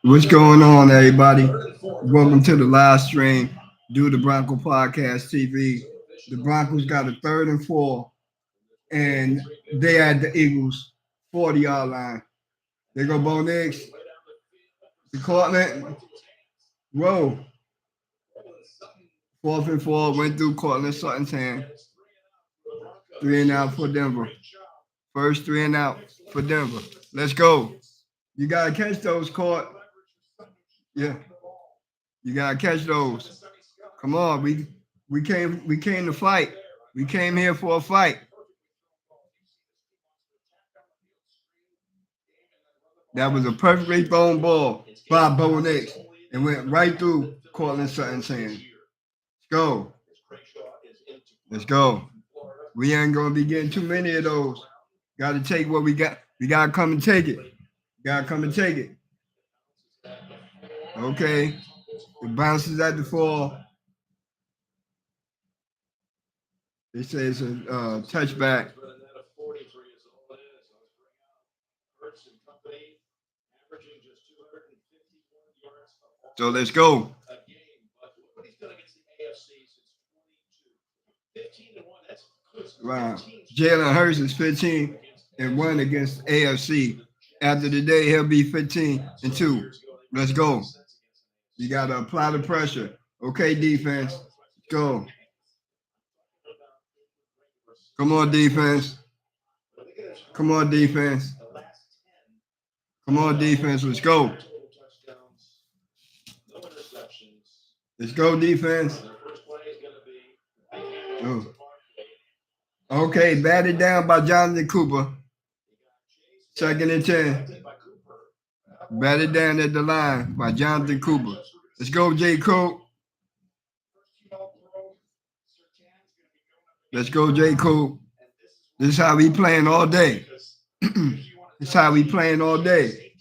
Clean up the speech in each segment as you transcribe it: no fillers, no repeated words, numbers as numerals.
What's going on, everybody? Welcome to the live stream. Do the Bronco Podcast TV. The Broncos got a 3rd and 4, and they at the Eagles 40-yard line. They go Bo Nix. The Cortland. Whoa. 4th and 4 went through Cortland Sutton's hand. 3 and out for Denver. First 3 and out for Denver. Let's go. You gotta catch those, Court. Yeah. You gotta catch those. Come on, we came to fight. We came here for a fight. That was a perfectly thrown ball by Bo Nix and went right through Cortland Sutton's hand. Let's go. Let's go. We ain't gonna be getting too many of those. Gotta take what we got. We gotta come and take it. Gotta come and take it. Okay. It bounces at the 4. They say it's a touchback. So let's go. Wow. Jalen Hurts is 15-1 against AFC. After the day, he'll be 15-2. Let's go. You got to apply the pressure. Okay, defense. Let's go. Come on, defense. Come on, defense. Come on, defense. Let's go. Let's go, defense. Oh. Okay, batted down by Jonathan Cooper. 2nd and 10. Batted down at the line by Jonathan Cooper. Let's go, J. Cole. Let's go, J. Cole. This is how we playing all day. This is how we playing all day.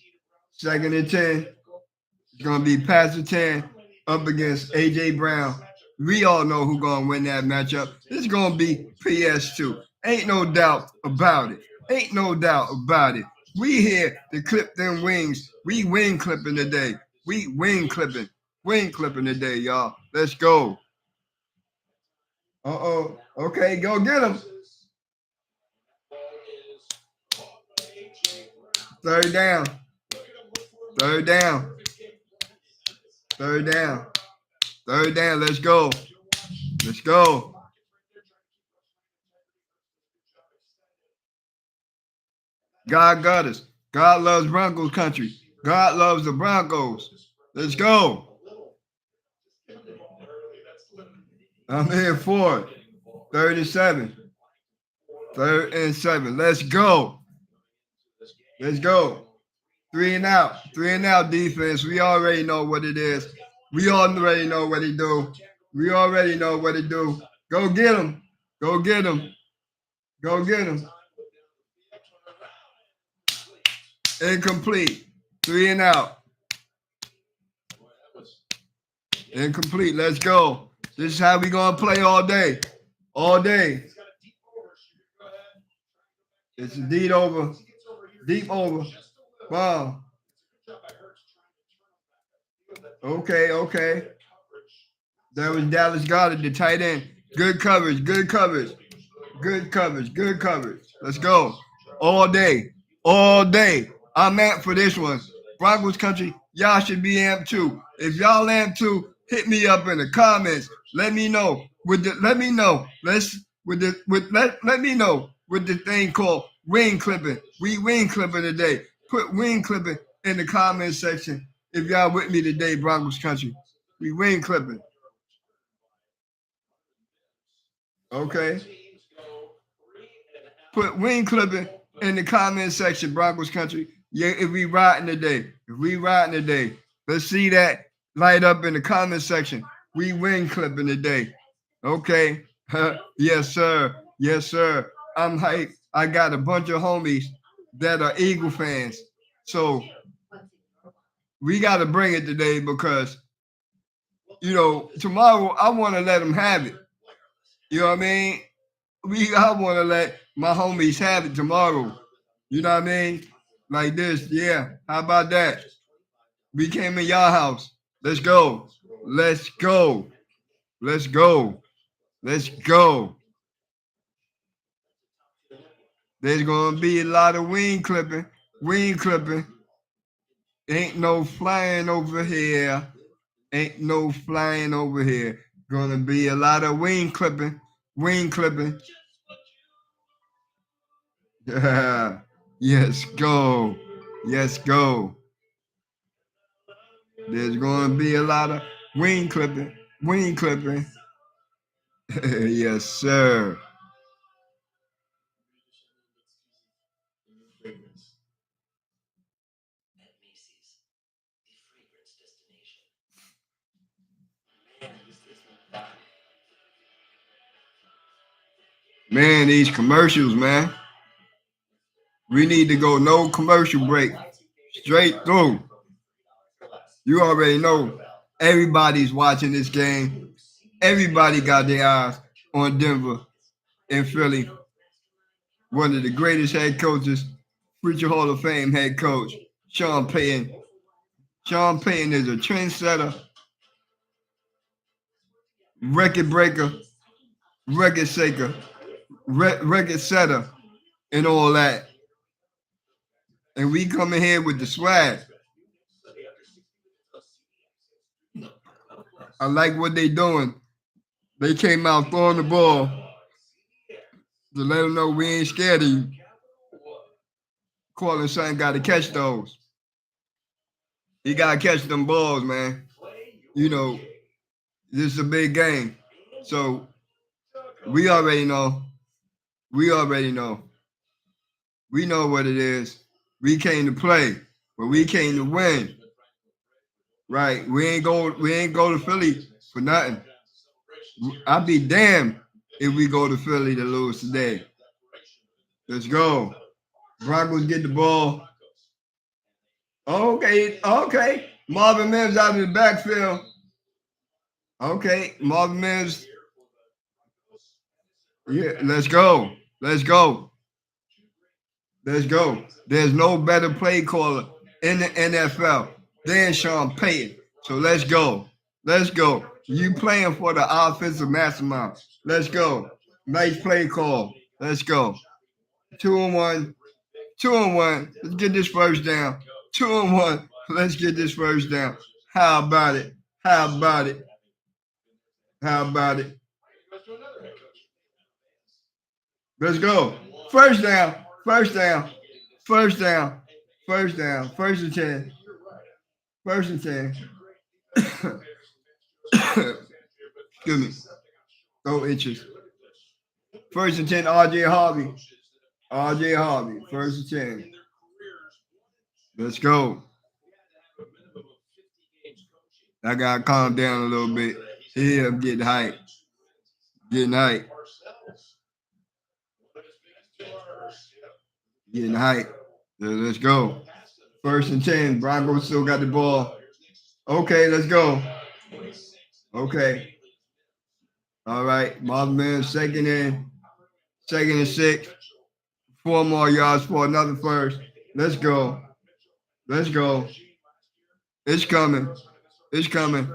2nd and 10. It's going to be Pastor 10 up against A.J. Brown. We all know who's going to win that matchup. It's going to be PS2. Ain't no doubt about it. Ain't no doubt about it. We here to clip them wings. We wing clipping today. We wing clipping. Wing clipping today, y'all. Let's go. Uh-oh. Okay, go get them. 3rd down. 3rd down. 3rd down. 3rd down. Let's go. Let's go. God got us. God loves Broncos country. God loves the Broncos. Let's go. I'm here for it. 3rd and 7. 3rd and 7. Let's go. Let's go. 3 and out. 3 and out defense. We already know what it is. We already know what it do. We already know what it do. Go get him. Go get him. Go get him. Incomplete. 3 and out. Incomplete. Let's go. This is how we gonna play all day. All day. It's a deep over. Deep over. Wow. Okay, okay. That was Dallas Goddard, the tight end. Good coverage, good coverage. Good coverage, good coverage. Let's go. All day. All day. I'm amped for this one. Broncos country, y'all should be amped too. If y'all amped too, hit me up in the comments. Let me know. Let me know. Let me know with the thing called wing clipping. We wing clipping today. Put wing clipping in the comment section if y'all with me today, Broncos country. We wing clipping. Okay. Put wing clipping in the comment section, Broncos country. Yeah, if we riding today. If we riding today. Let's see that light up in the comment section. We wing clipping today. Okay. Yes, sir. Yes, sir. I'm hyped. I got a bunch of homies that are Eagle fans. So we got to bring it today because, tomorrow I want to let them have it. You know what I mean? I want to let my homies have it tomorrow. You know what I mean? Like this, yeah. How about that? We came in your house. Let's go. Let's go. Let's go. Let's go. There's gonna be a lot of wing clipping. Wing clipping. Ain't no flying over here. Ain't no flying over here. Gonna be a lot of wing clipping. Wing clipping. Yes, go. Yes, go. There's gonna be a lot of wing clipping. Wing clipping. Yes, sir. Man, these commercials, man. We need to go no commercial break. Straight through. You already know everybody's watching this game. Everybody got their eyes on Denver and Philly. One of the greatest head coaches, future Hall of Fame head coach, Sean Payton. Sean Payton is a trendsetter, record breaker, record shaker, record setter, and all that. And we coming here with the swag. I like what they doing. They came out throwing the ball to let them know we ain't scared of you. Cortland Sutton got to catch those. He got to catch them balls, man. You know, this is a big game. So we already know. We already know. We know what it is. We came to play, but we came to win. Right? We ain't go to Philly for nothing. I'd be damned if we go to Philly to lose today. Let's go. Broncos get the ball. Okay. Marvin Mims out of the backfield. Okay, Marvin Mims. Yeah, let's go. Let's go. Let's go. There's no better play caller in the NFL than Sean Payton. So let's go. Let's go. You playing for the offensive mastermind. Let's go. Nice play call. Let's go. 2-1. 2-1. Let's get this first down. 2-1. Let's get this first down. How about it? How about it? How about it? Let's go. First down. First down. First down. First down. First and 10. First and 10. Excuse me. No inches. First and 10, RJ Harvey. RJ Harvey. First and 10. Let's go. I got to calm down a little bit. Here, I'm getting hype. Getting hype. Getting hype. Let's go. First and 10. Broncos still got the ball. Okay, let's go. Okay. All right. Marvin Mims, second and 6. 4 more yards for another first. Let's go. Let's go. It's coming. It's coming.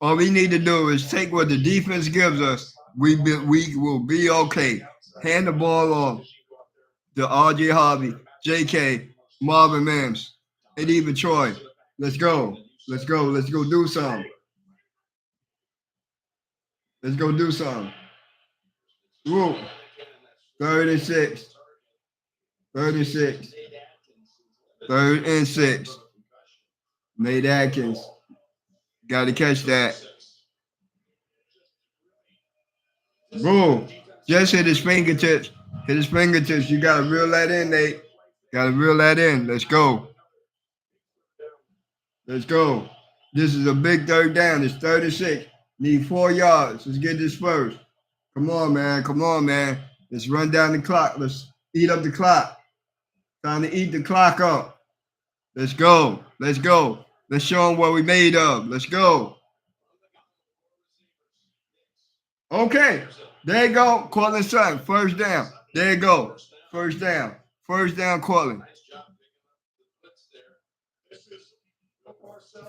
All we need to do is take what the defense gives us. We will be okay. Hand the ball off to RJ Harvey, JK, Marvin Mims, and even Troy. Let's go. Let's go. Let's go do something. Let's go do something. Woo. 3rd and 6. 3rd and 6. 3rd and 6. Nate Atkins. Got to catch that. Boom. Just hit his fingertips. Hit his fingertips. You got to reel that in, Nate. Got to reel that in. Let's go. Let's go. This is a big 3rd down. It's 3rd and 6. Need 4 yards. Let's get this first. Come on, man. Come on, man. Let's run down the clock. Let's eat up the clock. Time to eat the clock up. Let's go. Let's go. Let's show them what we made of. Let's go. Okay. There you go. Cortland Sutton. First down. There you go. First down. First down, Cortland.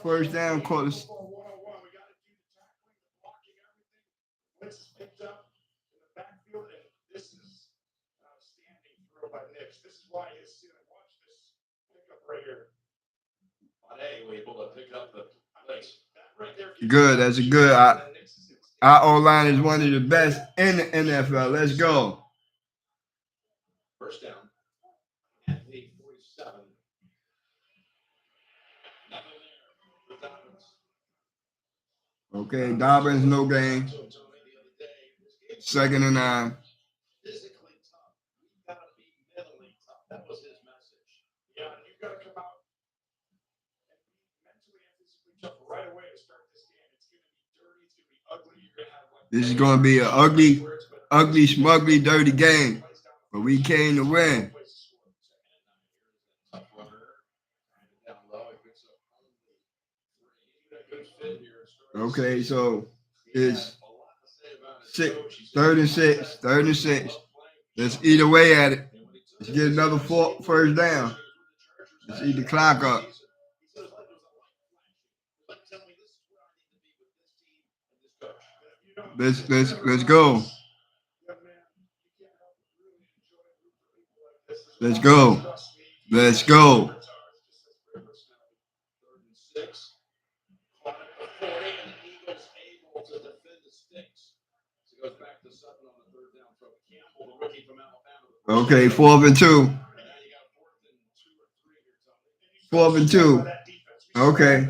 First down, Cortland. Good. That's a good. Our O line is one of the best in the NFL. Let's go. Okay, Dobbins, no gain. Second and 9. This is going to be an ugly, ugly, smugly, dirty game. But we came to win. Okay, so it's third and six. Third and 6. Let's eat away at it. Let's get another first down. Let's eat the clock up. Let's go. Let's go. Let's go. Okay, 4th and 2. 4th and 2. Okay.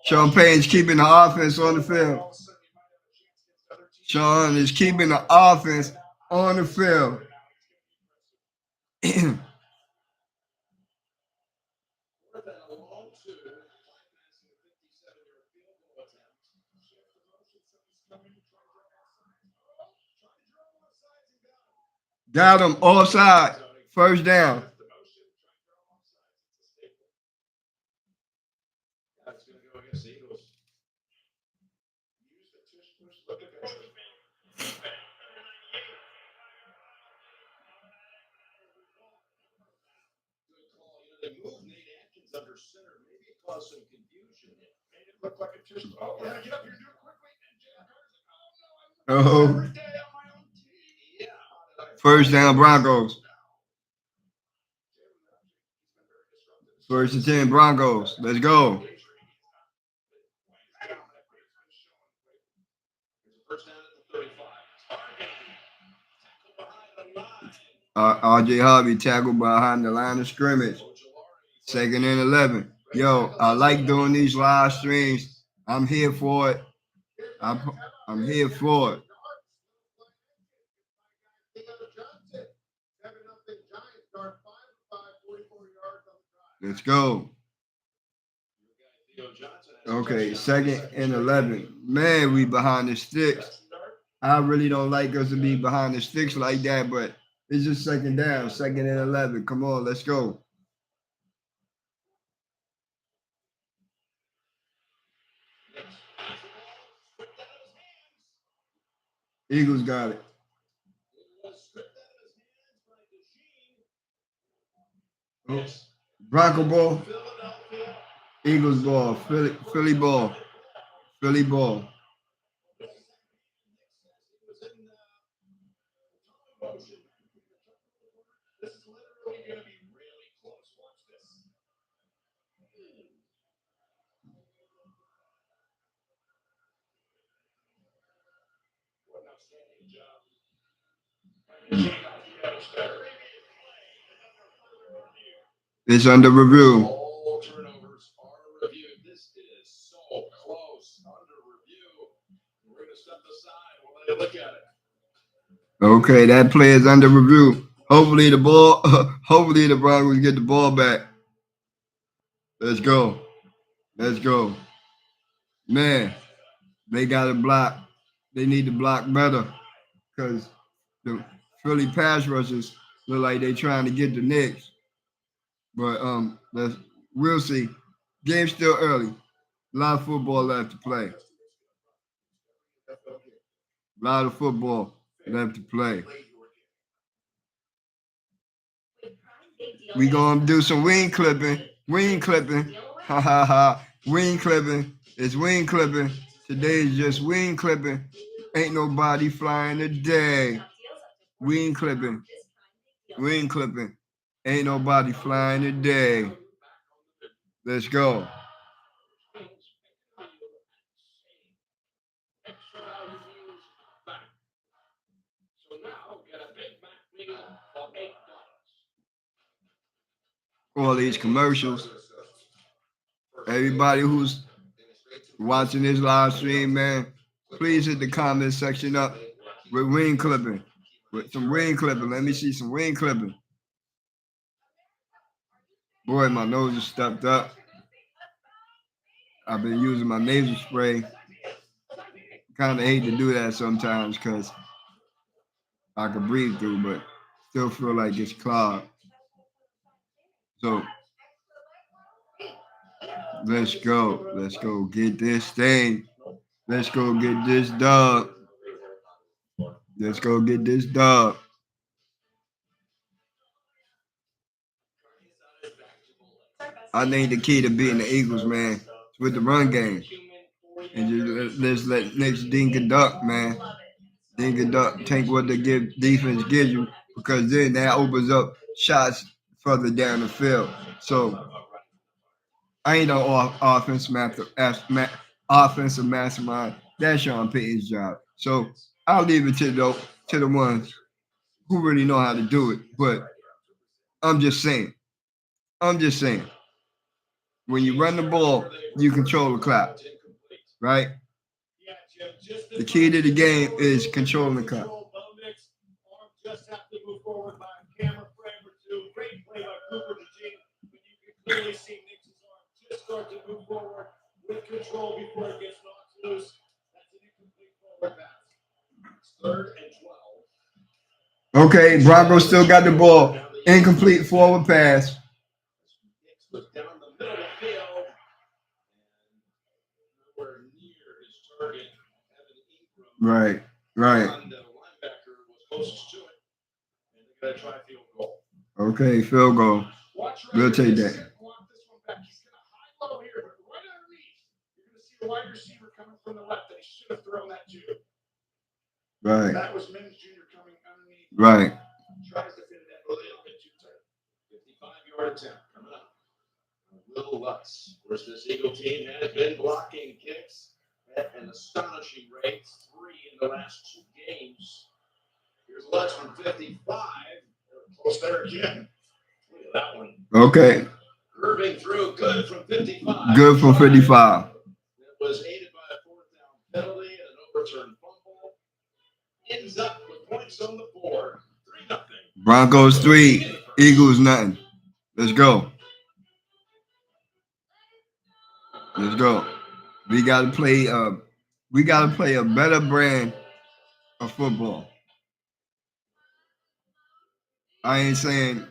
Sean Payne's keeping the offense on the field. Sean is keeping the offense on the field. Got him offside. First down. Oh, first down, Broncos. First and 10, Broncos. Let's go. RJ Harvey tackled behind the line of scrimmage. Second and 11. Yo, I like doing these live streams. I'm here for it. I'm here for it. Let's go. Okay, second and 11. Man, we behind the sticks. I really don't like us to be behind the sticks like that, but it's just second down, second and 11. Come on, let's go. Eagles got it. Oh, Bronco ball. Eagles ball. Philly ball. Philly ball. It's under review. Okay, that play is under review. Hopefully the ball. Hopefully the Broncos get the ball back. Let's go. Let's go. Man, they got to block. They need to block better because the Philly pass rushers look like they trying to get the Knicks. But we'll see. Game's still early. A lot of football left to play. A lot of football. left to play. We gonna do some wing clipping. Wing clipping. Ha ha ha. Wing clipping. It's wing clipping. Today is just wing clipping. Ain't nobody flying today. Wing clipping. Wing clipping. Ain't nobody flying today. Let's go. All these commercials. Everybody who's watching this live stream, man, please hit the comment section up with wing clipping. With some wing clipping. Let me see some wing clipping. Boy, my nose is stuffed up. I've been using my nasal spray. Kind of hate to do that sometimes because I can breathe through, but still feel like it's clogged. So let's go. Let's go get this thing. Let's go get this dub. Let's go get this dub. I think the key to beating the Eagles, man, is with the run game. And let's let next Dean conduct, man. Dean conduct, take what the defense gives you, because then that opens up shots further down the field. So I ain't no offensive mastermind. That's Sean Payton's job. So I'll leave it to the ones who really know how to do it. But I'm just saying. I'm just saying. When you run the ball, you control the clock, right? The key to the game is controlling the clock. Okay, Broncos still got the ball. Incomplete forward pass. Right, right. Okay, field goal. We'll take that. Right. Right. Okay. Good from 55. Broncos 3, Eagles nothing. Let's go. Let's go. We gotta play a better brand of football. I ain't saying,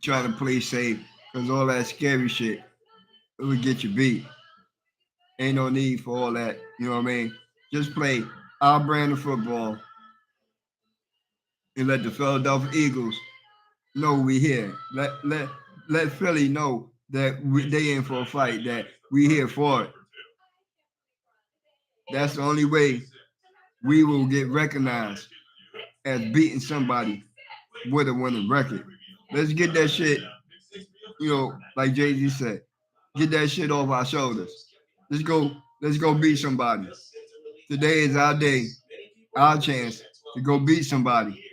trying to play safe, because all that scary shit, it would get you beat. Ain't no need for all that. You know what I mean? Just play our brand of football and let the Philadelphia Eagles know we here. Let Philly know that they in for a fight, that we here for it. That's the only way we will get recognized as beating somebody with a winning record. Let's get that shit, like Jay-Z said, get that shit off our shoulders. Let's go beat somebody. Today is our day, our chance to go beat somebody.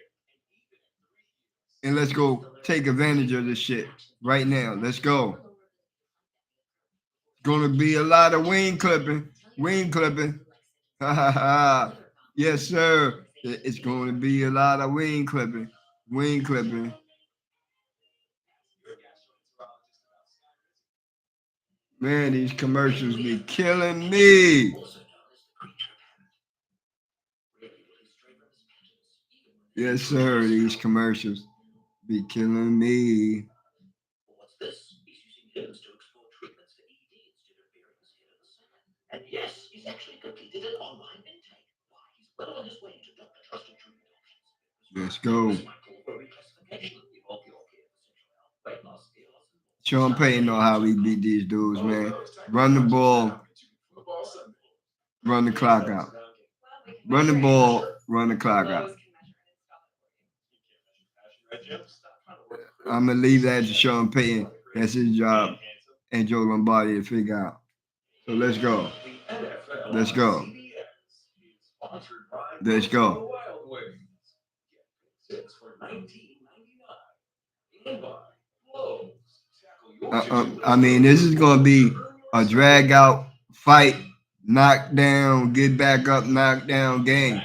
And let's go take advantage of this shit right now. Let's go. Gonna be a lot of wing clipping. Wing clipping. Ha ha ha. Yes, sir. It's gonna be a lot of wing clipping. Wing clipping. Man, these commercials be killing me. Yes, sir. These commercials be killing me. Let's go. Sean Payton know how we beat these dudes, man. Run the ball, run the clock out. Run the ball, run the clock out. I'm gonna leave that to Sean Payton. That's his job, and Joe Lombardi to figure out. So let's go. Let's go. Let's go. I mean, this is gonna be a drag out fight, knock down, get back up, knock down game.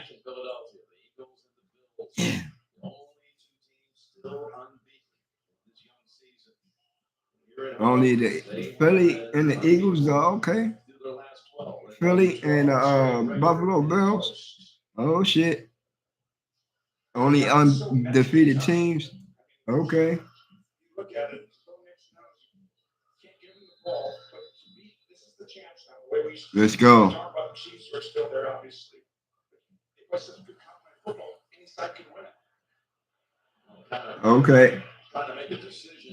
Only the Philly and the Eagles go okay. Philly and Buffalo Bills. Oh shit. Only undefeated teams. Okay. Let's go. Okay.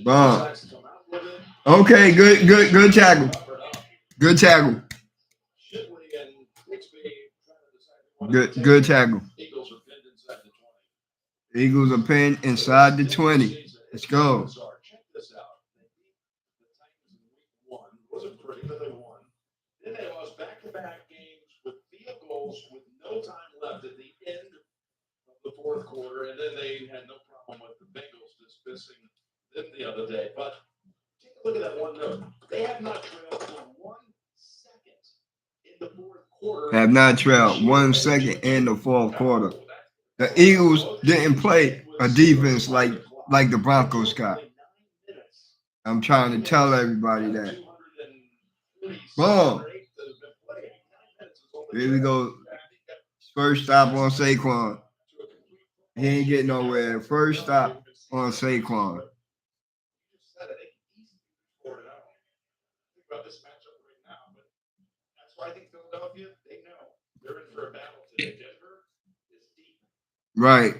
Bomb. Okay, good tackle. Good tackle. Good tackle. Eagles are pinned inside the 20. Let's go. Have not trailed 1 second in the fourth quarter. The Eagles didn't play a defense like the Broncos got. I'm trying to tell everybody that. Boom. Here we go. First stop on Saquon. He ain't getting nowhere. First stop on Saquon. Right.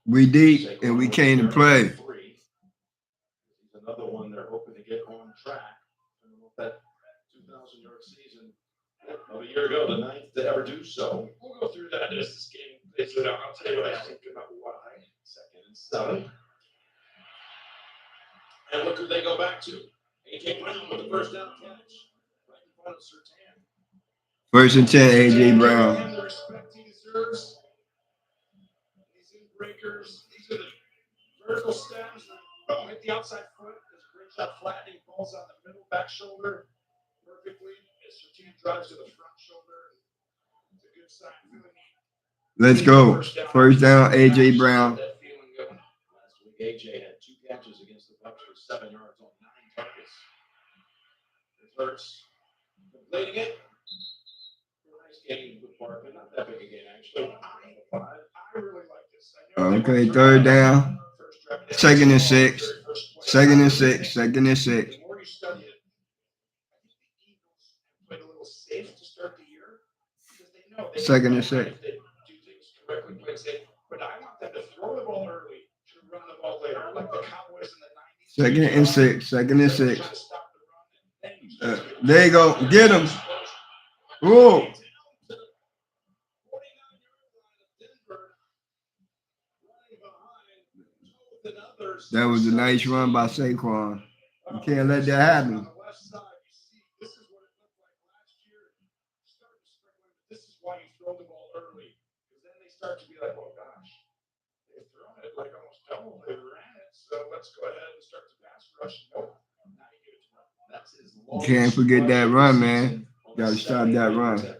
We deep and we came to play. First and 10, AJ Brown. Let's go. First down, AJ Brown. Okay, third down. Second and 6. Second and 6. Second and 6. Second and 6. Second and 6. Second and 6. There you go. Get him. Whoa. That was a nice run by Saquon. You can't let that happen. You can't forget that run, man. Got to stop that run.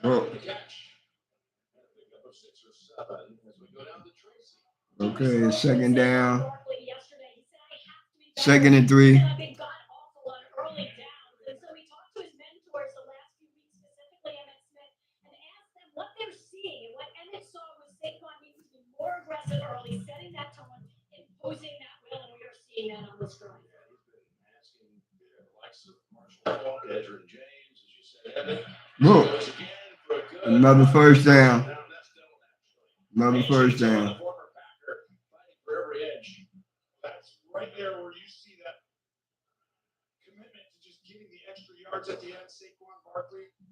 Oh. Okay, second down. Second and 3. Whoa. Another first down. Another first down.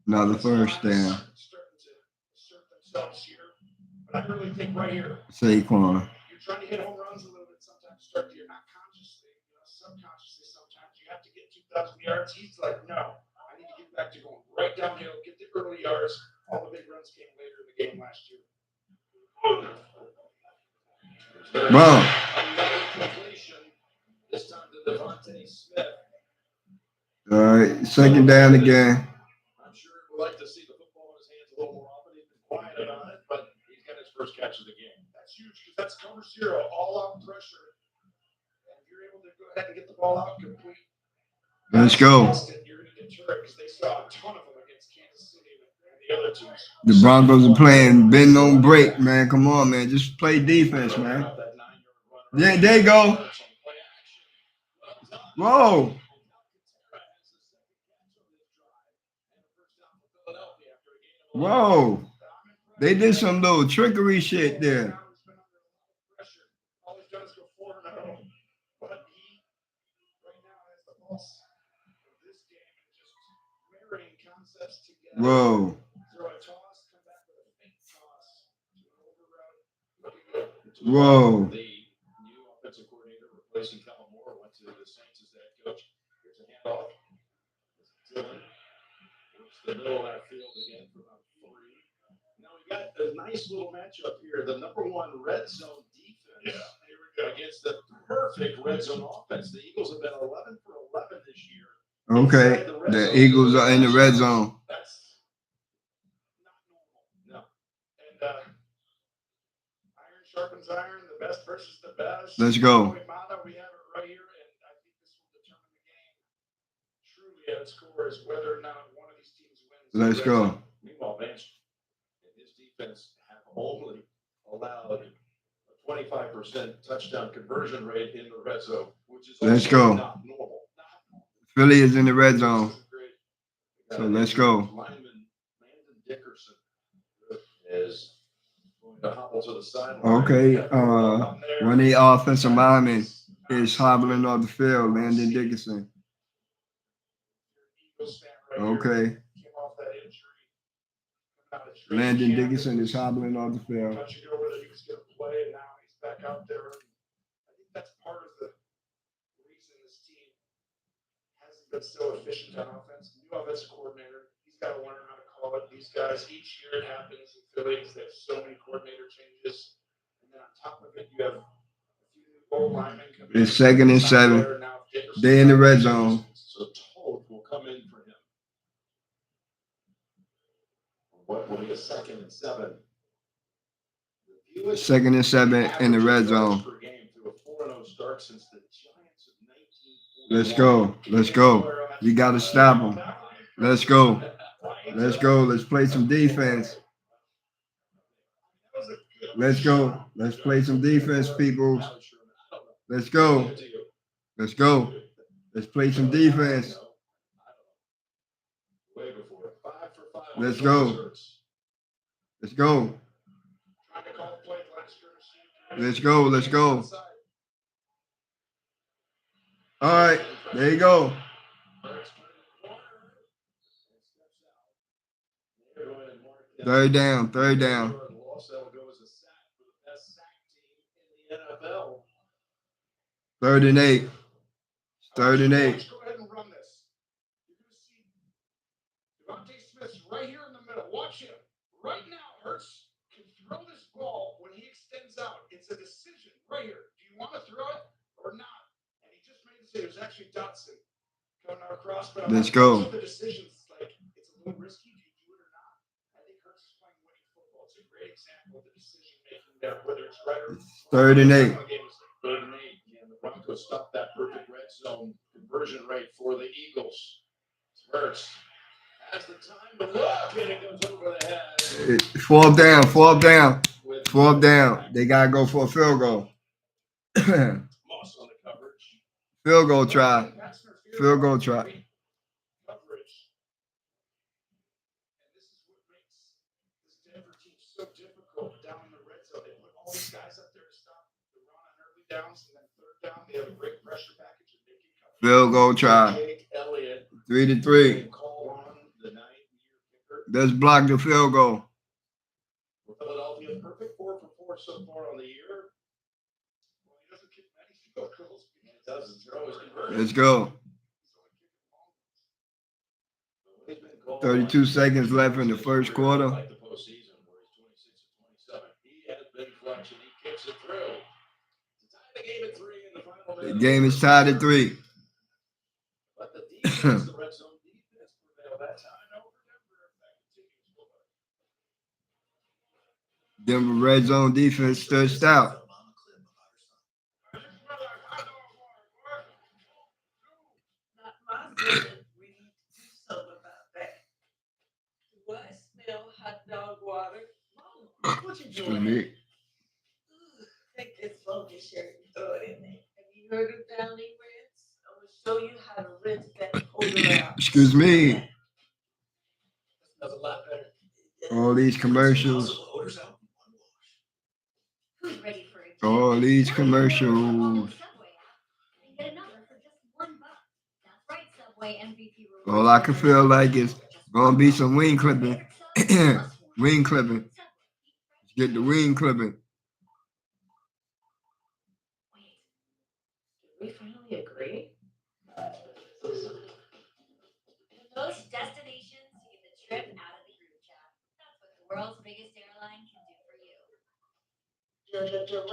Another first down. Saquon. You're trying to hit home runs a little bit sometimes. You're not consciously, subconsciously sometimes you have to get 2,000 yards. He's like, no, I need to get back to going right downhill, get the early yards. All the big runs came later in the game last year. Wow. Another completion. This time to Devontae Smith. All right, second down again. I'm sure he would like to see the football in his hands a little more often. He's been quiet on it, but he's got his first catch of the game. That's huge because that's cover zero, all out pressure. And if you're able to go ahead and get the ball out complete, let's go. You're going to deter it because they saw a ton of them against Kansas City and the other teams. The Broncos are playing bend don't break, man. Come on, man. Just play defense, man. Yeah, there you go. Whoa. Whoa. They did some little trickery shit there. Whoa. Whoa. The new offensive coordinator replacing Kellen Moore went to the Saints as head coach. Here's a handoff. Dylan works the middle of that field again for about 3. Now we got a nice little matchup here. The number 1 red zone defense against the perfect red zone offense. The Eagles have been 11 for 11 this year. Okay. The Eagles are in the red zone. That's not normal. No. And sharpens iron, the best versus the best. Let's go. We have it right here, and I think this will determine the game truly at its core is whether or not one of these teams wins. Let's go. Meanwhile, Vance and his defense have only allowed a 25% touchdown conversion rate in the red zone, which is let's go. Not normal. Philly is in the red zone. So let's go. Lineman Landon Dickerson is to hobble to the sideline. Okay, when the offensive lineman is hobbling off the field, Landon Dickerson. Okay. Landon Dickerson is hobbling off the field. Not sure whether he was going to play, and now he's back out there. I think that's part of the reason this team hasn't been so efficient on offense. New offensive coordinator, he's got to learn how to call it. These guys, each year it happens in Philly because they have so many coordinator changes. And then on top of it, you have a few new goal linemen coming in. It's 2nd and 7. They're in the red zone. So Toad will come in for him. What will be a 2nd and 7? 2nd and 7 in the red zone. Let's go. Let's go. You got to stop them. Let's go. Let's go. Let's play some defense. Let's go. Let's play some defense, people. Let's go. Let's go. Let's play some defense. Let's go. Let's go. Let's go. Let's go. All right. There you go. Third down. Third down. 3rd and 8. 3rd and 8. Go ahead and run this. You're going to see Devontae Smith's right here in the middle. Watch him. Right now, Hurts can throw this ball when he extends out. It's a decision right here. Do you want to throw it or not? And he just made the decision. It was actually Dotson coming across. But let's go. The decisions, like, it's a little risky. Do you do it or not? I think Hurts is playing winning football. It's a great example of the decision making there, whether it's right or wrong. 3rd and 8. 3rd and 8. And the Broncos stopped that perfect red zone conversion rate for the Eagles. Hurts has the time to look, and it goes over the head. 4th down. 4th down. 4th down. They got to go for a field goal. Moss on the coverage. Field goal try. Field goal try. Coverage. all these guys up there to stop the run on early downs, and then third down, they have a great pressure package and they can come. Field goal try. Jake Elliott, 3-3. call on the 9-year kicker. Let's block the field goal. For Philadelphia, perfect 4 for 4 so far on the year. Well, he doesn't kick many field goals. He doesn't. They're always converted. Let's go. 32 seconds left in the first quarter. Like the postseason, where he's 26 and 27. He has been clutch and he kicks it through. To tie the game at 3 in the final minute. The game is tied at 3. But the defense, the red zone defense, prevailed that time. Over Denver, that continues. Denver red zone defense stood stout. We need to do something about that. Do I smell hot dog water? What you Excuse doing? me. Take this funky shirt and throw it in there. Have you heard of Downy rinse? I'm gonna show you how to rinse that odor out. Excuse me. That smells a lot better. All these commercials. Odors out in one wash. Who's ready for a All these commercials. Get another for just $1. That's right, Subway MVP rewards. All I can feel like is gonna be some wing clipping. Wing clipping. Let's get the wing clipping. Did we finally agree? Most destinations, you get the trip out of the group chat. That's what the world's biggest airline can do for you. Director.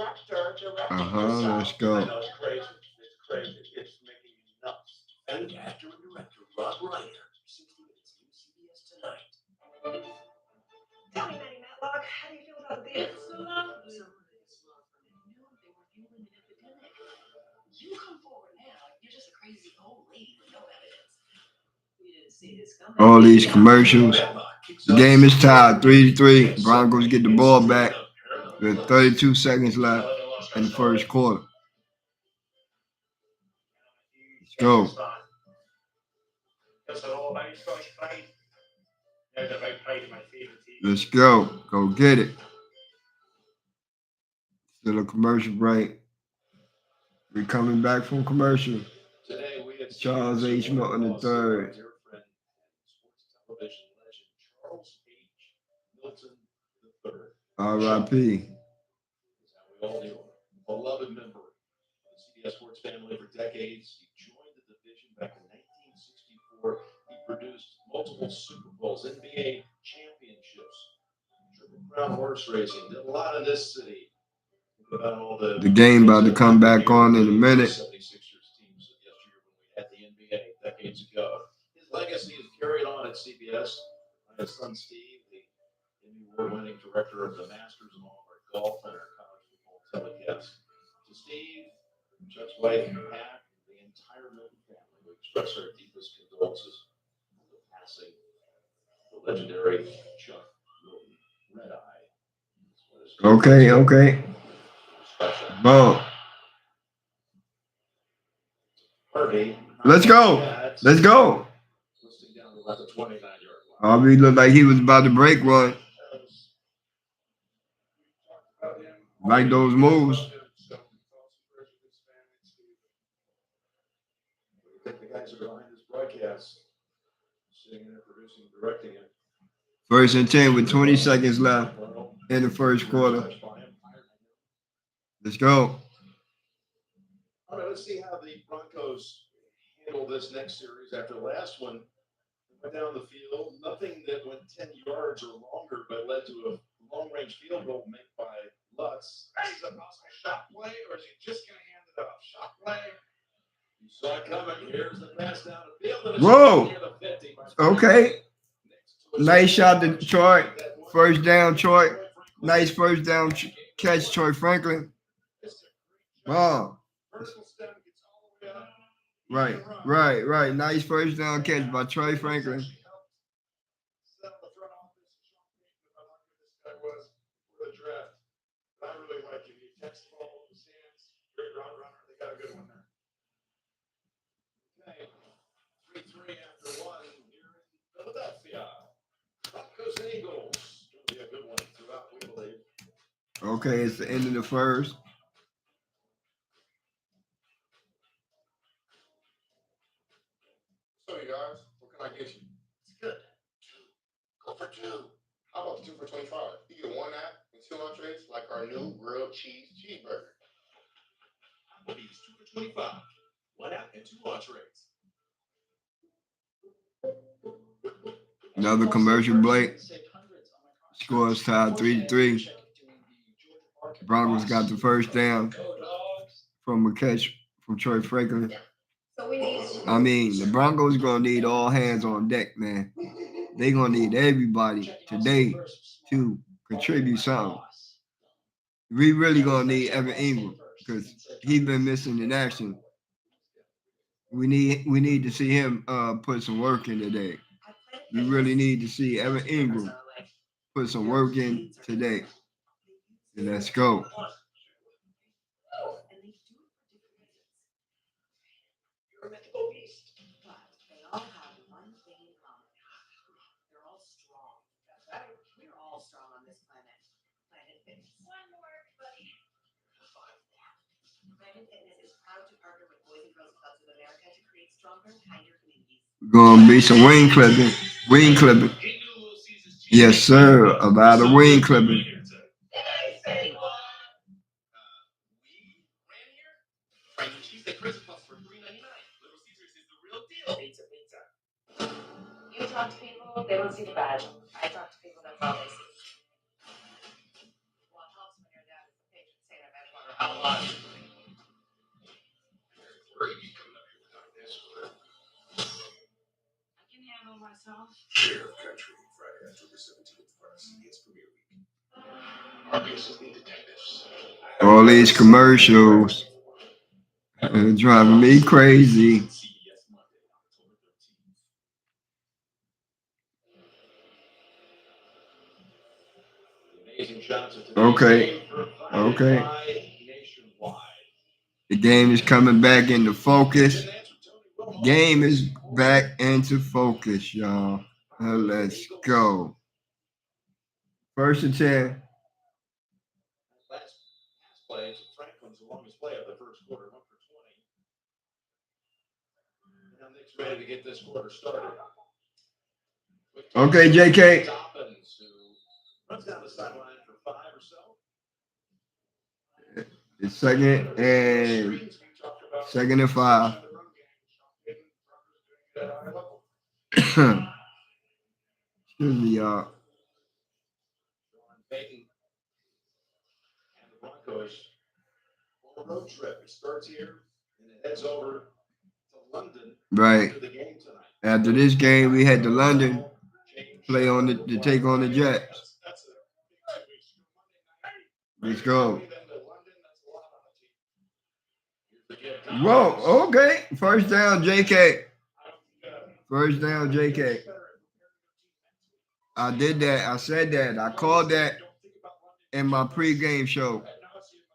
Let's go. I know it's crazy. It's crazy. It's making me nuts. And actor and director Rob Reiner, 60 Minutes new CBS tonight. Tell me, Matty Matlock, how do you feel about this? Some of these law firms knew they were fueling an epidemic. You come forward now, you're just a crazy old lady with no evidence. We didn't see this coming. All these commercials. The game is tied 3-3. Broncos get the ball back with 32 seconds left in the first quarter. Let's go. Let's go. Go get it. Still a commercial break. We're coming back from commercial. Today we had Charles H. Milton III. dear friend and sports television legend Charles H. Milton III. R.I.P. Is how we all knew him. Beloved member of the CBS Sports family for decades. He joined the division back in 1964. He produced multiple Super Bowls, NBA championships, Triple Crown horse racing. Did a lot in this city. Think about all The game about to come back on in a minute. 76ers teams yesteryear when we had the NBA decades ago. His legacy is carried on at CBS. My son Steve, the Emmy Award-winning director of the Masters and all of our golf and our college football telecasts. To Steve, Chuck's wife, Pat, the entire Milton family, we express our deepest condolences for the passing of the legendary Chuck Milton. Red Eye. Okay. Boom. Let's go. Let's go. Harvey looked like he was about to break one. Like those moves. I think the guys are behind this broadcast, sitting there producing, directing it. First and 10 with 20 seconds left in the first quarter. Let's go. All right, let's see how the Broncos handle this next series. After the last one, they went down the field, nothing that went 10 yards or longer, but led to a long-range field goal made by Lutz. Is it a shot play, or is he just going to hand it off? Shot play. You saw it coming. Here's the pass down the field. And it's Whoa. near the 50. Okay. Nice shot to Troy. First down, Troy. Nice first down catch, Troy Franklin. Wow. Right. Nice first down catch by Troy Franklin. Okay. 3-3 after one here in Philadelphia. Broncos and Eagles. It'll be a good one throughout, we believe. Okay, it's the end of the first. So you guys, what can I get you? It's good. Go for two. How about the 2 for 25? You get one app and 2 entrees like our new grilled cheese cheeseburger. Applebee's 2 for 25. One app and 2 entrees. Another commercial break. Score is tied 3-3. Broncos got the first down from a catch from Troy Franklin. So we need. I mean, the Broncos gonna need all hands on deck, man. They gonna need everybody today to contribute something. We really gonna need Evan Ingram because he's been missing in action. We need to see him put some work in today. We really need to see Evan Ingram put some work in today. And let's go. You're a mythical beast. But they all have one thing in common. They're all strong. That's right. We're all strong on this planet. Planet Fitness. One more, buddy. Planet Fitness is proud to partner with Boys and Girls Clubs of America to create stronger, kinder communities. Gonna be some wing clipping. Wing clipping. Yes, sir. A lot of wing clipping. You talk to people, they don't see the bad. I talk to people, that's all they see. Well, it helps when your dad is the patron saint of Edgewater. How long? I can handle myself. Share of Country, Friday, October 17th for our CBS premiere week. Our cases need detectives. All these commercials driving me crazy. CBS Monday, October 13th. Amazing shots of Okay. Nationwide. The game is coming back into focus. Game is back into focus, y'all. Let's go. First and 10. Last play, Franklin's the longest play of the first quarter, 1 for 20. Now Nick's ready to get this quarter started. Okay, JK. Dobbins, who runs down the sideline for 5 or so. It's second and 5. Excuse me, y'all. Peyton and the Broncos on a road trip. It starts here and it heads over to London Right. after the game tonight. After this game, we head to London, play on to take on the Jets. Let's go. Whoa, okay. First down, JK. First down, JK. I did that. I said that. I called that in my pregame show.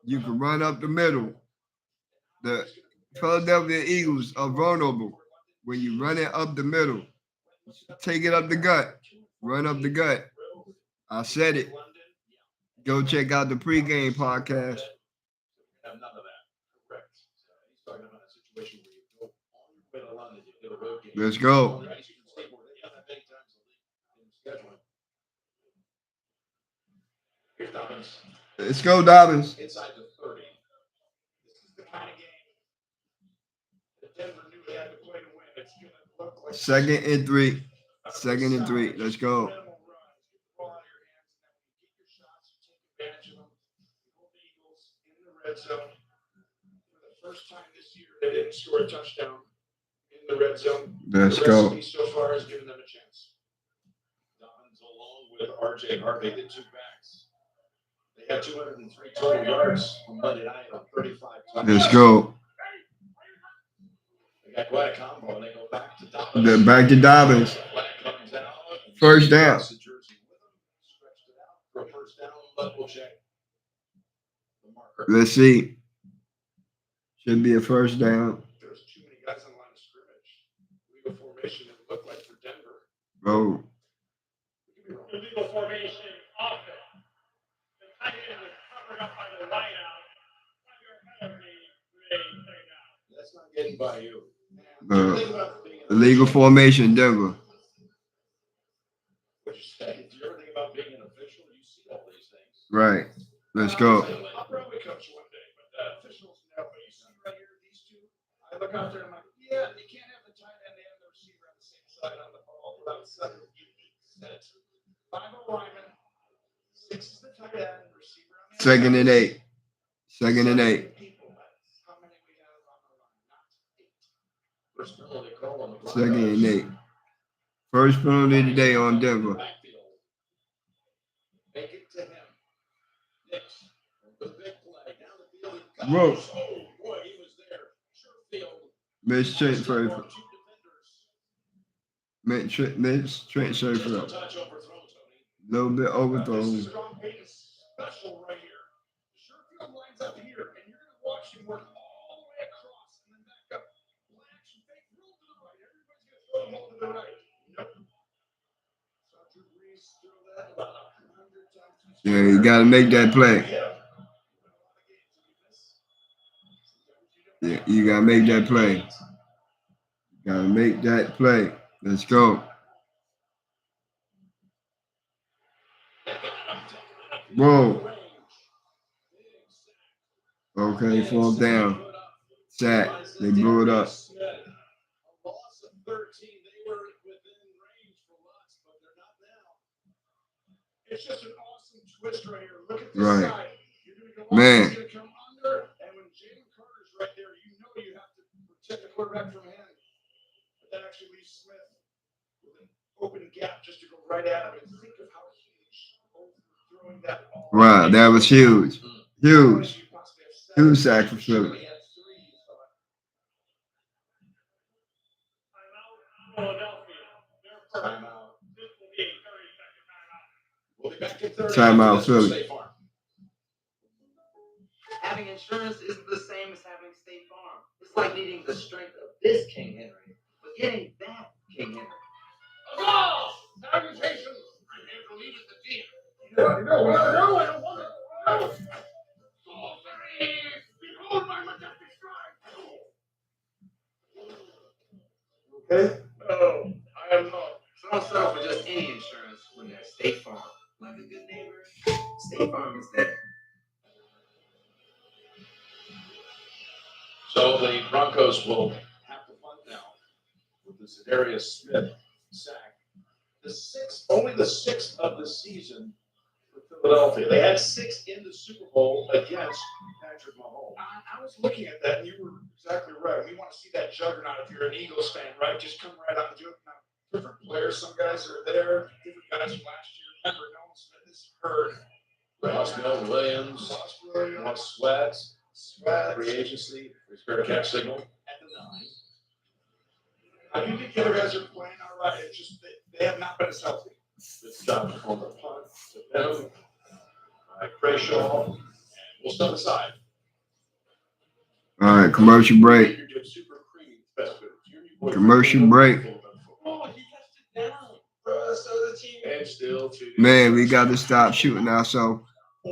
You can run up the middle. The Philadelphia Eagles are vulnerable when you run it up the middle. Take it up the gut. Run up the gut. I said it. Go check out the pregame podcast. Have none of that. Correct. He's talking about a situation where you go on your way to London, you get a road game. Let's go. Here's Dobbins. Let's go, Dobbins. Inside the 30. This is the kind of game that Denver knew they had to play to win. It's going to look like Second and 3. Second and 3. Let's go. Red zone. For the first time this year, they didn't score a touchdown in the red zone. Let's the go. recipe so far has given them a chance. Dobbins along with R.J. Harvey, the two backs. They had 203 total yards on Monday night on 35 touchdowns. Let's go. They got quite a combo, and they go back to Dobbins. Back to Dobbins. First down. For a first down, but we'll check the marker. Let's see. Should be a first down. There's too many guys on the line of scrimmage. Legal formation, it looked like for Denver. Oh. Illegal formation offense. The tight end is in by you. Illegal formation, Denver. What you say? Do you ever think about being an official? You see all these things. Right. Let's go. I'll probably coach one day, but officials no. But you see right here, these two. I look out there and I'm like, yeah, you can't have the tight end and the receiver on the same side on the ball without setting set. 5 linemen, 6 is the tight end, receiver on the Second and 8. Second and 8. people. That's how many we have on the line, not 8. First penalty call on the Broncos. Second and 8. First penalty today on Denver. Backfield. Make it to him. Next, the big play down the field. He Whoa. goes. Oh boy, he was there. Sherfield. Miss Trent Two Sherfield. defenders. Miss Trent Just a Sherfield. touch overthrown, Tony. Little bit This overthrown. is Sean Payton's special right here. Sherfield lines up here, and you're going to watch him work all the way across and then back up. Play action fake, roll to the right. Everybody's going to throw the ball to the right. Nope. Saw Drew Brees throw that about 100 times. Yeah, you got to make that play. Yeah, you got to make that play. Got to make that play. Let's go. Whoa. Okay, 4th down. Sack. They blew it up. A loss of 13. They were within range for lots, but they're not now. It's just an awesome twist right here. Look at this Right. side. You're going to go Man. He's going to come under, and when Jalen Carter's right there, you know you have to protect the quarterback from him. But that actually leaves Smith with an open gap just to go right at him. And think of how huge throwing that ball. Wow, that was huge. Huge. You possibly have 7. Huge sack for Philly. He had 3, so timeout. We'll be back in 30. Timeout, After this with Philly. State Farm. Having insurance isn't the same as having State Farm. It's like needing the strength of this King Henry, but getting that King Henry. Oh, salutations. I'm here to lead the team. No, I don't want it. No. Sorcery. Behold my majestic stride. Okay? No, I am not. So don't settle for just any insurance when there's State Farm. Like a good neighbor, State Farm is there. So the Broncos will have to punt now with the Zadarius Smith sack. Only the 6th of the season for Philadelphia. They had 6 in the Super Bowl against Patrick Mahomes. I was looking at that, and you were exactly right. We want to see that juggernaut if you're an Eagles fan, right? Just come right out and do it. Now, different players, some guys are there, different guys from last year. Remember, Nolan Smith is hurt. Ross Williams, Sweat, free agency, fair catch signal at the 9. I do think the other guys are playing all right. It's just they have not been as healthy. Good job on the punt to them. Crenshaw, and we'll step aside. All right, commercial break. Commercial break. Oh, he touched it down. Bro, so the team. And still to Man, we got to stop shooting ourselves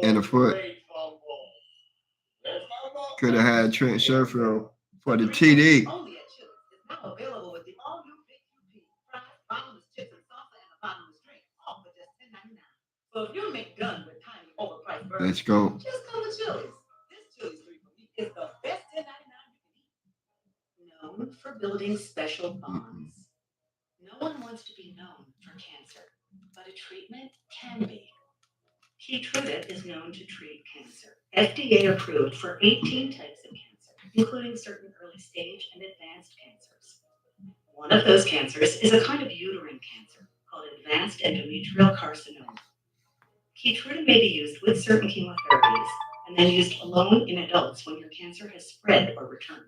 in the foot. Could have had Trent Sherfield for the TD. Only at Chili's. It's now available with the all-new Big QP. Fries, bottomless chips, and salsa, and a bottomless drink. All for just $10.99. So if you're McDone with tiny, overpriced burgers, Let's go. just go to Chili's. This Chili's 3 for me is the best $10.99 you can eat. Known for building special bonds. No one wants to be known for cancer, but a treatment can be. Keytruda is known to treat cancer. FDA approved for 18 types of cancer, including certain early stage and advanced cancers. One of those cancers is a kind of uterine cancer called advanced endometrial carcinoma. Keytruda may be used with certain chemotherapies and then used alone in adults when your cancer has spread or returned.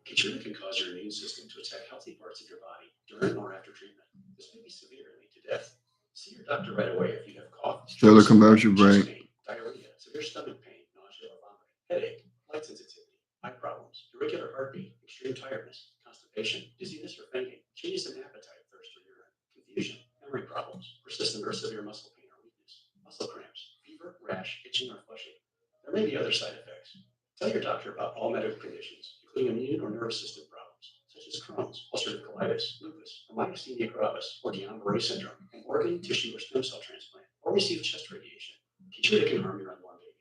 Keytruda can cause your immune system to attack healthy parts of your body during or after treatment. This may be severe and lead to death. See your doctor right away if you have cough, Still a commercial break. chest pain, diarrhea, severe stomach pain, nausea or vomiting, headache, light sensitivity, eye problems, irregular heartbeat, extreme tiredness, constipation, dizziness or fainting, changes in appetite, thirst or urine, confusion, memory problems, persistent or severe muscle pain or weakness, muscle cramps, fever, rash, itching or flushing. There may be other side effects. Tell your doctor about all medical conditions, including immune or nervous system problems, such as Crohn's, ulcerative colitis, lupus, or myasthenia gravis, or Guillain-Barré syndrome, an organ, tissue, or stem cell transplant, or receive chest radiation. Keytruda can harm your unborn baby.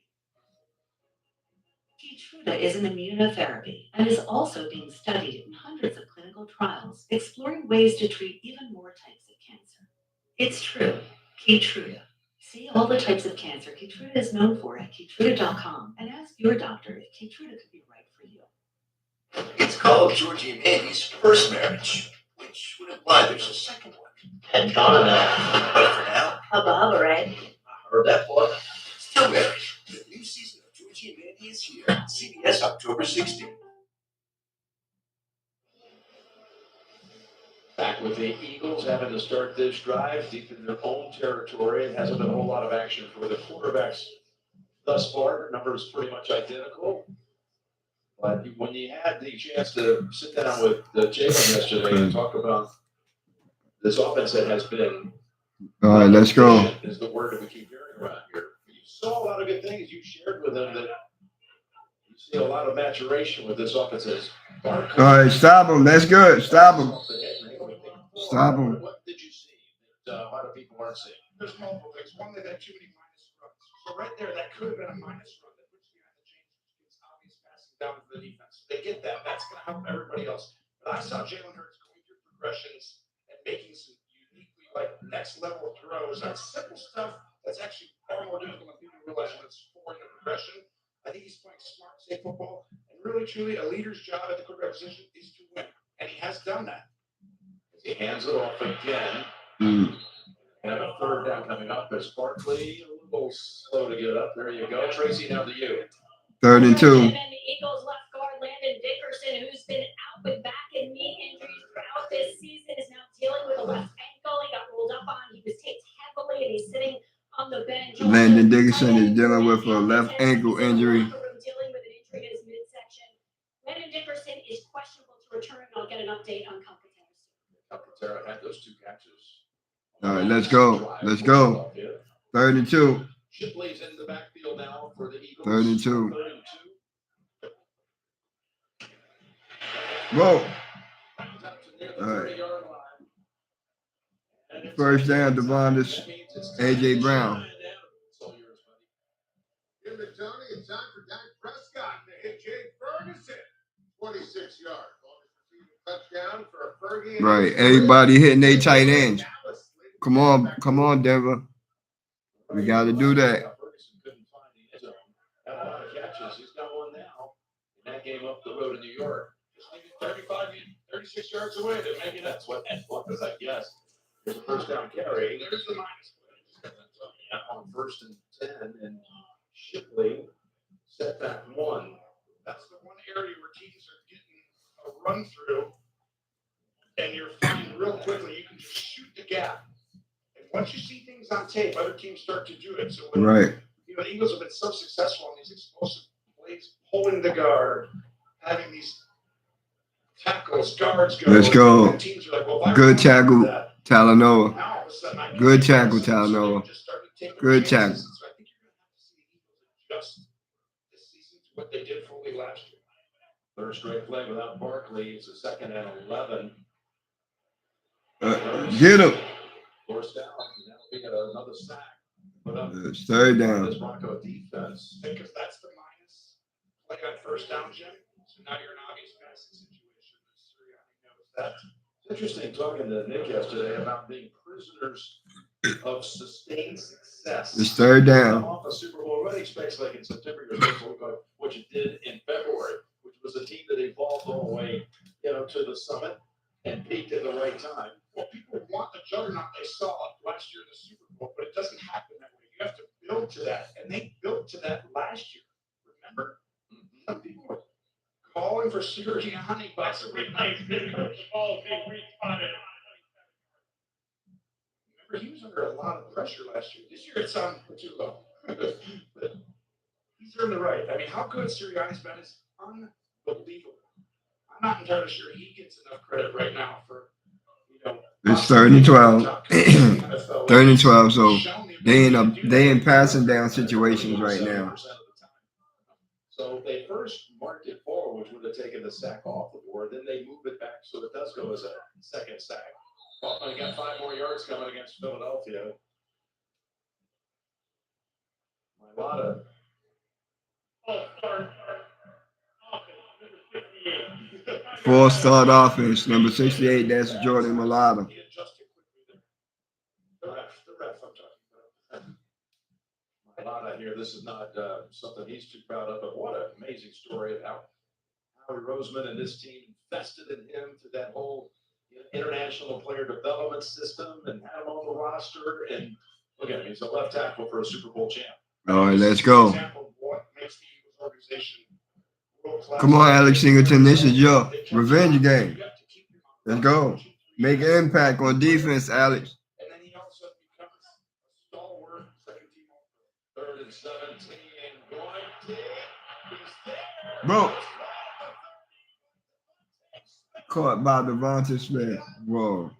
Keytruda is an immunotherapy and is also being studied in hundreds of clinical trials, exploring ways to treat even more types of cancer. It's true, Keytruda. See all the types of cancer Keytruda is known for at Keytruda.com and ask your doctor if Keytruda could be right for you. It's called Georgie and Andy's first marriage, which would imply there's a second one. And John and I. But for now, Above, right? I heard that boy. Still married. The new season of Georgie and Andy is here. CBS October 16th. Back with the Eagles having to start this drive deep in their own territory. It hasn't been a whole lot of action for the quarterbacks thus far. Numbers pretty much identical. But when you had the chance to sit down with Jalen yesterday and talk about this offense that has been, All right, let's go. is the word that we keep hearing around here. You saw a lot of good things. You shared with them that you see a lot of maturation with this offense. All right, stop him. That's good. Stop him. Stop him. What did you see that a lot of people aren't seeing? There's multiple things. One, they've had too many minus runs. So right there, that could have been a minus run that puts you behind the chains. It's obvious passing down to the defense. They get that. That's going to help everybody else. But I saw Jalen Hurts going through progressions and making some uniquely next level throws on simple stuff that's actually far more difficult than people realize when it's forward in the progression. I think he's playing smart, safe football, and really, truly, a leader's job at the quarterback position is to win, and he has done that. He hands it off again. And a third down coming up. There's Barkley a little slow to get up. There you go. Tracy, now to you. 3rd and 2. And the Eagles left guard Landon Dickerson, who's been out with back and knee injuries throughout this season, is now dealing with a left ankle. He got rolled up on. He was taped heavily, and he's sitting on the bench. Landon Dickerson is dealing with a left ankle injury. Dealing with an injury to his midsection. Landon Dickerson is questionable to return. I'll get an update on Calcaterra soon. Calcaterra had those 2 catches. All right, let's go. Let's go. 3rd and 2. Shipley's in the backfield now for the Eagles. 3rd and 2. 3rd and 2. Whoa. All right. First down, Devondis, A.J. Brown. In the Tony, it's time for Dak Prescott to hit Jake Ferguson. 26 yards. Touchdown for Fergie. Right, everybody hitting their tight ends. Come on, Denver. We got to do that. Ferguson couldn't find the end zone. Had a lot of catches. He's got one now. In that game up the road in New York. Just maybe 36 yards away. Maybe that's what that was, I guess. There's a first down carry. There's the minus play. On 1st and 10, and Shipley set back 1. That's the one area where teams are getting a run through, and you're finding real quickly you can just shoot the gap. And once you see things on tape, other teams start to do it. So when, Right. The Eagles have been so successful on these explosive plays, pulling the guard, having these tackles, guards go. Let's go. And teams are like, well, why Good would we do tackle, that? Talanoa. Now all of a sudden, I Good get tackle, so Talanoa. you just start to take Good chances. tackle. So I think you're going to have to see the Eagles adjust this season to what they did fully last year. Third straight play without Barkley. It's a 2nd and 11. Get him. Forced down. Now we got another sack. Put up It's 3rd down. this Bronco defense. Because that's the minus play on first down, Jim. So now you're in an obvious passing situation. Sirianni knows that. It's interesting talking to Nick yesterday about being prisoners of sustained success. It's 3rd down. Off a Super Bowl, everybody expects like in September you're supposed to look like what you did in February, which was a team that evolved all the way, to the summit and peaked at the right time. Well, people want the juggernaut they saw last year in the Super Bowl, but it doesn't happen that way. You have to build to that, and they built to that last year. Remember, some people were calling for Sirianni possibly. Remember, he was under a lot of pressure last year. This year it's on too low. But he's earned the right. I mean, how good Sirianni's been is unbelievable. I'm not entirely sure he gets enough credit right now for, It's 3rd and 12. 3rd and 12. So they in passing down situations right now. So they first marked it forward, which would have taken the sack off the board. Then they move it back so it does go as a second sack. Well, they got 5 more yards coming against Philadelphia. Mailata. Full start offense, number 68. That's Jordan Mailata. The ref I'm talking about. Mailata here. This is not something he's too proud of, but what an amazing story of how Howie Roseman and this team invested in him through that whole international player development system and had him on the roster. And look at him, he's a left tackle for a Super Bowl champ. All right, let's go. Example of what makes the Eagles organization world-class. Come on, Alex Singleton. This is your revenge game. Let's go. Make an impact on defense, Alex. And then he also becomes a stalwart second team all. 3rd and 17. Going deep. He's there. Bro. Caught by Devontae Smith. Whoa.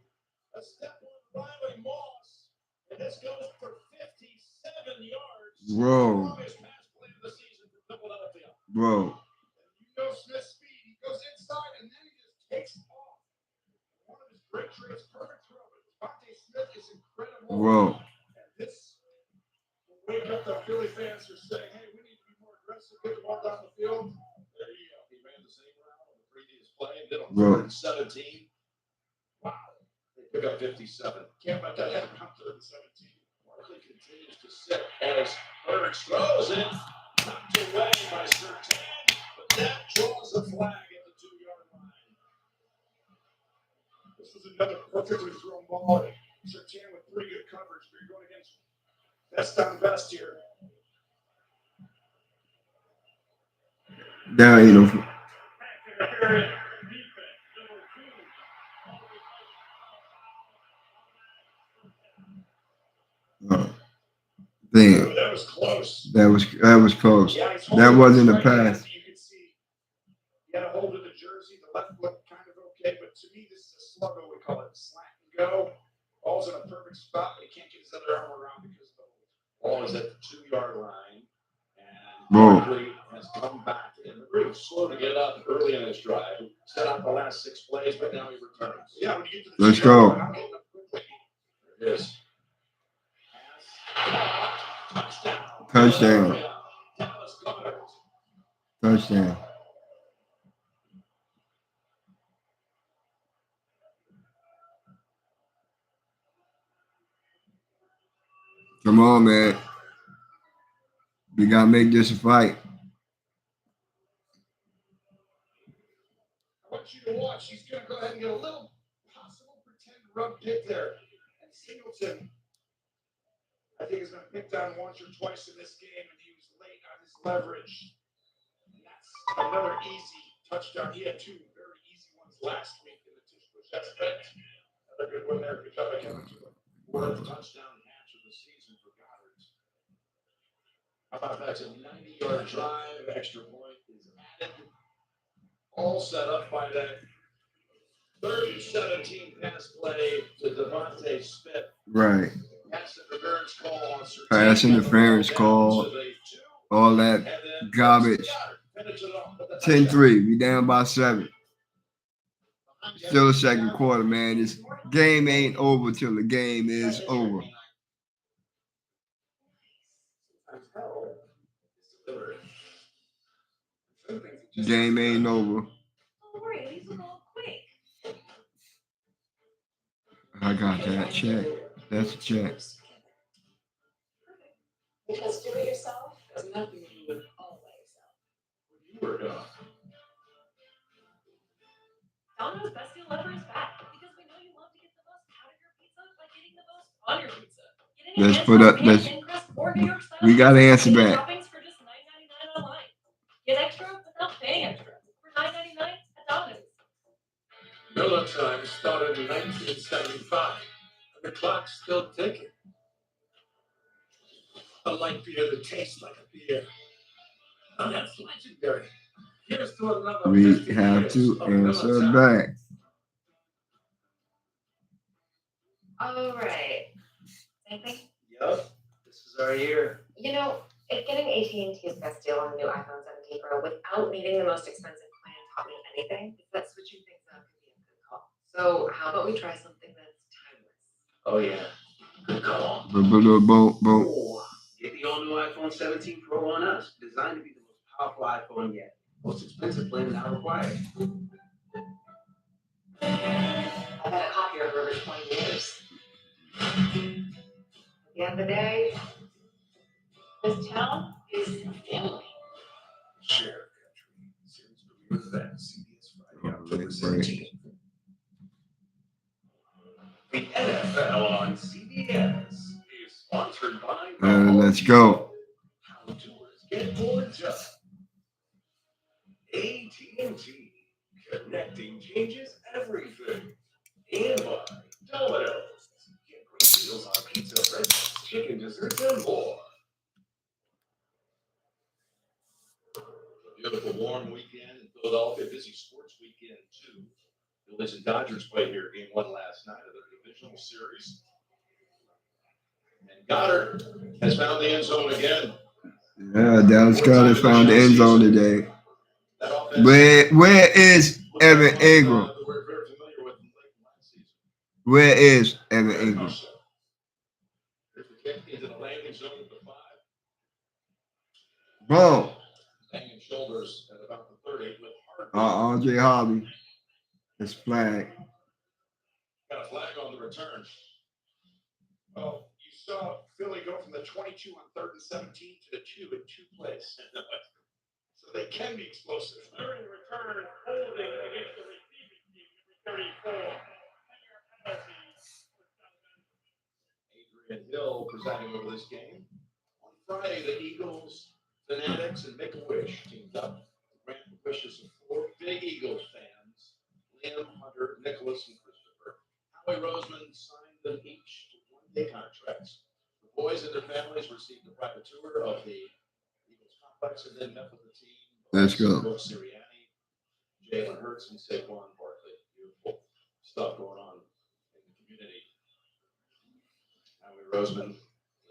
A step on Riley Moss. And this goes for 57 yards. Whoa. Longest pass play of the season for Philadelphia. Bro. You know Smith's speed. He goes inside and then he just takes off. One of his great traits, perfect throw. But Devontae Smith is incredible. Whoa. And this will wake up the Philly fans who are saying, hey, we need to be more aggressive, get the ball down the field. There you go. He ran the same route on the previous play and did on Right. 3rd and 17. Wow. They pick up 57. Can't let that happen on 3rd and 17. Barkley continues to sit as Hurts throws it. Knocked away by Surtain. But that draws a flag at the 2-yard line. This was another perfectly thrown ball. Surtain with pretty good coverage. But you're going against best on best here. That ain't no. Damn. That was close. That was close. Yeah, he's That holding wasn't his a right hand, pass. so you could see he had a hold of the jersey. The left foot kind of okay, but to me, this is a sluggo. We call it slant and go. Ball's in a perfect spot, but he can't get his other arm around because of the hold. Ball is at the 2-yard line. And Whoa. Barkley has come back in the groove. Slow to get up early in his drive. Set out the last 6 plays, but now he returns. Yeah, when you get to the Let's 2 yard go. line, I'm getting up quickly. There it is. Touchdown. Touchdown. Dallas Goedert. Touchdown. Come on, man. We gotta make this a fight. I want you to watch. He's going to go ahead and get a little possible pretend rub pick there. And Singleton, I think, is going to pick down once or twice in this game, and he was late on his leverage. And that's another easy touchdown. He had 2 very easy ones last week in the tush push aspect. Another good one there. Good job by Kevin Tula. 4th touchdown catch of the season for Goddard. How about that's a 90-yard drive? Extra point is added. All set up by that 3rd and 17 pass play to Devontae Smith. Right. Pass interference call on Surtain. Pass interference call. All that And then garbage. finish it off with the touchdown. 10-3. We down by 7. Still a second quarter, man. This game ain't over till the game is over. Game ain't over. Don't worry, these will go quick. I got that check. That's a check. Because do it yourself, there's nothing you would all by yourself. You were gone. Domino's best deal ever is back because we know you love to get the most out of your pizza by getting the most on your pizza. Get an Let's enhanced put up- pan, let's- thin crust, or New York style We got to answer pizza back. toppings for just $9.99 online. Get extra without paying extra for $9.99 at Domino's. Miller time started in 1975. And the clock's still ticking. A light beer that tastes like a beer. Oh, that's legendary. Here's to another We 50 have years to of Miller answer Time. back. All right. Anything? Yep, this is our year. You know, if getting AT&T's best deal on the new iPhone 17 bro, without needing the most expensive plan taught me anything, if that switching things up could be a good call. So how about we try something that's timeless? Oh, yeah. Good call. Boom. Get the all-new iPhone 17 Pro on us. Designed to be the most powerful iPhone yet. Most expensive plan now required. I've had a copier for over 20 years. At the end of the day, this town is family. Share country. Series premiere event, CBS Friday, October Right. 17th. The NFL on CBS is sponsored by Let's go. How doers get more done. AT&T. Connecting changes everything. And by Domino's. Get great deals on pizza, breakfast, chicken, desserts, and more. Beautiful warm weekend in Philadelphia. Busy sports weekend too. Phillies and Dodgers played here game one last night of their divisional series. And Goddard has found the end zone again. Yeah, Dallas Goddard found the end zone today. Where is Evan Ingram? Where is Evan Ingram? There's the kick into the landing zone at the 5. Boom. Hanging shoulders at about the 30 with Hart. RJ Hobby. It's flag. Got a flag on the return. Well, you saw Philly go from the 22 on 3rd and 17 to the 2 in 2 plays. So they can be explosive. Third and return, holding against the receiving team, number 34. Adrian Hill presiding over this game. On Friday, the Eagles, Fanatics, and Make-A-Wish teamed up to grant the wishes of 4 big Eagles fans, Liam, Hunter, Nicholas, and Christopher. Howie Roseman signed them each to one-day contracts. The boys and their families received a private tour of the Eagles complex and then met with the team. Let's go. Coach Sirianni, Jalen Hurts, and Saquon Barkley. Beautiful stuff going on in the community. Howie Roseman,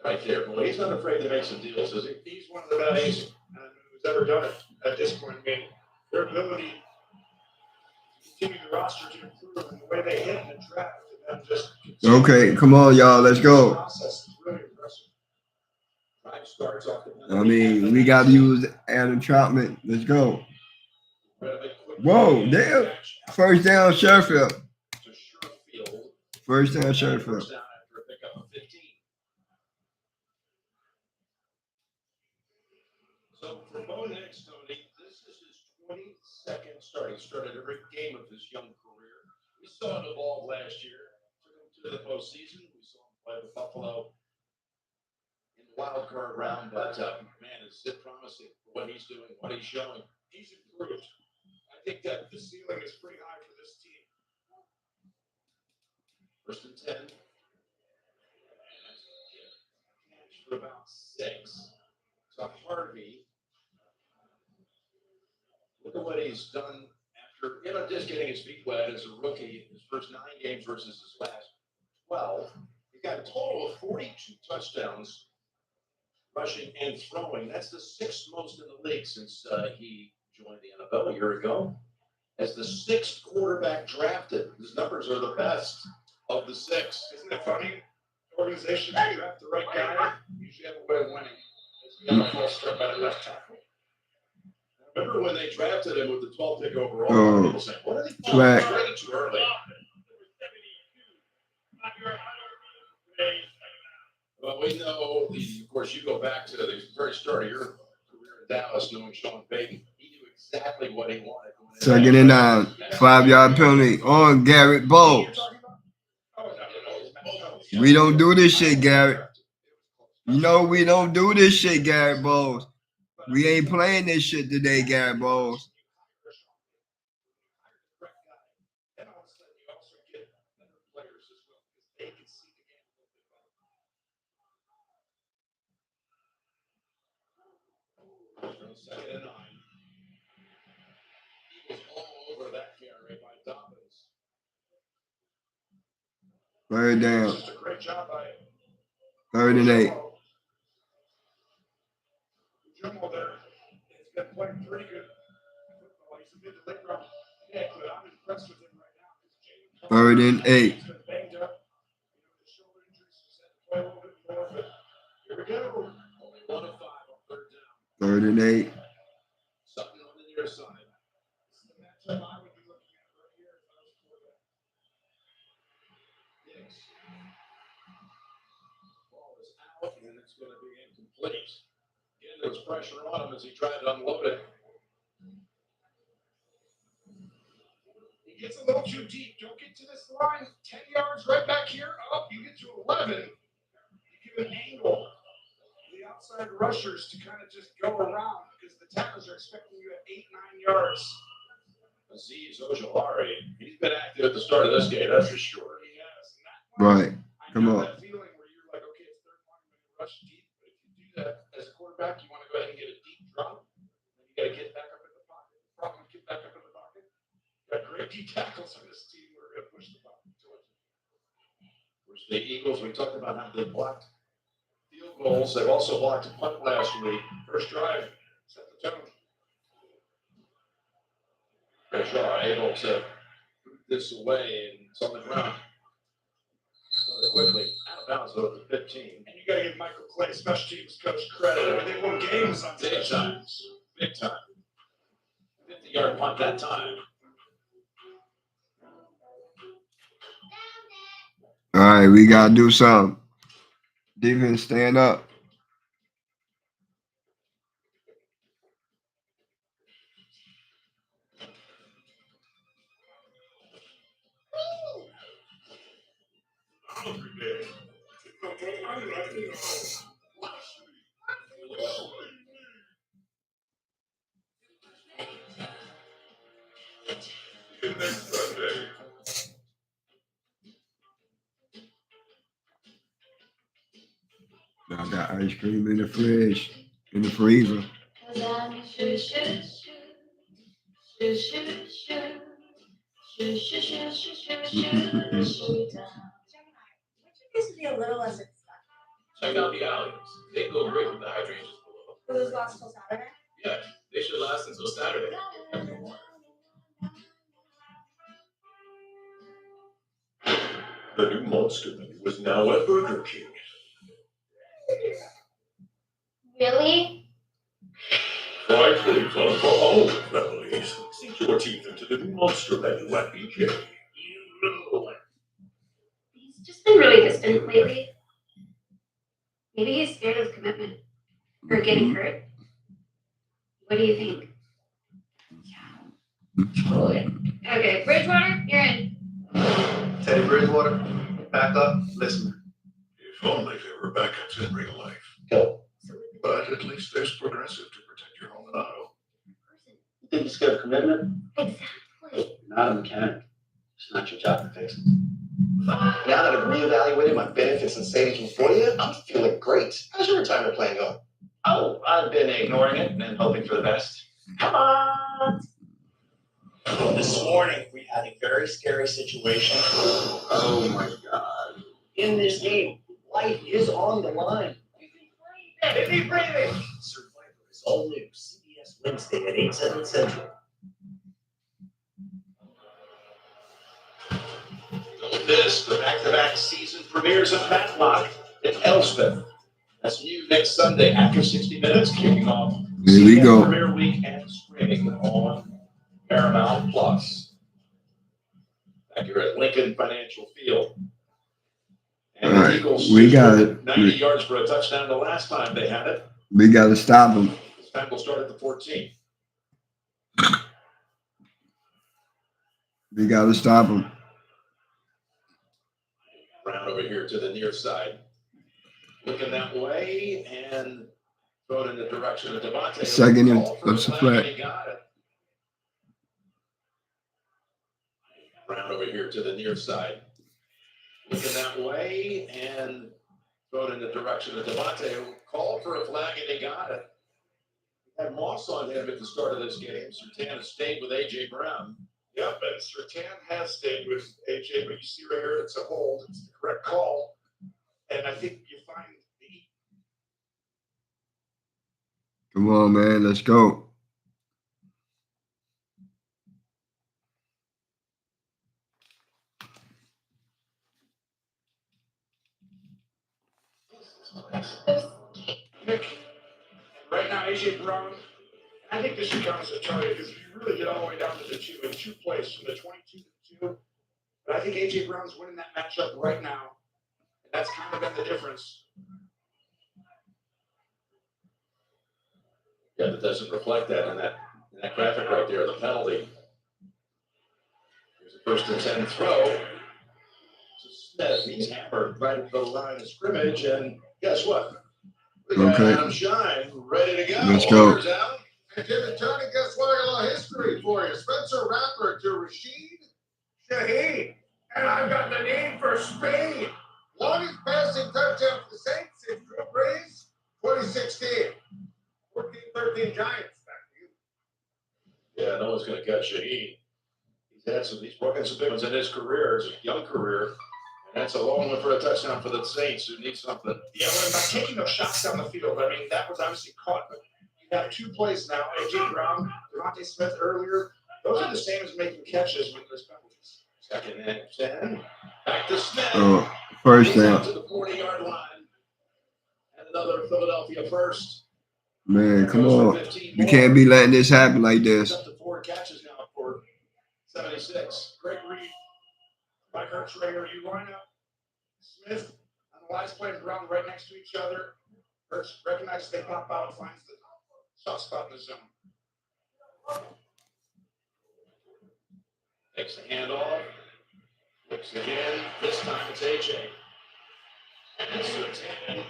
right there. Boy, he's not afraid to make some deals, is he? He's one of the best who's ever done it at this point. I mean, their ability to continue the roster to improve and the way they hit in the draft and then just Okay, come on, y'all. Let's go. process is really impressive. Drive starts off the I mean, we got to use Adam Troutman. Let's go. Whoa, damn. First down, Sherfield. To Sherfield. First down, Sherfield. First down after a pickup of 15. So for Bo Nix, Tony, this is his 22nd start. He started every game of his young career. We saw it evolve last year. Took him to the postseason. We saw him play with Buffalo in the wild card round. But man, is it promising for what he's doing, what he's showing. He's improved. I think that the ceiling is pretty high for this team. First and 10. Catch for about 6. So Harvey. Look at what he's done after, just getting his feet wet as a rookie. His first 9 games versus his last 12. He got a total of 42 touchdowns, rushing and throwing. That's the 6th most in the league since he joined the NFL a year ago. As the 6th quarterback drafted, his numbers are the best of the 6. Isn't it funny? Organizations who draft the right guy usually have a way of winning. It's got a full start by the left tackle. Remember when they drafted him with the 12th pick overall? People saying, what are they doing? Right. Way too early. Well, we know, of course, you go back to the very start of your career in Dallas, knowing Sean Payton. He knew exactly what he wanted. Second and 9. 5-yard penalty on Garrett Bowles. We don't do this shit, Garrett. You know we don't do this shit, Garrett Bowles. We ain't playing this shit today, Garrett Bowles. And all of a sudden, you also get better players as well because they can see the game a little bit better. Second and 9. He was all over that carry by Dobbins. Third down. Just a great job by 3rd and 8. Jomo there. been playing pretty good football. He's a mid to late round pick, but I'm impressed with him right now. 3rd and 8. He's been banged up. The shoulder injuries just had to play a little bit more, but here we go. Only 1 of 5 on 3rd down. 3rd and 8. Something on the near side. This is the matchup I would be looking at right here if I was quarterback. Diggs. Ball is out, and it's going to be incomplete. Again, there was pressure on him as he tried to unload it. He gets a little too deep. Don't get to this line. 10 yards right back here. Up, you get to 11. You give an angle to the outside rushers to kind of just go around because the tacklers are expecting you at 8, 9 yards. Azeez Ojulari, he's been active at the start of this game, that's for sure. He has. And that Right. I Come know on. that feeling where you're like, okay, it's 3rd one, I'm going to rush deep. But if you do that as a quarterback, you want to go ahead and get a deep drop. Then you got to get back up in the pocket. The problem with get back up in the pocket, got great D tackles on this team. We're going to push the pocket towards it. Where's the Eagles? We talked about how they blocked field goals. They've also blocked a punt last week. First drive, Set the tone. Shaw able to boot this away, and it's on the ground. Quickly, out of bounds over the 15. And you got to give Michael Clay, special teams coach, credit. I mean, they won games on Big special time. teams. Big time. 50-yard punt that time. All right, we got to do something. Defense, stand up. I got ice cream in the fridge, in the freezer. This would be a little less expensive. Check out the alleys. They go great with the hydrangeas below. Will those last till Saturday? Yeah, they should last until Saturday. The new Monster Menu is now at Burger King. Really? Fried really fun for all the families. Sink your teeth into the new Monster Menu at BK. You know it. He's just been really distant lately. Maybe he's scared of commitment or getting hurt. What do you think? Yeah, totally. Okay, Bridgewater, you're in. Teddy Bridgewater, back up, listen. If only there were backups in real life. Go. But at least there's Progressive to protect your home and auto. You think you're scared of commitment? Exactly. You're not a mechanic. It's not your job to fix it. Now that I've reevaluated my benefits and savings for you, I'm feeling great. How's your retirement plan going? Oh, I've been ignoring it and hoping for the best. Come on. This morning, we had a very scary situation. Oh my God. In this game, life is on the line. Deep breathing. Survivor is all new. CBS Wednesday at 8, 7 Central. Don't miss the back-to-back season premieres of Matlock in Elspeth. That's new next Sunday after 60 Minutes, kicking off Here we CBS go. Premiere Week and streaming on Paramount Plus. Back here at Lincoln Financial Field. And All the right, Eagles we got scored it. 90 yards for a touchdown the last time they had it. We got to stop them. This time we'll start at the 14. We got to stop them. Round over here to the near side. Looking that way and going in the direction of Devontae. Second and Call for that's a flag, flag. and he got it. Round over here to the near side. Looking that way and going in the direction of Devontae. Called for a flag and he got it. Had Moss on him at the start of this game. Sertan has stayed with A.J. Brown. Yep, and Sertan has stayed with AJ, but you see right here, it's a hold. It's the correct call. And I think you find the Come on, man. Let's go. Nick, right now, AJ Brown, I think this should count as a target because if you really get all the way down to the two plays from the 22 to 2, but I think AJ Brown's winning that matchup right now. And that's kind of been the difference. Yeah, that doesn't reflect that in that graphic right there, the penalty. Here's a first and 10 throw to Smith. He's hammered right at the line of scrimmage, and guess what? We got Okay. Adam Shine ready to go. Let's go. Here's Adam. And Jim and Tony, guess what? I got a little history for you. Spencer Rattler to Rashid Shaheed. And I've got the name for Spain. Longest passing touchdown for the Saints in Drew Brees, 2016. 14-13 Giants. Back to you. Yeah, no one's going to catch Shaheed. He's broken some big ones in his career, his young career. And that's a long one for a touchdown for the Saints who need something. Yeah, well, by taking those shots down the field, I mean, that was obviously caught, but you have 2 plays now. AJ Brown, Devontae Smith earlier. Those are the same as making catches with those penalties. Second and 10. Back to Smith. Oh, first He's out down. to the 40-yard line. And another Philadelphia first. Man, come on. You can't be letting this happen like He's this. up to 4 catches now for 76. Great read by Hurts right here. You line up Smith on the last play and Brown right next to each other. Hurts recognizes they pop out, finds the soft spot in the zone. Takes the handoff. Looks again. This time it's AJ. And Surtain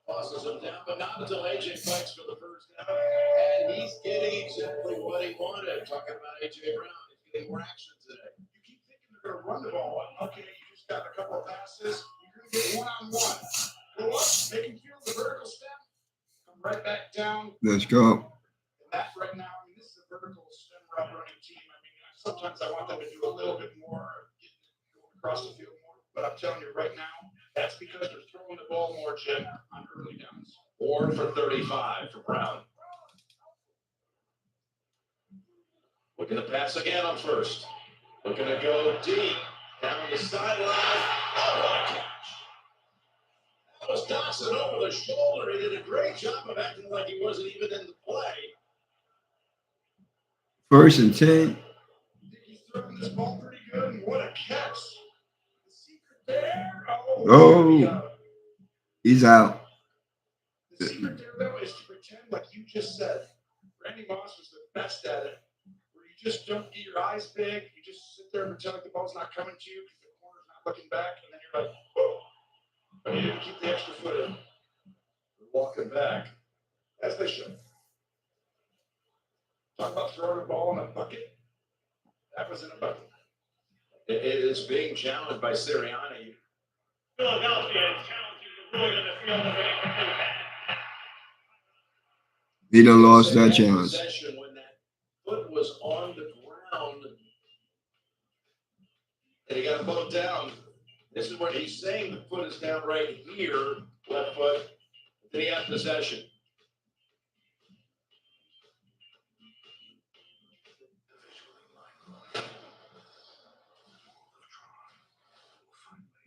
tosses him down, but not until AJ fights for the first down. And he's getting exactly what he wanted. Talking about AJ Brown. He's getting more action today. You keep thinking they're going to run the ball. Okay, you just got a couple of passes. You're going to get one-on-one. Go up, make him feel the vertical step. Come right back down. Let's go. And that right now, I mean, this is a vertical stem route running team. I mean, sometimes I want them to do a little bit more, going across the field more. But I'm telling you right now, that's because they're throwing the ball more, Jim, on early downs. 4 for 35 for Brown. Looking to pass again on first. Looking to go deep down the sideline. Oh, what a catch. That was Dawson over the shoulder. He did a great job of acting like he wasn't even in the play. First and 10. He's throwing this ball pretty good, and what a catch. The secret there. Oh. He's out. The secret there, though, is to pretend like you just said. Randy Moss was the best at it. Where you just don't get your eyes big. You just sit there and pretend like the ball's not coming to you because the corner's not looking back, and then you're like, whoa. But you didn't keep the extra foot in. Walking back. As they should. Talk about throwing a ball in a bucket. That was in a bucket. It is being challenged by Sirianni. Philadelphia is challenging the ruling on the field of incomplete pass. He done lost that Second challenge. possession when that foot was on the ground. And he got bumped down. This is when he's saying the foot is down right here, left foot. Then he had possession.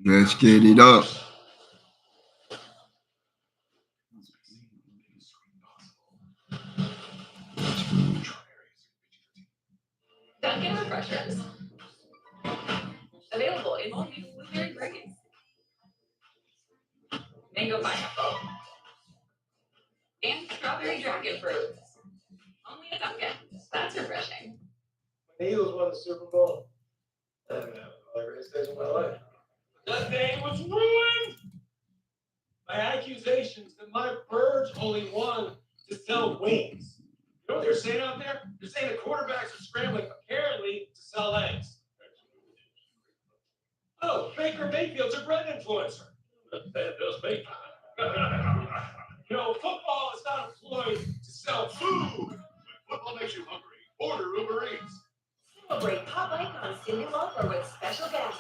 Let's get it up. Dunkin' refreshers. Available in all new blueberry berries. Mango pineapple. And strawberry dragon fruit. Only a Dunkin'. That's refreshing. The Eagles won the Super Bowl. I haven't had one of the greatest days of my life. That day was ruined by accusations that my birds only want to sell wings. You know what they're saying out there? They're saying the quarterbacks are scrambling, apparently, to sell eggs. Oh, Baker Mayfield's a bread influencer. Those big. You know, football is not employed to sell food. Football makes you hungry. Order Uber Eats. Celebrate pop icon Cyndi Lauper with special guests.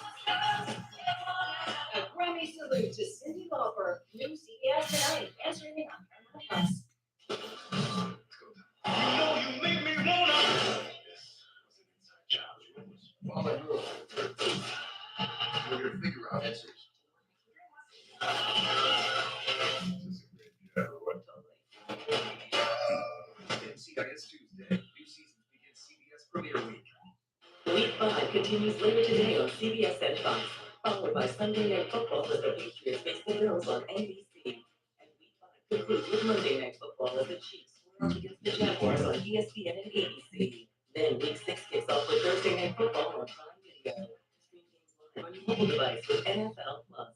A Grammy salute to Cyndi Lauper, new CBS Tonight, and streaming on Paramount Plus. You know you make me wanna. While I grew up, you're gonna figure out answers. 5 continues later today on CBS and Fox, followed by Sunday Night Football as the Patriots face the Bills on NBC. And Week 5 concludes with Monday Night Football as the Chiefs square off against the Jaguars on ESPN and ABC. Then Week 6 kicks off with Thursday Night Football on Prime Video. Stream games live on your mobile device with NFL Plus.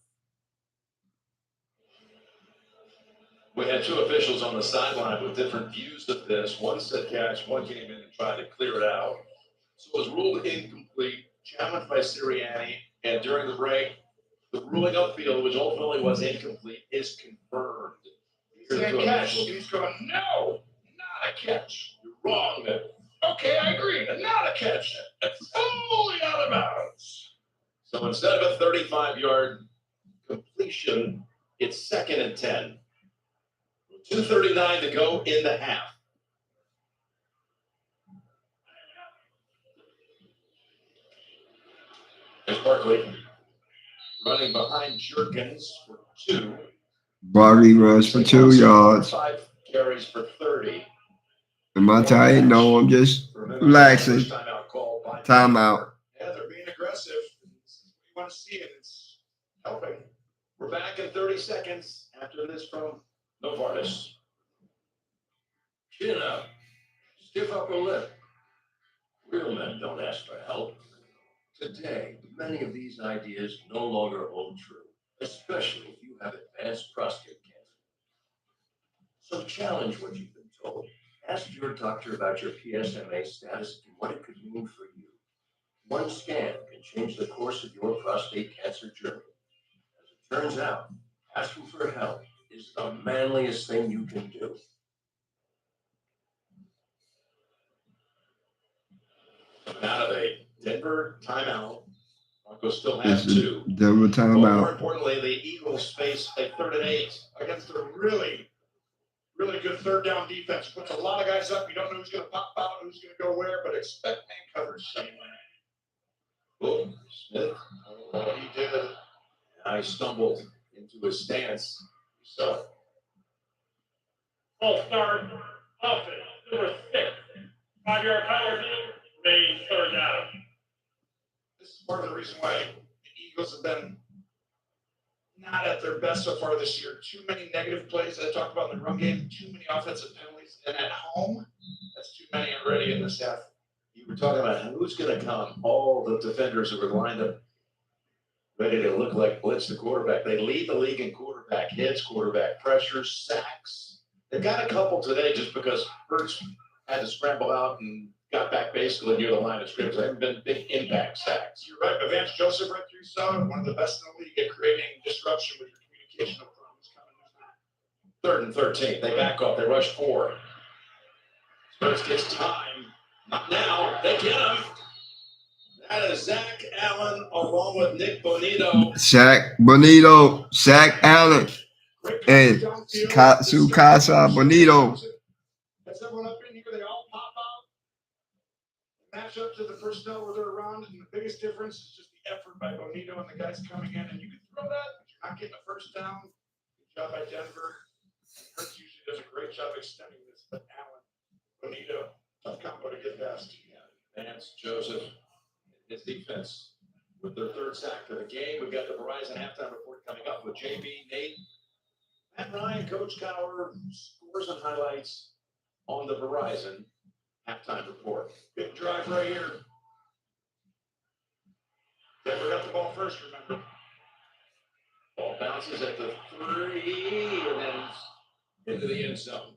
We had two officials on the sideline with different views of this. One said catch, one came in and tried to clear it out. So it was ruled incomplete, challenged by Sirianni, and during the break, the ruling upfield, which ultimately was incomplete, is confirmed. He said catch. He's going, no, not a catch. You're wrong, man. Okay, I agree. Not a catch. Fully out of bounds. So instead of a 35-yard completion, it's 2nd and 10. 2:39 to go in the half. There's Barkley running behind Jerkins for 2. Barkley runs for 2 yards. 5 carries for 30. Am I tired? No, I'm just relaxing. Timeout. Yeah, they're being aggressive. You want to see it. It's helping. We're back in 30 seconds after this from Novartis. Chin up. Stiff upper lip. Real men don't ask for help. Today, many of these ideas no longer hold true, especially if you have advanced prostate cancer. So challenge what you've been told. Ask your doctor about your PSMA status and what it could mean for you. One scan can change the course of your prostate cancer journey. As it turns out, asking for help is the manliest thing you can do. Out of a Denver timeout. Broncos still have 2. Denver But more timeout. importantly, the Eagles face a 3rd and 8 against a really, really good third down defense. Puts a lot of guys up. You don't know who's going to pop out, who's going to go where, but expect man coverage somewhere. Boom. Smith. Oh, he did. I stumbled into his stance. So False start, offense, number 6. 5-yard power deal, remains 3rd down. This is part of the reason why the Eagles have been not at their best so far this year. Too many negative plays, as I talked about in the run game, too many offensive penalties. And at home, that's too many already in this half. you were talking about who's going to come. All the defenders who were lined up, ready to look like blitz the quarterback. They lead the league in quarterback hits, quarterback pressures, sacks. They've got a couple today just because Hurts had to scramble out and got back basically near the line of scrimmage. They haven't been big impact sacks. You're right, but Vance Joseph right through South, one of the best in the league at creating disruption with your communication problems coming. 3rd and 13. They back off. They rush 4. Spurs gets time. Not now. They get him. That is Zach Allen along with Nick Bonito. Shaq Bonito. Shaq Allen. And Sukasa Bonito. That's everyone up in here. They all pop out. Match up to the personnel where they're around, and the biggest difference is just the effort by Bonito and the guys coming in. And you can throw that, but you're not getting a first down. Good job by Denver. Hurts usually does a great job extending this, but Allen, Bonito, tough combo to get past. Vance Joseph, his defense with their 3rd sack of the game. We've got the Verizon halftime report coming up with JB, Nate, Matt Ryan, Coach Cowher, scores and highlights on the Verizon halftime report. Big drive right here. Denver got the ball first, remember. Ball bounces at the 3 and then into the end zone.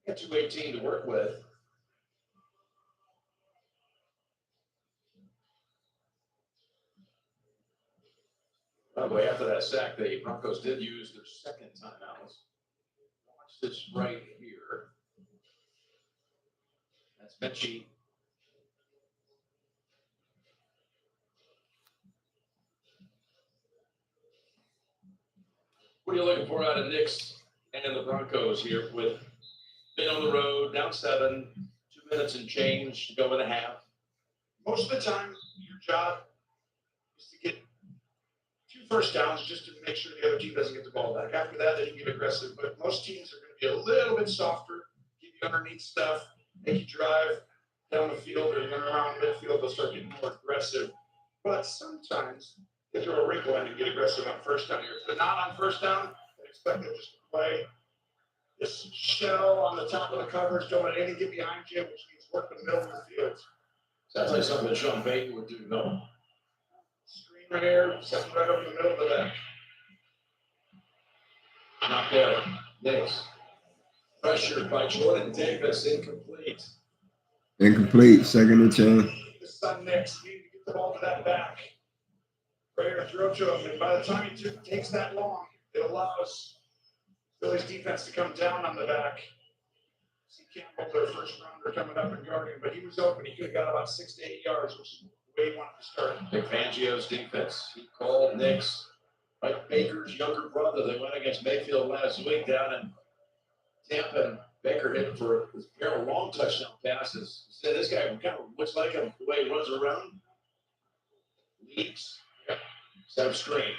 Got 218 to work with. By the way, after that sack, the Broncos did use their 2nd timeout. Watch this right here. That's Mechie. What are you looking for out of Knicks and the Broncos here with been on the road, down 7, 2 minutes and change to go in a half? Most of the time, your job is to get 2 first downs just to make sure the other team doesn't get the ball back. After that, they can get aggressive. But most teams are going to be a little bit softer, give you underneath stuff, make you drive. down the field or then around midfield, they'll start getting more aggressive. But sometimes they throw a wrinkle in and get aggressive on first down here. If they're not on first down, they expect them just to play this shell on the top of the coverage, don't let anything get behind you, which means work the middle of the field. Sounds like something that Sean Payton would do, no? Screen right here, setting right over the middle of the back. Not there. Next. Pressured by Jordan Davis, incomplete. Incomplete, 2nd and 10. This time next, you need to get the ball to that back. Prayer throw to him, and by the time he takes that long, it allows Philly's defense to come down on the back. See Campbell, their first rounder, coming up and guarding, but he was open. He could have got about 6 to 8 yards, which is the way he wanted to start. Nick Fangio's defense. He called Nick's Mike Baker's younger brother. They went against Mayfield last week down in Tampa, and Baker hit for his pair of long touchdown passes. He said this guy kind of looks like him the way he runs around. Leaps. Set up screen.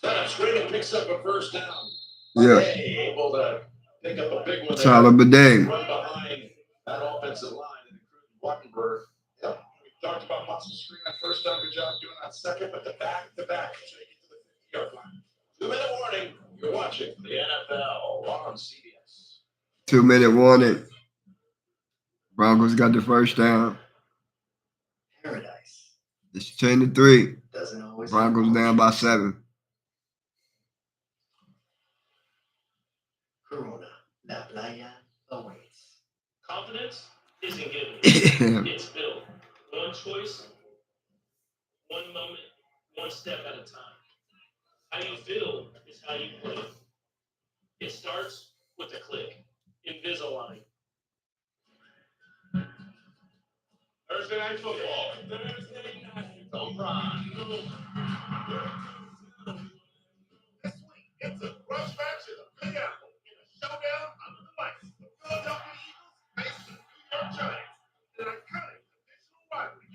Set up screen and picks up a first down. Yeah. Able to pick up a big one. Tyler Bidet. Run behind that offensive line and including Wattenberg. Yep. We talked about muscle screen on first down. Good job doing that second, but the back, so they get to the 50-yard line. 2-minute warning. You're watching the NFL on CBS. 2-minute warning. Broncos got the first down. Paradise It's 10-3. doesn't always. Broncos down by 7. Corona, La Playa awaits. Confidence isn't given. It's built. One choice, one moment, one step at a time. How you feel is how you play. It starts with a click. Invisalign. Thursday night football. Thursday night football. This week, it's a rush match in the Big Apple in a showdown under the lights. The Philadelphia Eagles face the New York Giants in an iconic divisional rivalry.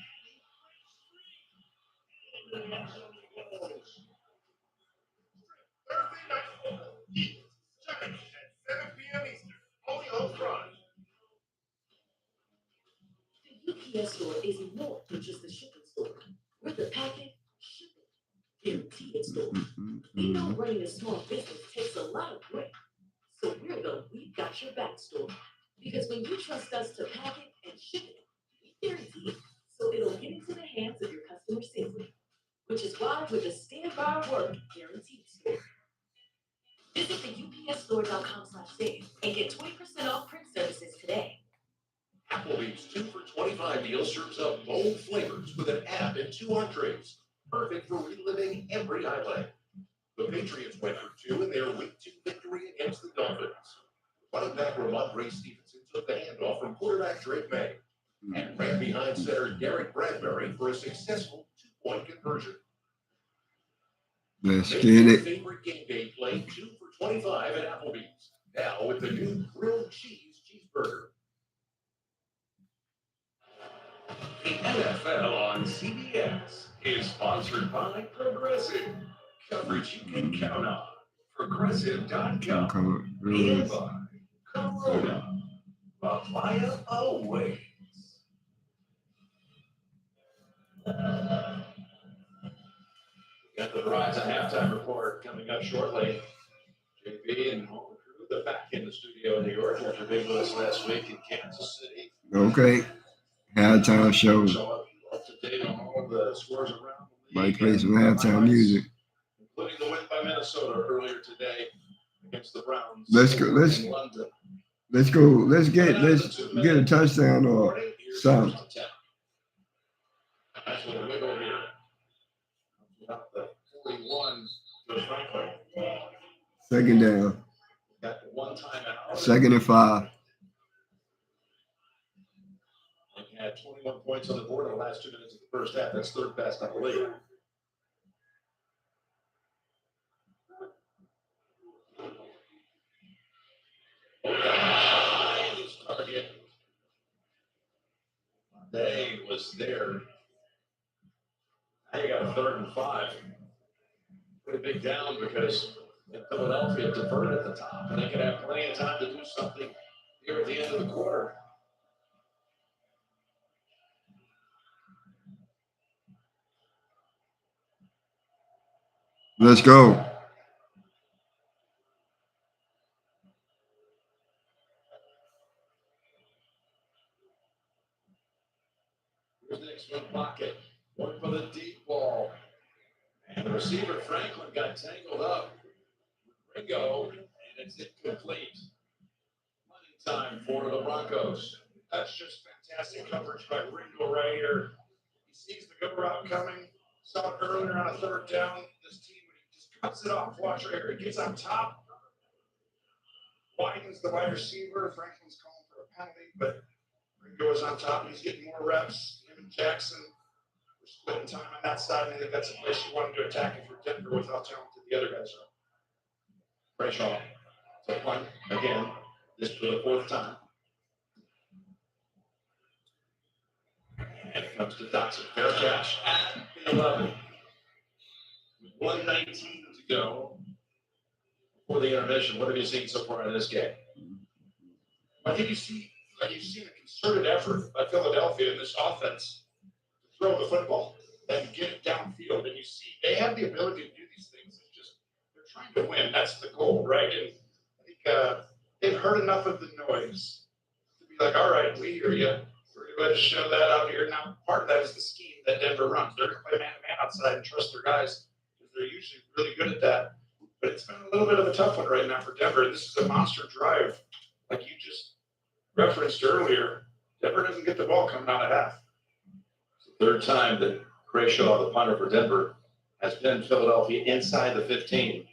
Thursday night football, Eagles, Giants at 7 p.m. Eastern, only on Prime. The UPS store is more than just a shipping store. We're the packet, shipping, guaranteed store. We know running a small business takes a lot of work. So we're the We Got Your Back store. Because when you trust us to pack it and ship it, we guarantee it. So it'll get into the hands of your customer safely. Which is why we're the Stand By Our Work guaranteed store. Visit the upsstore.com/save and get 20% off print services today. Applebee's 2 for $25 deal serves up bold flavors with an app and 2 entrees. Perfect for reliving every highlight. The Patriots went for 2 in their Week 2 victory against the Dolphins. Running back Ramondre Stevenson took the handoff from quarterback Drake May and ran behind center Derek Bradbury for a successful 2-point conversion. Let's Make get your it. favorite game day play 2 for $25 at Applebee's. Now with the new grilled cheese cheeseburger. The NFL on CBS is sponsored by Progressive. Coverage you can count on. Progressive.com. And by Corona. Papaya always. Got the Verizon halftime report coming up shortly. JP and all the crew, they're back in the studio in New York after being with us last week in Kansas City. Okay. Halftime show. So up to date on all the scores around the league. Might play some halftime music. Including the win by Minnesota earlier today against the Browns. Let's go. In London. Let's go. Let's get a touchdown or something. Nice little wiggle here. About the 41 to Franklin. 2nd down. Got the 1 timeout. 2nd and 5. They had 21 points on the board in the last 2 minutes of the first half. That's 3rd best on the league. Target. They was there. Now you got a 3rd and 5. Pretty big down because Philadelphia deferred at the top, and they could have plenty of time to do something here at the end of the quarter. Let's go. Here's the next one pocket. One for the deep ball. And the receiver, Franklin, got tangled up. Ringo, and it's incomplete. Running time for the Broncos. That's just fantastic coverage by Ringo right here. He sees the go route coming. Saw it earlier on a third down. This team, when he just cuts it off, watch right here. He gets on top, widens the wide receiver. Franklin's calling for a penalty, but Ringo is on top. He's getting more reps. Him and Jackson were splitting time on that side, and I think that's the place you want him to attack it for Denver with how talented the other guys are. Brayshaw. So punt again. This for the fourth time. And it comes to Dotson. Fair catch at the 11. With 1:19 to go before the intermission. What have you seen so far in this game? I think you've seen a concerted effort by Philadelphia in this offense to throw the football and get it downfield. And you see they have the ability to do these things. It's just they're trying to win. That's the goal, right? And I think they've heard enough of the noise to be like, all right, we hear you. We're going to show that out here. Now, part of that is the scheme that Denver runs. They're going to play man-to-man outside and trust their guys because they're usually really good at that. But it's been a little bit of a tough one right now for Denver. This is a monster drive, like you just referenced earlier. Denver doesn't get the ball coming out of half. It's the third time that Brayshaw, the punter for Denver, has been Philadelphia inside the 15.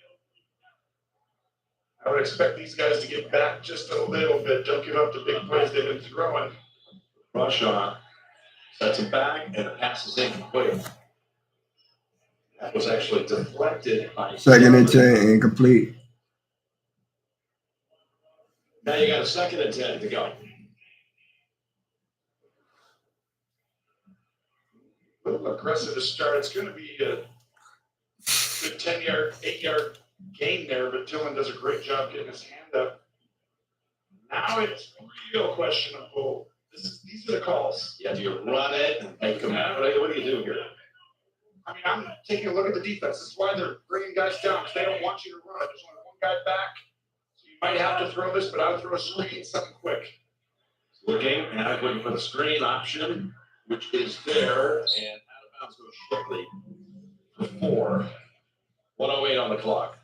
I would expect these guys to get back just a little bit. Don't give up the big plays they've been throwing. Brayshaw sets him back, and the pass is incomplete. That was actually deflected by Second and 10, incomplete. Now you got a 2nd and 10 to go. A little aggressive to start. It's going to be a good 10-yard, 8-yard gain there, but Dillon does a great job getting his hand up. Now it's real questionable. These are the calls. Yeah, do you run it and make them out? What do you do here? I mean, I'm taking a look at the defense. This is why they're bringing guys down, because they don't want you to run. There's only one guy back. So you might have to throw this, but I would throw a screen, something quick. Looking, and I'm looking for the screen option, which is there, and out of bounds goes Shipley for 4. 1:08 on the clock.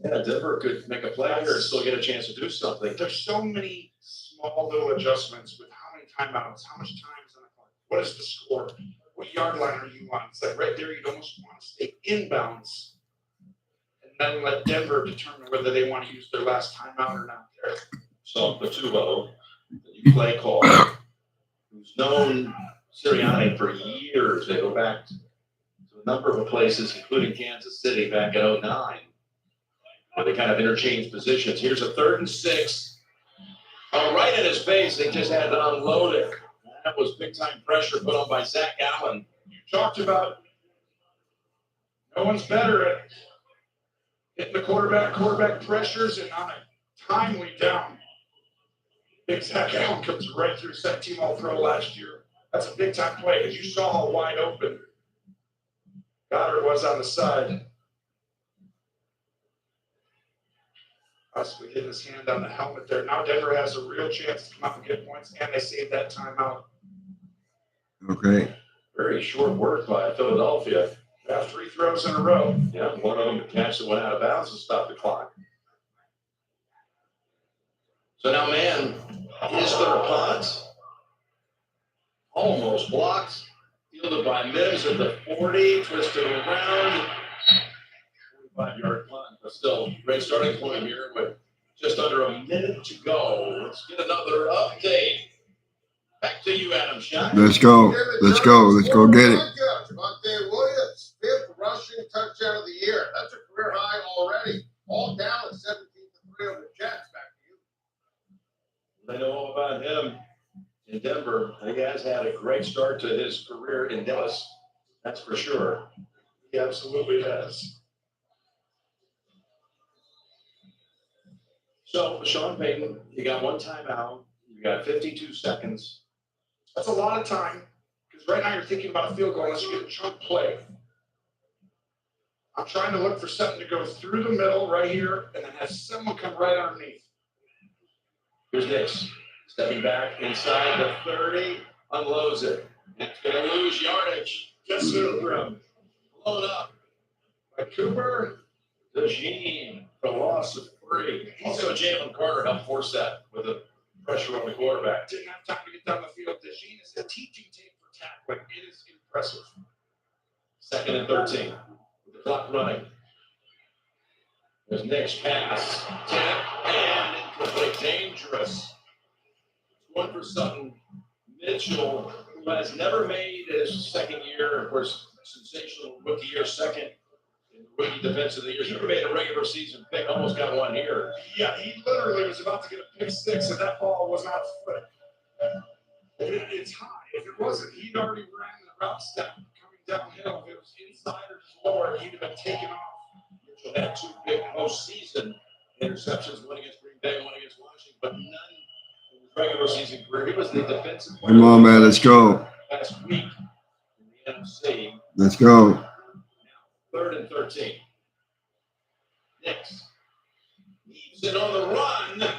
Yeah, Denver could make a play here and still get a chance to do something. There's so many small little adjustments with how many timeouts, how much time is on the clock, what is the score, what yard line are you on? It's like right there, you'd almost want to stay inbounds and then let Denver determine whether they want to use their last timeout or not there. So Patubo, the new play call, who's known Sirianni for years. They go back to a number of places, including Kansas City back in 2009. Where they kind of interchange positions. Here's a 3rd and 6. Oh, right in his face. They just had to unload it. That was big-time pressure put on by Zach Allen. You talked about no one's better at hitting the quarterback pressures, and on a timely down. Big Zach Allen comes right through second team All-Pro last year. That's a big-time play because you saw how wide open Goddard was on the side. Possibly hitting his hand on the helmet there. Now Denver has a real chance to come up and get points, and they saved that timeout. Okay. Very short work by Philadelphia. They have 3 throws in a row. Yeah, one of them to catch that went out of bounds and stop the clock. So now, man, is there a punt? Almost blocked. Fielded by Mims at the 40, twisted around. 45-yard punt, but still great starting point here with just under a minute to go. Let's get another update. Back to you, Adam Shine. Let's go. Let's go. Let's go get it. Javonte Williams, 5th rushing touchdown of the year. That's a career high already. All down at 17-3 over the Jets. Back to you. They know all about him in Denver. He has had a great start to his career in Dallas. That's for sure. He absolutely has. So, Sean Payton, you got 1 timeout. You got 52 seconds. That's a lot of time because right now you're thinking about a field goal unless you get a chunk play. I'm trying to look for something to go through the middle right here and then have someone come right underneath. Here's Nix. Stepping back inside the 30, unloads it. It's going to lose yardage. Guess who, bro? Blown up. By Cooper. DeJean for a loss of 3. Also, Jalen Carter helped force that with the pressure on the quarterback. Didn't have time to get down the field. DeJean is a teaching tape for tackling. It is impressive. 2nd and 13. With the clock running. There's Nick's pass. 10 and incomplete. Dangerous. One for Sutton. Mitchell, who has never made his second year, of course, sensational rookie year, second in rookie defense of the year. He's never made a regular season pick. Almost got one here. Yeah, he literally was about to get a pick 6, and that ball was not foot. It's high. If it wasn't, he'd already ran the route step coming downhill. If it was inside or lower, he'd have been taken off. Mitchell had 2 big postseason interceptions, one against Green Bay, one against Washington, but none in his regular season career. He was the defensive player. Come on, man. Let's go. Last week in the NFC. Let's go. Now, 3rd and 13. Next. Leaves it on the run.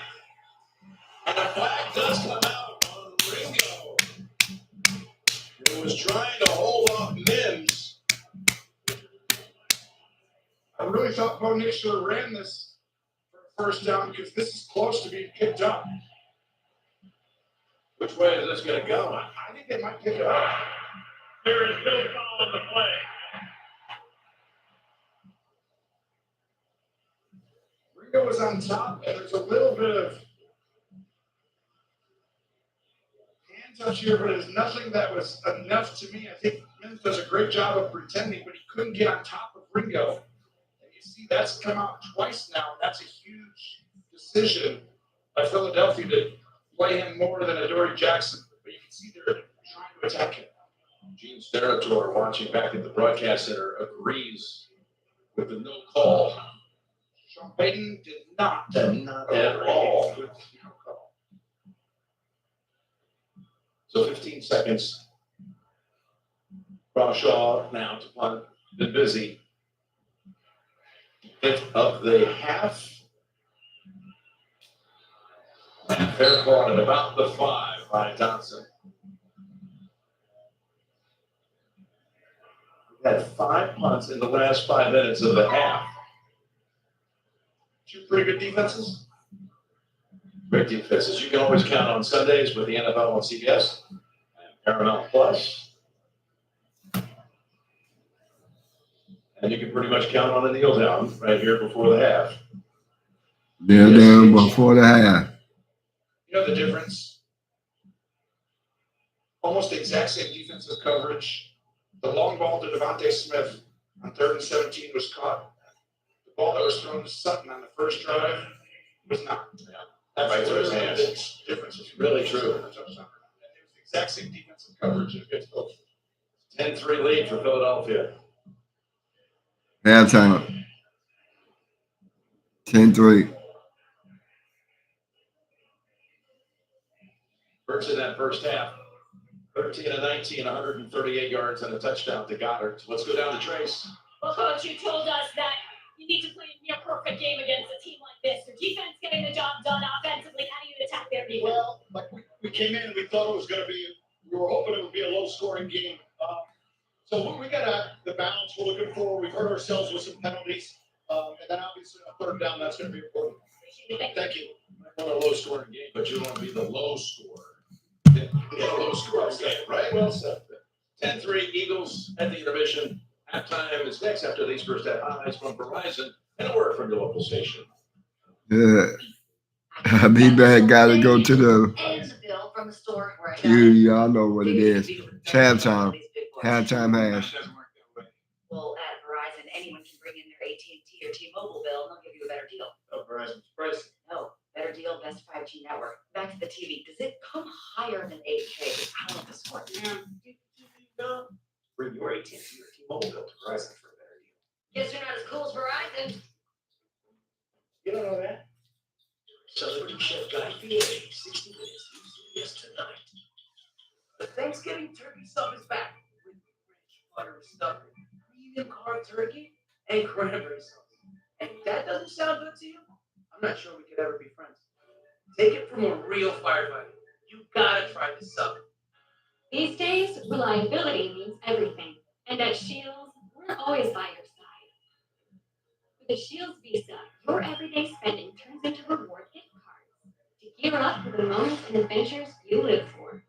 And a flag does come out on Ringo. He was trying to hold off Mims. I really thought Bo Nix should have ran this for a first down because this is close to being picked up. Which way is this going to go? I think they might pick it up. There is no foul on the play. Ringo was on top, and there's a little bit of hand touch here, but it's nothing that was enough to me. I think Mims does a great job of pretending, but he couldn't get on top of Ringo. And you see that's come out twice now. That's a huge decision by Philadelphia to play him more than Adoree Jackson. But you can see they're trying to attack him. Gene Steratore, watching back at the broadcast center, agrees with the no call. Sean Payton did not At all. So 15 seconds. Brashaw now to punt. Been busy. 5th of the half. And fair caught at about the 5 by Johnson. We've had 5 punts in the last 5 minutes of the half. 2 pretty good defenses. Great defenses. You can always count on Sundays with the NFL on CBS and Paramount Plus. And you can pretty much count on the kneel down right here before the half. Kneel down before the half. You know the difference? Almost the exact same defensive coverage. The long ball to Devontae Smith on 3rd and 17 was caught. The ball that was thrown to Sutton on the first drive was not. Yeah. Right to his hands. Difference is Really true. It was the exact same defensive coverage against both. 10-3 lead for Philadelphia. Halftime. 10-3. First in that first half. 13-19, 138 yards and a touchdown to Goddard. Let's go down to Trace. Well, Coach, you told us that you need to play a near perfect game against a team like this. Your defense getting the job done offensively. How do you attack their defense? Well, like we came in and we thought it was going to be, we were hoping it would be a low-scoring game. So we got the balance we're looking for. We've hurt ourselves with some penalties. And then obviously a 3rd down, that's going to be important. Thank you. I want a low scoring game, but you want to be the low scorer. Get a low scoring game, right? Well said. 10-3 Eagles at the intermission. Halftime is next after these first half highlights from Verizon and a word from your local station. Yeah. I'll be back. Gotta go to the And the bill from the store where I got queue. it. Y'all know what it is. It's halftime. Halftime hash. Well, at Verizon, anyone can bring in their AT&T or T-Mobile bill, and they'll give you a better deal. Oh, Verizon's price. No, better deal, best 5G network. Back to the TV. Does it come higher than 8K? I don't know if this works. Bring your AT&T or T-Mobile bill to Verizon for a better deal. Guess you're not as cool as Verizon. You don't know that? Celebrity Chef Guy Fieri, 60 minutes, yes tonight. The Thanksgiving turkey stuff is back with rich, buttery stuffing, medium carb turkey, and cranberry sauce. And that doesn't sound good to you? I'm not sure we could ever be friends. Take it from a real firefighter. You gotta try this sub. These days, reliability means everything. And at Shields, we're always by your side. With the Shields Visa, your everyday spending turns into reward gift cards to gear up for the moments and adventures you live for.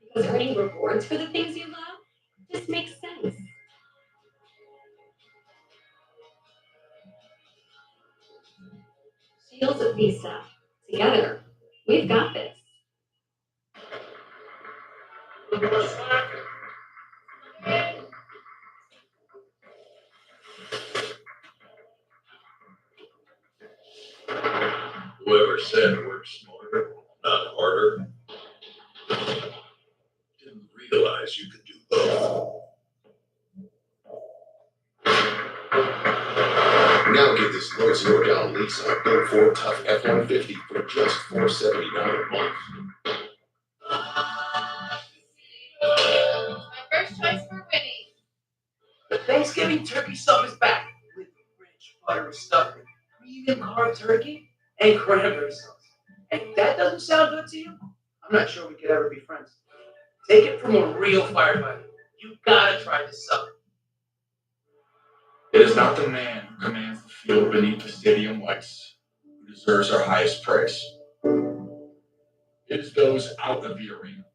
Because earning rewards for the things you love just makes sense. Shields Visa. Together, we've got this. Whoever said work smarter, not harder, didn't realize you could do both. Now get this Lloyd's NorCal lease on Go Ford Tough F-150 for just $479 a month. My first choice for winning. The Thanksgiving turkey sub is back with rich buttery stuffing, medium carb turkey, and cranberry sauce. And that doesn't sound good to you? I'm not sure we could ever be friends. Take it from a real firefighter. You gotta try this sub. It is not the man who commands the field beneath the stadium lights who deserves our highest praise. It is those out of the arena.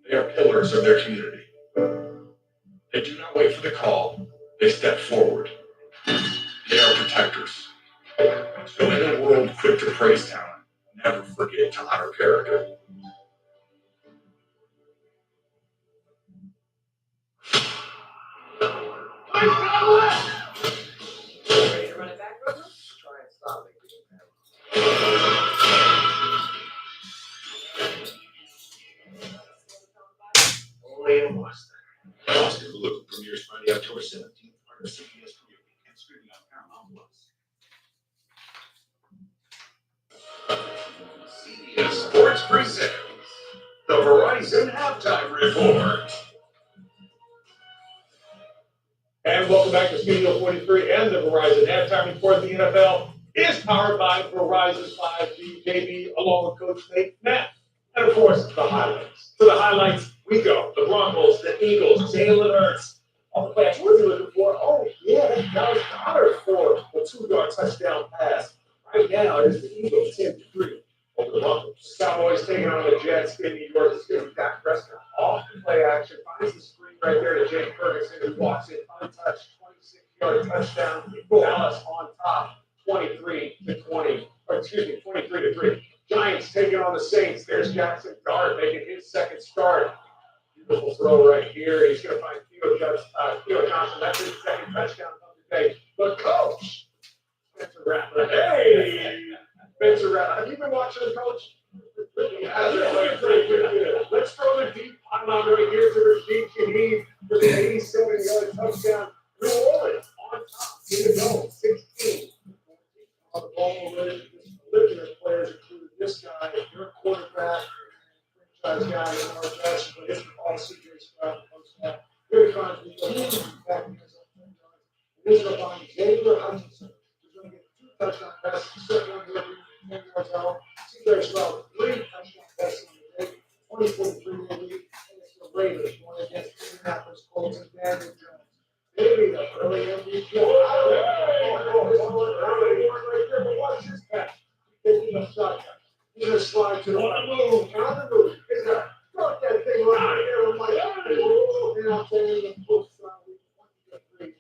They are pillars of their community. They do not wait for the call, they step forward. They are protectors. So in a world quick to praise talent, never forget to honor character. Ready to run it back, brother? Try and stop it. Only in Boston. Boston Look premieres Friday, October 17th, part of CBS Premier Week and streaming on Paramount Plus. CBS Sports presents the Verizon Halftime Report. And welcome back to Studio 43 and the Verizon Halftime Report. The NFL is powered by Verizon 5G, JB, along with Coach Nate, Matt, and of course, the highlights. To the highlights, we go. The Broncos, the Eagles, Jalen Hurts. All the players we're looking for. Oh, yeah, that's Dallas Goedert for the 2-yard touchdown pass. Right now, it is the Eagles 10-3 over the Broncos. Cowboys taking on the Jets in New York. It's going to be Dak Prescott off the play action. Finds the screen right there to Jake Ferguson, who walks in untouched, 26-yard touchdown. Dallas on top, 23-3. Giants taking on the Saints. There's Jackson Dart making his second start. Beautiful throw right here. He's going to find Theo Johnson. That's his second touchdown of the day. But coach, Spencer Rattler. Hey, Spencer Rattler. Have you been watching the coach? Yeah, they're playing pretty good. Let's throw the deep pylon right here to Rashid Shaheed for the 87-yard touchdown. New Orleans on top. Here we go. 16. On the ball already. Legitimate players including this guy, your quarterback, franchise guy, Lamar Jackson, but it's all CJ Stroud. Here he comes. He's going to back in his own 10 yards. This is on Xavier Hutchinson. He's going to get 2 touchdown passes. Second one here, 10 yards out. CJ Stroud, 3 touchdown passes on the day. 24-3 lead. And it's the Raiders going against Indianapolis Colts and Daniel Jones. Maybe the early MVP. Watch this pass. Taking a shotgun. He's going to slide to the right. On the move. He's going to throw that thing right here. I'm like, and I'm saying the full stride.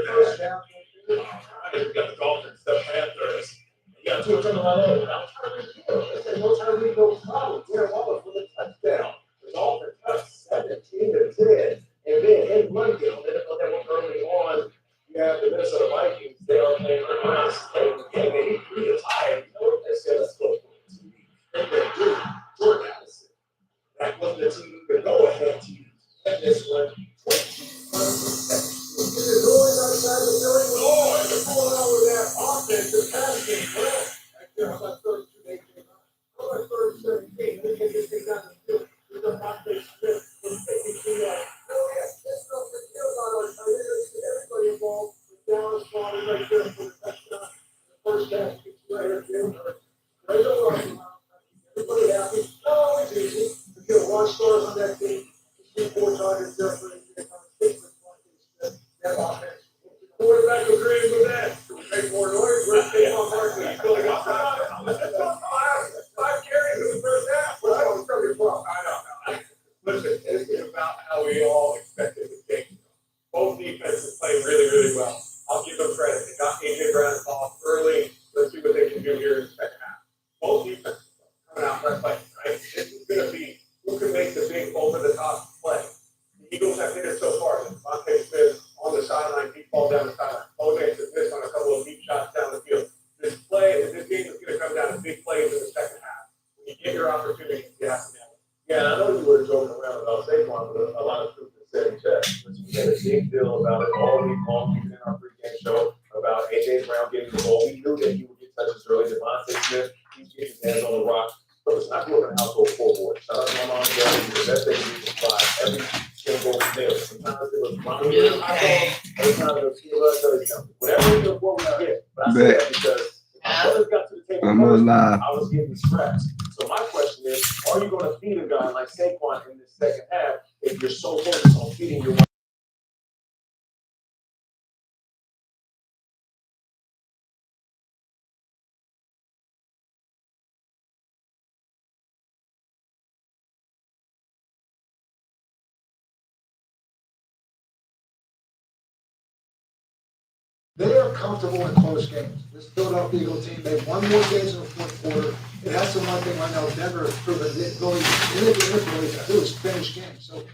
First down. You got the Dolphins, the Panthers. You got 2 turn around over. Now Tyreek Hill. They said no Tyreek, no problem. Darren Waller for the touchdown. The Dolphins up 17-10. And then in London, they were early on. You have the Minnesota Vikings. They are playing last game. They need 3 to tie. You know what they said? Let's go for the TV. And they do. Jordan Addison. That wasn't the team, the go-ahead team. And this one, 20. It is always outside the building. Oh, and they're pulling out with that offensive passing. Well, right there, how about 32? They came out. How about 37? They get this thing down the field. There's a hot base split from 53 yards. Quarterback agrees with that. Make more noise. We're staying on Barkley. He's going up. Five carries in the first half. Well, I don't know your problem. I know. Listen, it's about how we all expected the game. Both defenses played really, really well. I'll give them credit. They got AJ Brown off early. Let's see what they can do here in the second half. Both defenses coming out and playing, right? This is going to be who can make the big over-the-top play. The Eagles have hit it so far. Devontae Smith on the sideline, deep ball down the sideline. Monet has missed on a couple of deep shots down the field. This game is going to come down to big plays in the second half. When you get your opportunity, you have to nail it. Yeah, and I know you were joking around about Saquon, but a lot of truth is said in check. We made a big deal about it all week long, even in our pregame show, about AJ Brown getting the ball. We knew that he would get touches early. Devontae Smith, he's getting his hands on the rock. But it's not working out for a full board. Shout out to my mom and dad. The best they can do is fly every single day. Sometimes it was mom and dad. Every time it was whatever it was, what we get. But I say that because my brothers got to the table first, I was getting scraps. So my question is, are you going to feed a guy like Saquon in this second half if you're so focused on feeding your They are comfortable in close games. This Philadelphia Eagles team, they've won more games in the fourth quarter. And that's the one thing right now Denver has proven the ability to do is finish games. So,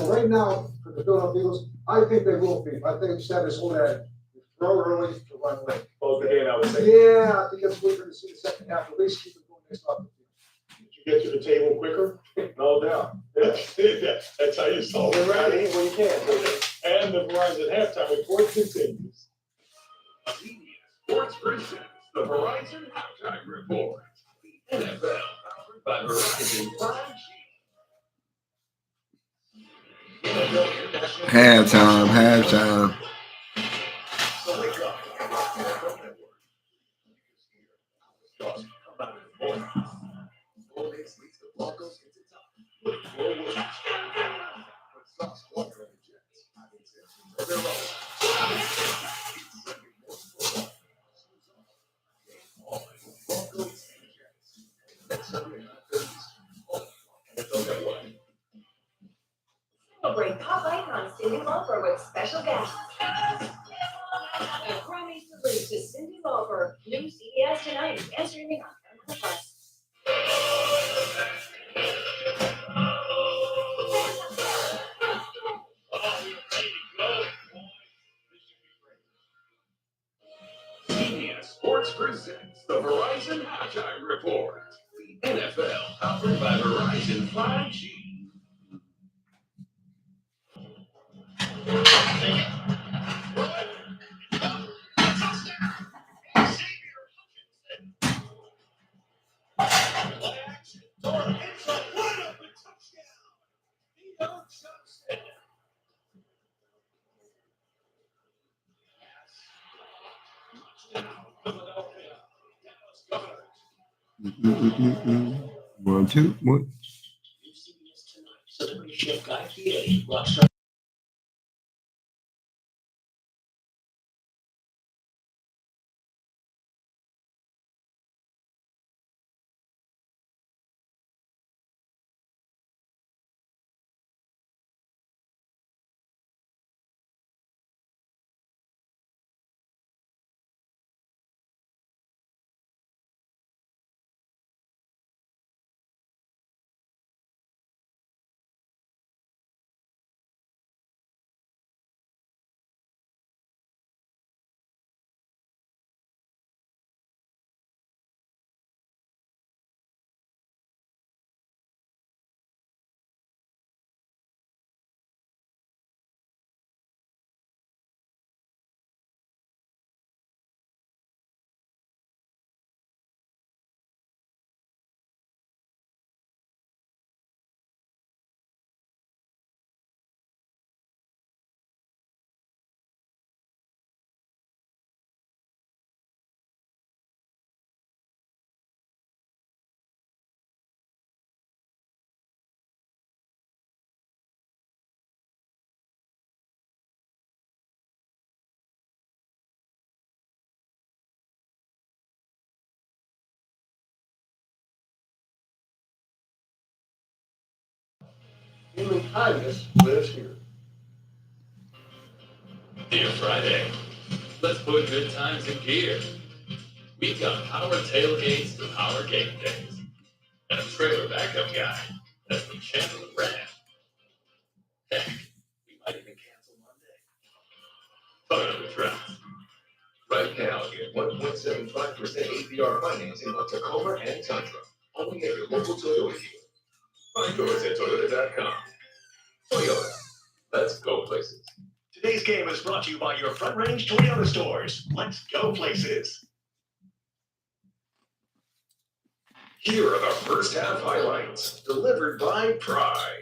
right now, for the Philadelphia Eagles, I think they will be. I think instead of this whole that throw early to run late. close the game, I would say. Yeah, I think that's what we're going to see the second half. At least keep it going next off the field. Did you get to the table quicker? No doubt. That's how you solve it, right? When you can. And the Verizon halftime report continues. Sports presents the Verizon Halftime Report. The NFL powered by Verizon 5G. Halftime. So wake up and watch the NFL Network. Stars come out in the morning. Golden leads the Broncos into top. With 4 wins. But stars walking on the Jets. I can tell of their own. It's Sunday morning football. Broncos and Jets. Next Sunday night, NFL Network. Celebrate pop icon Cindy Lauper with special guests. A Grammy salute to Cindy Lauper. New CBS tonight and streaming on Paramount Plus. CBS Sports presents the Verizon Halftime Report. The NFL powered by Verizon 5G. One, two, one. Celebrity chef Guy Fieri, rockstar. Human kindness lives here. Dear Friday, let's put good times in gear. We've got power tailgates to power game days. And a trailer backup guy that's from Chandler Brand. Heck, we might even cancel Monday. Photo the tracks. Right now, get 1.75% APR financing on Tacoma and Tundra. Only at your local Toyota dealer. Find yours at Toyota.com. Toyota. Let's go places. Today's game is brought to you by your Front Range Toyota stores. Let's go places. Here are the first half highlights, delivered by Pride.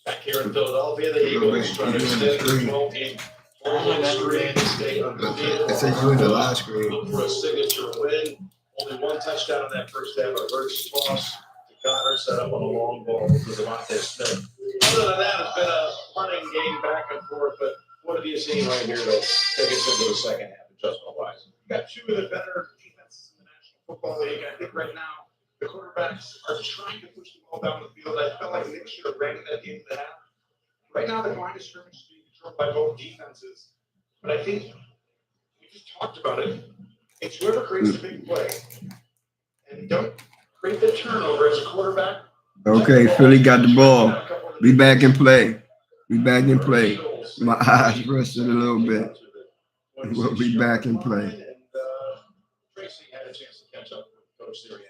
Back here in Philadelphia, the Eagles trying to extend their 12-game home streak and stay undefeated. It says you in the last screen. Look for a signature win. Only one touchdown in that first half. A reverse toss to Goddard, set up on a long ball to Devontae Smith. Other than that, it's been a running game back and forth. But what have you seen right here to take us into the second half, adjustment-wise? You got two of the better defenses in the National Football League. I think right now the quarterbacks are trying to push the ball down the field. I felt like Nick should have ran it at the end of the half. Right now, the line of scrimmage is being controlled by both defenses. But I think we just talked about it. It's whoever creates the big play. And don't create the turnover as a quarterback. Okay, Philly got the ball. We back in play. We back in play. My eyes rested a little bit. We'll be back in play. Tracy had a chance to catch up with Coach Sirianni.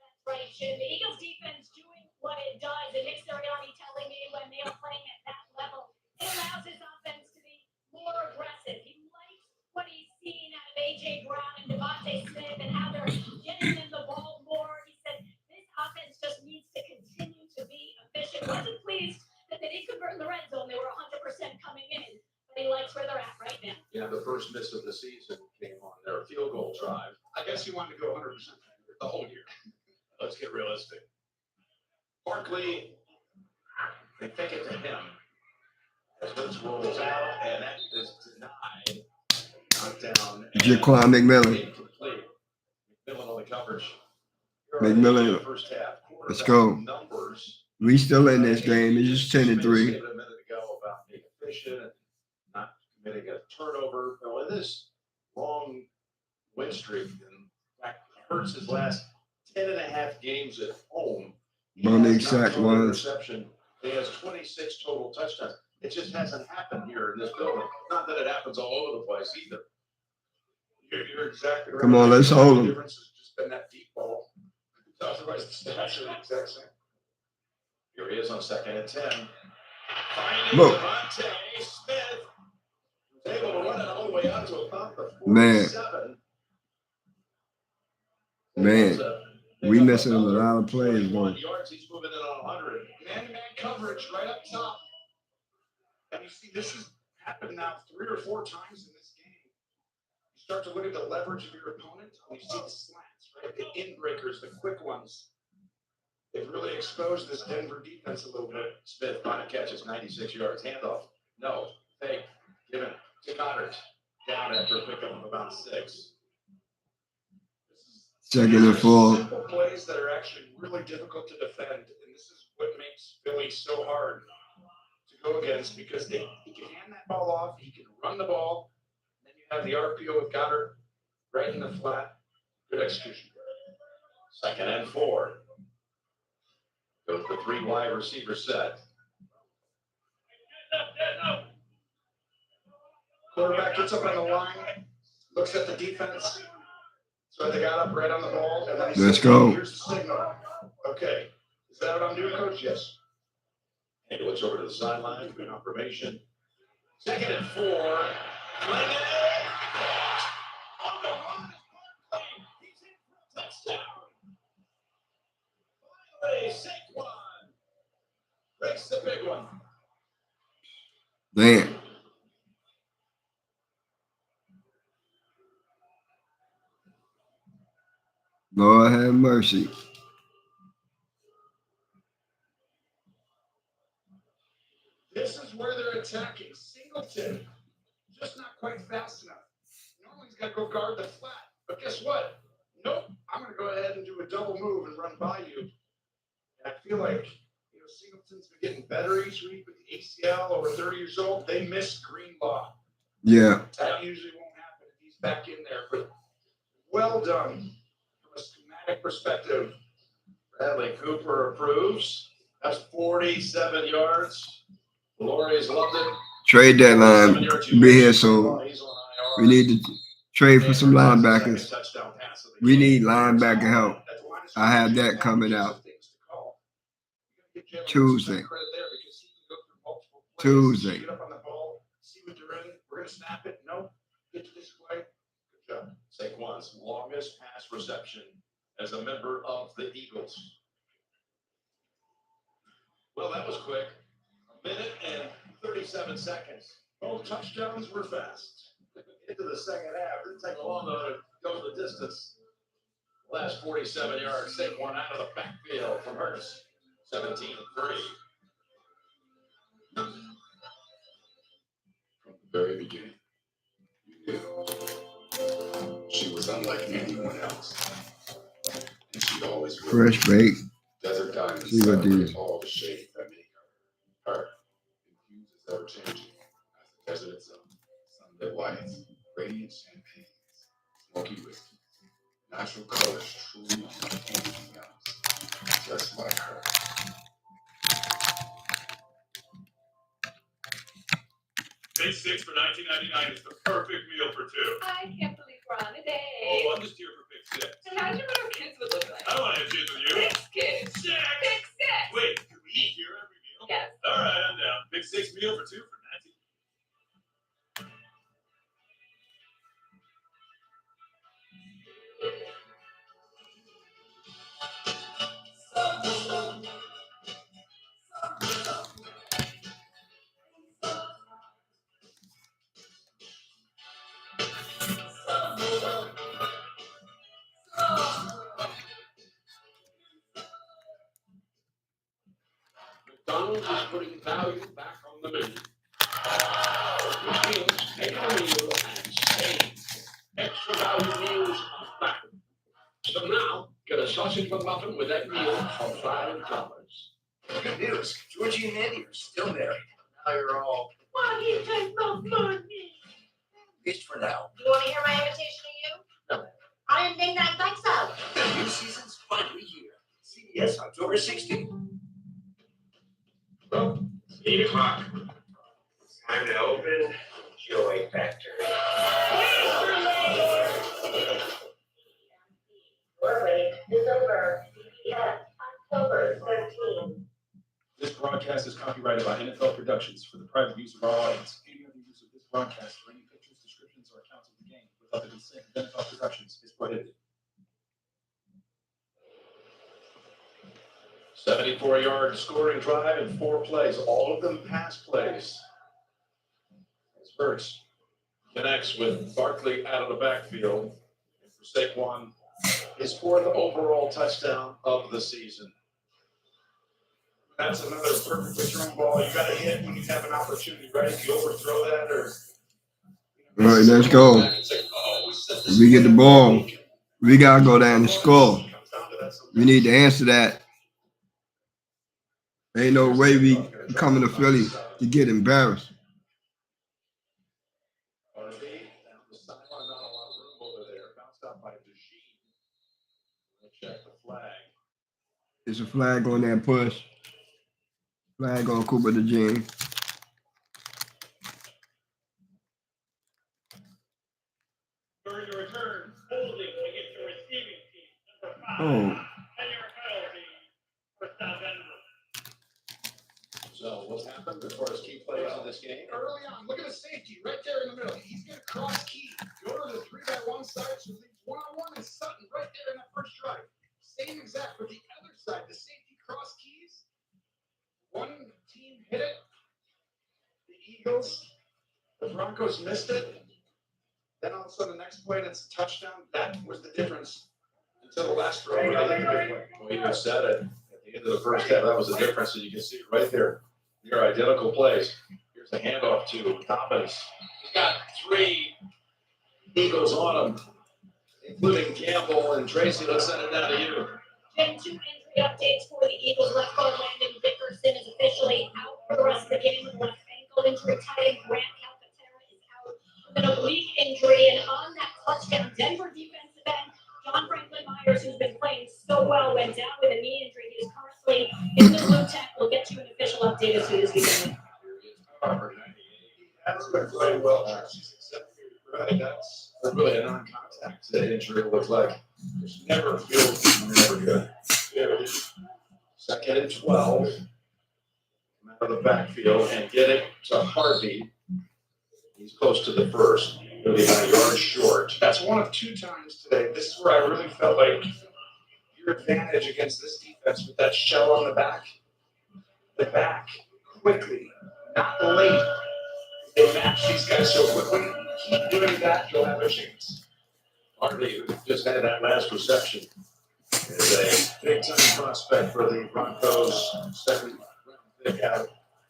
That's right, Jim. The Eagles defense doing what it does. And Nick Sirianni telling me when they are playing at that level, it allows his offense to be more aggressive. He likes what he's seen out of A.J. Brown and Devontae Smith and how they're getting them the ball more. He said this offense just needs to continue to be efficient. Wasn't pleased that they didn't convert in the red zone. They were 100% coming in. But he likes where they're at right now. Yeah, the first miss of the season came on their field goal drive. I guess he wanted to go 100% the whole year. Let's get realistic. Barkley, they think it to him. As this rolls out, and that is denied. Knockdown. Jaquan McMillan. Incomplete. McMillan on the coverage. McMillan. First half. Let's go. Numbers. We still in this game. It's just 10-3. A minute ago about being efficient and not committing a turnover. Well, in this long win streak, and fact, Hurts his last 10.5 games at home. On the exact ones. He has 26 total touchdowns. It just hasn't happened here in this building. Not that it happens all over the place either. You're exactly right. Come on, let's hold The him. difference has just been that deep ball. Otherwise, the stats are the exact same. Here he is on 2nd and 10. Finding Look. Devontae Smith. Was able to run it all the way out to about the 47. Man, we missing a lot of plays, man. Yards, he's moving in on 100. Man-to-man coverage right up top. And you see, this has happened now 3 or 4 times in this game. You start to look at the leverage of your opponent, and you see the slants, right? The in-breakers, the quick ones. They've really exposed this Denver defense a little bit. Smith on a catch is 96 yards. Handoff. No. Fake. Given to Goddard. Down after a pickup of about 6. Second and 4. Simple plays that are actually really difficult to defend, and this is what makes Philly so hard to go against because he can hand that ball off, he can run the ball, and then you have the RPO with Goddard right in the flat. Good execution. 2nd and 4. Goes the 3 wide receiver set. Quarterback gets up on the line, looks at the defense. So they got up right on the ball, and then he Let's said, go. Here's the signal. Okay. Is that what I'm doing, Coach? Yes. And he looks over to the sideline for confirmation. 2nd and 4. Fling it. On the run. He's in for a touchdown. Finally, Saquon breaks the big one. Damn. Lord have mercy. This is where they're attacking. Singleton, just not quite fast enough. Normally he's got to go guard the flat. But guess what? Nope. I'm going to go ahead and do a double move and run by you. And I feel like, Singleton's been getting better each week with the ACL, over 30 years old. They missed Greenlaw. Yeah. That usually won't happen if he's back in there. But well done from a schematic perspective. Bradley Cooper approves. That's 47 yards. Lori's loved it. Trade deadline be here, so we need to trade for some linebackers. We need linebacker help. I have that coming out Tuesday. Tuesday. Get up on the ball, see what they're in. We're going to snap it. No. Get to this play. Good job. Saquon's longest pass reception as a member of the Eagles. Well, that was quick. A minute and 37 seconds. Both touchdowns were fast. Into the second half. Didn't take long though to go the distance. Last 47 yards. Saquon out of the backfield from Hurts. 17-3. From the very beginning, you knew she was unlike anyone else. And she'd always Fresh bake. Desert diamonds See what these. all the shades that make her. Her, infused as ever changing as the desert itself. Sunlit whites, radiant champagnes, smoky whiskey, natural colors truly unlike anything else. Just like her. Big six for $19.99 is the perfect meal for two. I can't believe we're on a date. Oh, I'm just here for Big Six. Imagine what our kids would look like. I don't want to have kids with you. Six kids. Six. Big six. Wait, can we eat here every meal? Yes. All right, I'm down. Big six meal for two for $19. McDonald's is putting value back on the menu. Which means take a meal and save. Extra value meals are back. So now, get a sausage McMuffin with that meal for $5. Good news. Georgie and Andy are still married. Now you're all, Why you take my money? at least for now. You want to hear my invitation to you? No. I didn't think I'd think so. The new season's finally here. CBS October 16th. Well, 8 o'clock. It's time to open Joy Factory. Your wait is over. CBS, October 13th. This broadcast is copyrighted by NFL Productions for the private use of our audience. Any other use of this broadcast or any pictures, descriptions, or accounts of the game without the consent of NFL Productions is prohibited. 74-yard scoring drive in 4 plays, all of them pass plays. As Hurts connects with Barkley out of the backfield. And for Saquon, his 4th overall touchdown of the season. That's another perfectly thrown ball. You got to hit when you have an opportunity, right? If you overthrow that or. All right, let's go. If we get the ball, we got to go down and score. We need to answer that. Ain't no way we coming to Philly to get embarrassed. There's a flag on that push. Flag on Cooper the Gene. During your return, holding against your receiving team, number 5. Oh. And your penalty for South Denver. So what's happened as far as key plays in this game? Early on, look at the safety right there in the middle. He's going to cross key. Go to the 3-by-1 side, so leave 1-on-1 and Sutton right there in that first drive. Same exact with the other side. The safety cross keys. One team hit it. The Eagles. The Broncos missed it. Then all of a sudden, the next play, it's a touchdown. That was the difference until the last throw. Well, you just said it at the end of the first half. That was the difference, and you can see it right there. They're identical plays. Here's a handoff to Thomas. He's got 3 Eagles on him, including Campbell and Tracy. Let's send it down to you. Gen 2 injury updates for the Eagles. Left guard Landon Dickerson is officially out for the rest of the game with a left ankle injury. Tight end Grant Calcaterra is out with an oblique injury. And on that touchdown, Denver defensive end John Franklin Myers, who's been playing so well, went down with a knee injury. He is currently in the blue tech. We'll get you an official update as soon as we can. That's been playing well. She's accepted. Right. That's really a non-contact Injury looks like. There's never feels never good. Yeah. 2nd and 12. Come out of the backfield and get it to Harvey. He's close to the first. He'll be about a yard short. That's one of 2 times today. This is where I really felt like your advantage against this defense with that shell on the back. The back quickly, not late. They match these guys so quickly. Keep doing that, you'll have a chance. Harvey, who just had that last reception, is a big-time prospect for the Broncos. 2nd round pick out of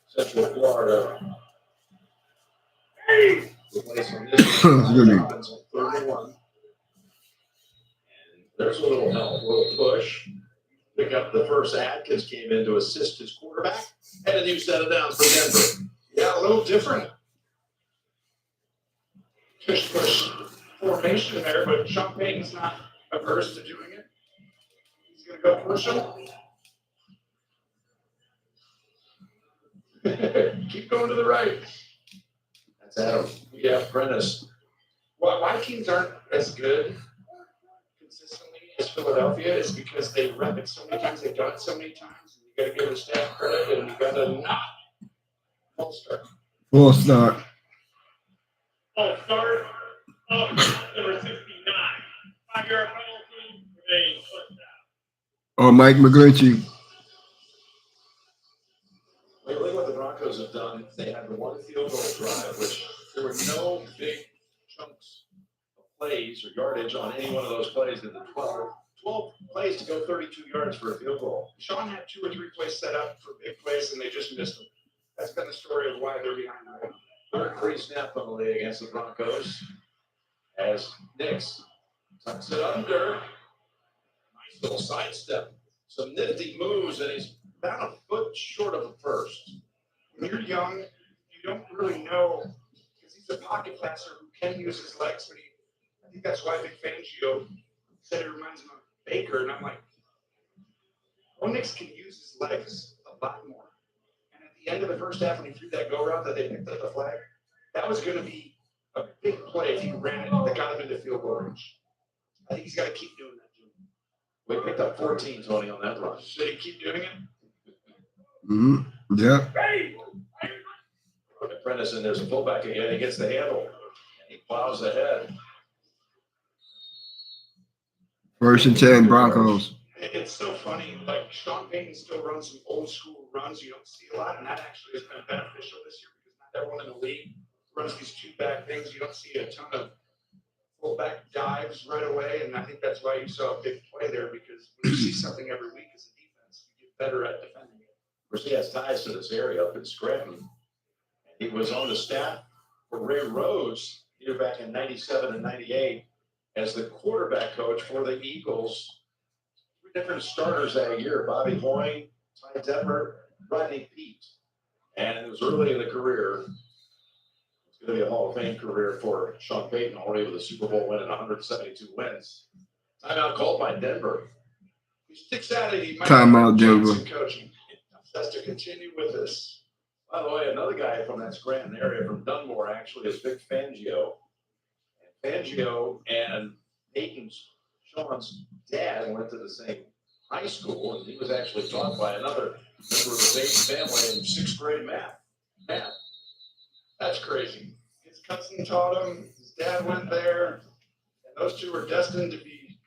Central Florida. Hey! The place on this Robbins on 31. And there's a little help, a little push. Pick up the first. Atkins came in to assist his quarterback. And a new set of downs for Denver. Yeah, a little different. Push formation there, but Sean Payton's not averse to doing it. He's going to go push him. Keep going to the right. That's Adam. Yeah, Prentice. Why teams aren't as good consistently as Philadelphia is because they rep it so many times, they've done it so many times, and you got to give the staff credit, and you got to not full start. Full start. Full start of number 69. 5-yard penalty, remains touchdown. Oh, Mike McGlinchey. Look what the Broncos have done. They had the one field goal drive, which there were no big chunks of plays or yardage on any one of those plays in the 12 plays to go 32 yards for a field goal. Sean had 2 or 3 plays set up for big plays, and they just missed them. That's been the story of why they're behind right now. Third free snap penalty against the Broncos as Nix tucks it under. Nice little sidestep. Some nifty moves, and he's about a foot short of the first. When you're young, you don't really know, because he's a pocket passer who can use his legs, but I think that's why Vic Fangio said it reminds him of Baker, and I'm like, Nix can use his legs a lot more. And at the end of the first half, when he threw that go route that they picked up the flag, that was going to be a big play if he ran it that got him into field goal range. I think he's got to keep doing that, Jim. We picked up 14, Tony, on that run. Should he keep doing it? Mm-hmm. Yeah. Hey! Prentice, and there's a fullback again. He gets the handle. And he plows ahead. 1st and 10, Broncos. It's so funny. Like, Sean Payton still runs some old school runs you don't see a lot, and that actually has been beneficial this year because not everyone in the league runs these 2-back things. You don't see a ton of fullback dives right away, and I think that's why you saw a big play there because when you see something every week as a defense, you get better at defending it. Of course, he has ties to this area up in Scranton. He was on the staff for Ray Rhodes here back in 97 and 98 as the quarterback coach for the Eagles. 3 different starters that year, Bobby Hoyne, Ty Detmer, Rodney Pete. And it was early in the career. It's going to be a Hall of Fame career for Sean Payton, already with a Super Bowl win and 172 wins. Timeout called by Denver. He sticks out of it. Timeout, Denver. Coaching. Has to continue with this. By the way, another guy from that Scranton area, from Dunmore, actually, is Vic Fangio. And Fangio and Peyton's, Sean's dad went to the same high school, and he was actually taught by another member of the same family in 6th grade math. That's crazy. His cousin taught him, his dad went there, and those 2 were destined to be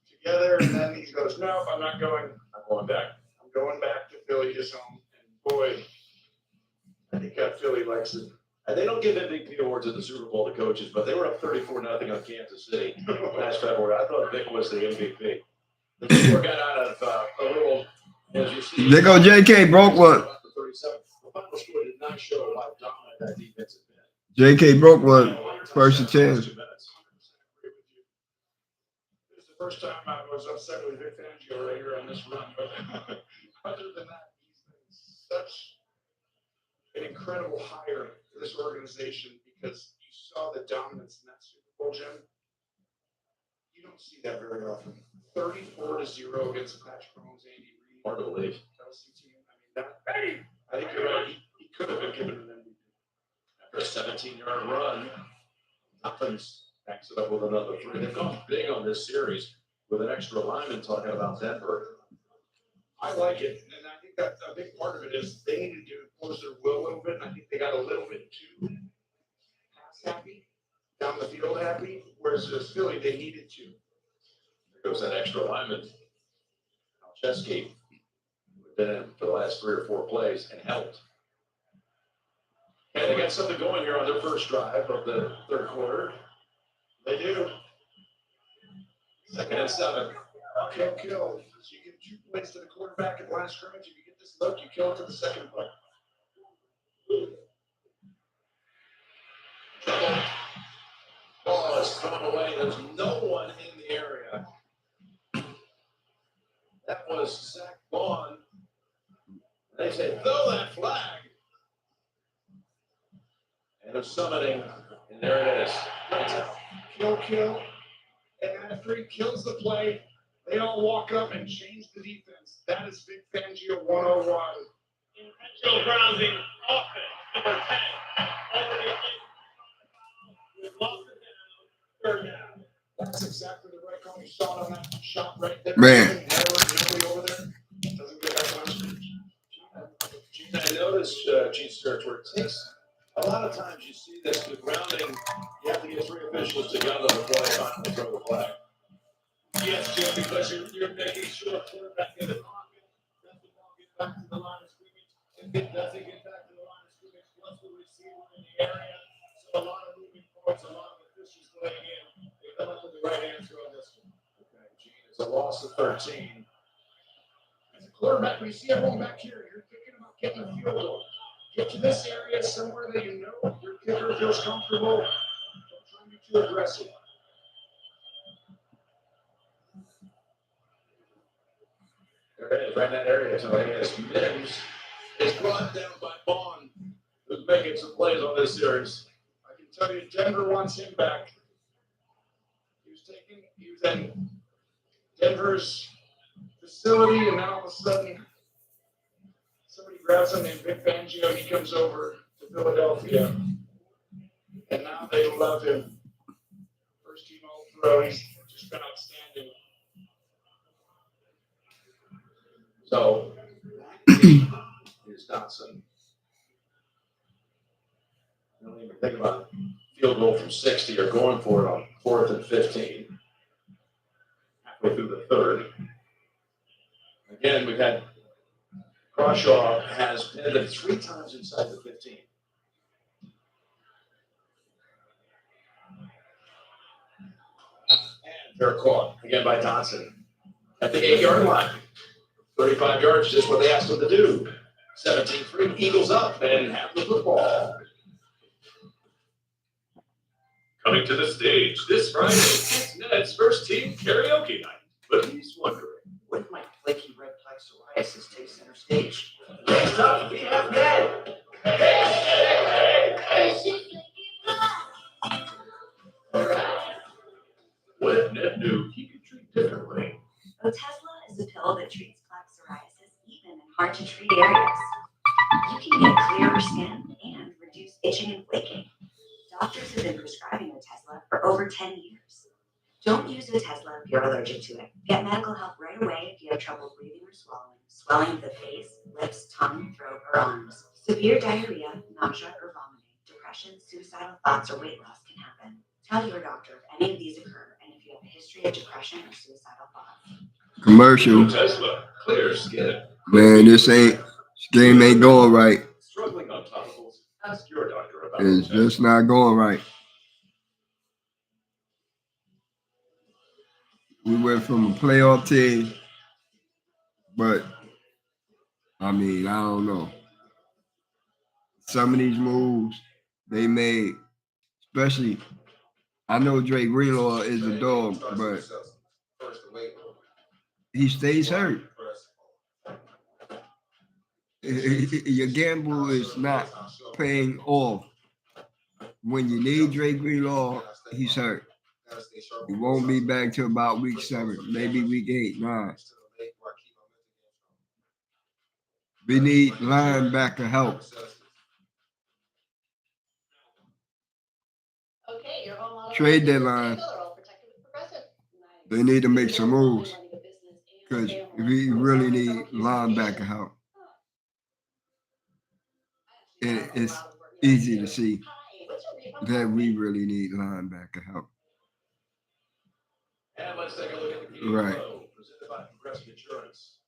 together, and then he goes, no, I'm not going. I'm going back. I'm going back to Philly, his home. And boy, I think Philly likes it. And they don't give MVP awards at the Super Bowl to coaches, but they were up 34-0 on Kansas City last February. I thought Vic was the MVP. The score got out of a little, as you see. There go JK, broke one. 37. to show how dominant that defense has been. J.K. broke one, first and 10. This is the first time I was upset with Vic Fangio right here on this run, but other than that, he's been such an incredible hire for this organization because you saw the dominance in that Super Bowl, Jim. You don't see that very often. 34-0 against Patrick Mahomes, Andy Reid. Hard to believe. Kelsey team. I mean, I think you're right. He could have been given an MVP. After a 17-yard run, Dolphins backs it up with another 3. They've gone big on this series with an extra lineman talking about Denver. I like it, and I think that a big part of it is they needed to close their will a little bit, and I think they got a little bit too pass happy, down the field happy, whereas as Philly, they needed to. There goes that extra lineman. Chesky, who'd been in for the last 3 or 4 plays and helped. And they got something going here on their first drive of the third quarter. They do. 2nd and 7. Kill. So you give 2 plays to the quarterback at the line of scrimmage. If you get this look, you kill it to the second play. Trouble. Ball is thrown away. There's no one in the area. That was Zach Vaughn. They say, throw that flag. And they're summoning, and there it is. Kill. And after he kills the play, they all walk up and change the defense. That is Vic Fangio 101. Intentional grounding offense, number 10. Already with loss of down, 3rd down. That's exactly the right call. You saw it on that shot right there. Man. Nobody over there. Doesn't get back on scrimmage. I noticed, Gene Sturridge, where it takes a lot of times you see this, the grounding, you have to get 3 officials together before they finally throw the flag. Yes, Jim, because you're making sure quarterback in the pocket, does the ball get back to the line of scrimmage? If it doesn't get back to the line of scrimmage, plus the receiver in the area. So a lot of moving parts, a lot of officials weighing in. They come up with the right answer on this one. Okay, Gene, it's a loss of 13. As a quarterback, when you see everyone back here, you're thinking about getting the field goal. Get to this area somewhere that you know your kicker feels comfortable. Don't try and be too aggressive. There it is, right in that area. So I guess Mims is brought down by Vaughn, who's making some plays on this series. I can tell you, Denver wants him back. He was in Denver's facility, and now all of a sudden, somebody grabs him named Vic Fangio. He comes over to Philadelphia, and now they love him. First team All-Pro. He's just been outstanding. So, is Dotson. I don't even think about field goal from 60 or going for it on 4th and 15. Halfway through the 3rd. Again, we've had Crawshaw has pinned it 3 times inside the 15. And fair caught again by Dotson at the 8-yard line. 35 yards, just what they asked him to do. 17-3, Eagles up and have the football. Coming to the stage this Friday, it's Ned's first team karaoke night. But he's wondering, When might flaky red plaque psoriasis take center stage? Next up, we have Ned. what if Ned knew he could treat differently? Otezla is a pill that treats plaque psoriasis even in hard to treat areas. You can get clearer skin and reduce itching and flaking. Doctors have been prescribing Otezla for over 10 years. Don't use Otezla if you're allergic to it. Get medical help right away if you have trouble breathing or swelling of the face, lips, tongue, throat, or arms. Severe diarrhea, nausea, or vomiting, depression, suicidal thoughts, or weight loss can happen. Tell your doctor if any of these occur and if you have a history of depression or suicidal thoughts. Commercial. Tesla, clear skin. Man, this game ain't going right. Struggling on topicals? Ask your doctor about It's just not going right. We went from a playoff team, but I mean, I don't know. some of these moves they made, especially, I know Dre Greenlaw is a dog, but he stays hurt. Your gamble is not paying off. When you need Dre Greenlaw, he's hurt. He won't be back till about week 7, maybe week 8, 9. We need linebacker help. Okay, you're home all Trade alone. deadline. They're all protected with Progressive. They need to make some moves because we really need linebacker help. And it's easy to see that we really need linebacker help. And let's take a look at the game Right. flow presented by Progressive Insurance.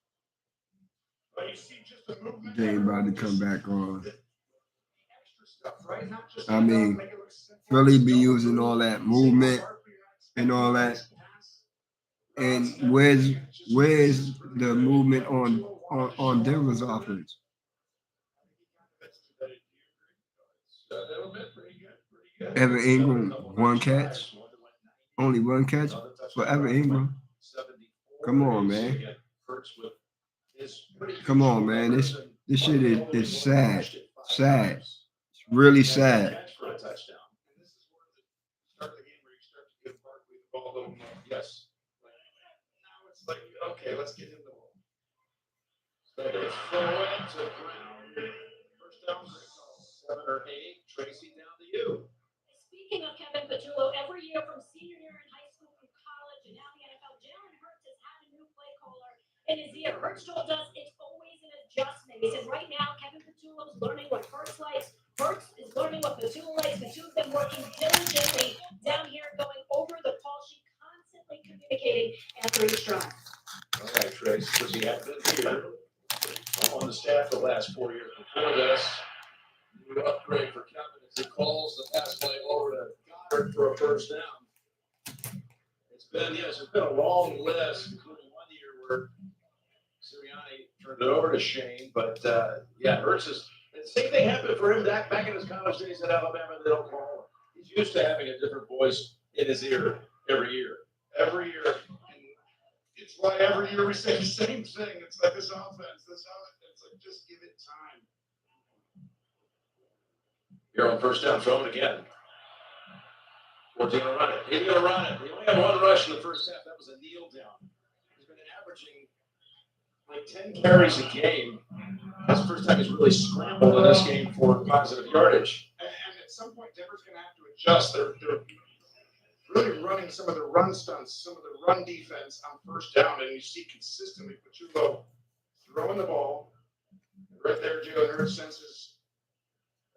But you see just the movement. They ain't about to come back on. Extra stuff, right? Not just I mean, make it look simple. Philly be using all that movement and all that. And where's the movement on Denver's offense? Evan Ingram, 1 catch? Only 1 catch for Evan Ingram? Come on, man. Come on, man. This shit is sad. Sad. It's really sad. Yes. Now it's like, okay, let's get him the ball. So it's forward to ground. First down, 7 or 8. Tracy, down to you. Speaking of Kevin Patullo, every year from senior year in high school through college and now the NFL, Jalen Hurts has had a new play caller in his ear. Hurts told us it's always an adjustment. He said right now Kevin Patullo is learning what Hurts likes. Hurts is learning what Patullo likes. Patullo's been working diligently down here, going over the call sheet, constantly communicating after each drive. All right, Trace, because he had been here on the staff the last 4 years before this. New upgrade for Kevin as he calls the pass play over to Goddard for a first down. It's been a long list, including 1 year where Sirianni turned it over to Shane, but Hurts is. The same thing happened for him back in his college days at Alabama and Oklahoma. He's used to having a different voice in his ear every year. Every year. And it's why every year we say the same thing. It's like this offense, it's like just give it time. Here on first down, throw it again. 14 to run it. He's going to run it. He only had 1 rush in the first half. That was a kneel down. He's been averaging like 10 carries a game. That's the first time he's really scrambled in this game for positive yardage. And at some point, Denver's going to have to adjust. They're really running some of the run stunts, some of the run defense on first down, and you see consistently Patullo throwing the ball. Right there, Jalen Hurts senses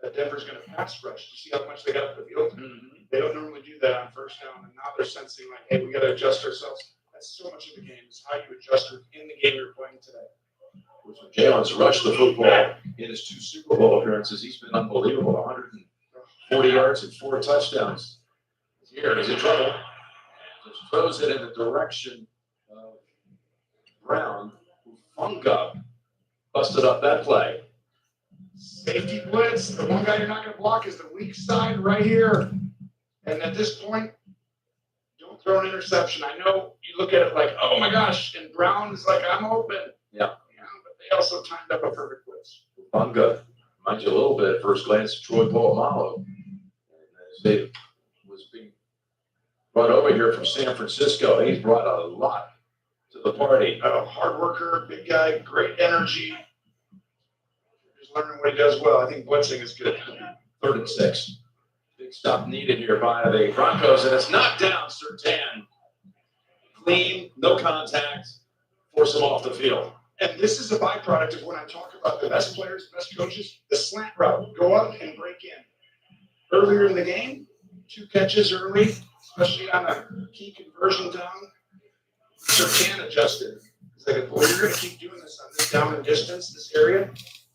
that Denver's going to pass rush. You see how much they got up the field? Mm-hmm. They don't normally do that on first down, and now they're sensing like, hey, we got to adjust ourselves. That's so much of the game is how you adjust in the game you're playing today. Jalen's rushed the football in his 2 Super Bowl appearances. He's been unbelievable. 140 yards and 4 touchdowns. Here, he's in trouble. Just throws it in the direction of Brown, who hung up, busted up that play. Safety blitz. The one guy you're not going to block is the weak side right here. And at this point, don't throw an interception. I know you look at it like, oh my gosh, and Brown is like, I'm open. Yeah. But they also timed up a perfect blitz. Bunga, mind you a little bit at first glance, Troy Polamalu. And as they was being brought over here from San Francisco, he's brought a lot to the party. Hard worker, big guy, great energy. Just learning what he does well. I think blitzing is good. 3rd and 6. Big stop needed here by the Broncos, and it's knocked down. Surtain. Clean, no contact, force him off the field. And this is a byproduct of when I talk about the best players, best coaches, the slant route. Go up and break in. Earlier in the game, 2 catches early, especially on a key conversion down. Surtain adjusted. He's like, well, you're going to keep doing this on this down and distance, this area.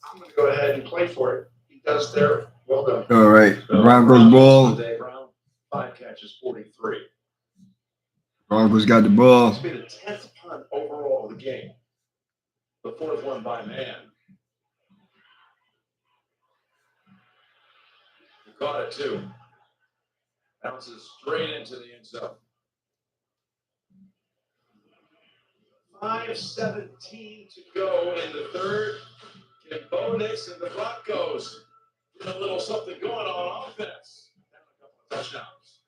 I'm going to go ahead and play for it. He does there. Well done. All right. Broncos ball. Brown, 5 catches, 43. Broncos got the ball. This will be the 10th punt overall of the game. The 4th one by man. caught it too. Bounces straight into the end zone. 5:17 to go in the third. Can Bo Nix and the Broncos get a little something going on offense? Down a couple of touchdowns.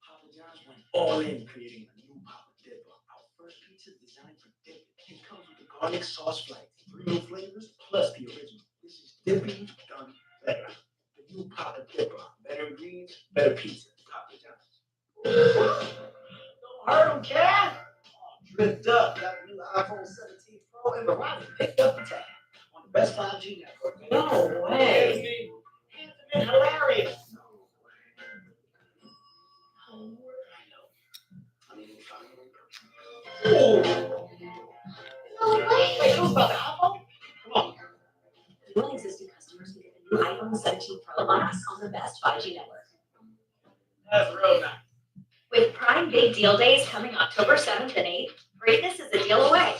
Papa John's went all in creating a new Papa Dipper. Our first pizza designed for dipping. It comes with the garlic sauce flake, 3 new flavors plus the original. This is dipping done better. The new Papa Dipper. Better ingredients, better pizza. Papa John's. Don't hurt him, cat. Dripped up. Got the new iPhone 17 Pro and Verizon picked up the tab on the best 5G network. No way. Handsome and hilarious. No way. Wait, who's about the couple? Come on. New and existing customers can get the new iPhone 17 Pro Max on the best 5G network. That's real nice. With Prime Big Deal Days coming October 7th and 8th, greatness is a deal away.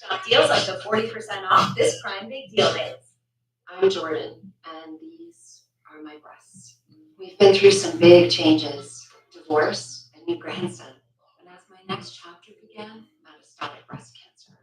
Shop deals up to 40% off this Prime Big Deal Days. I'm Jordan, and these are my breasts. We've been through some big changes, divorce, a new grandson. And as my next chapter began, metastatic breast cancer.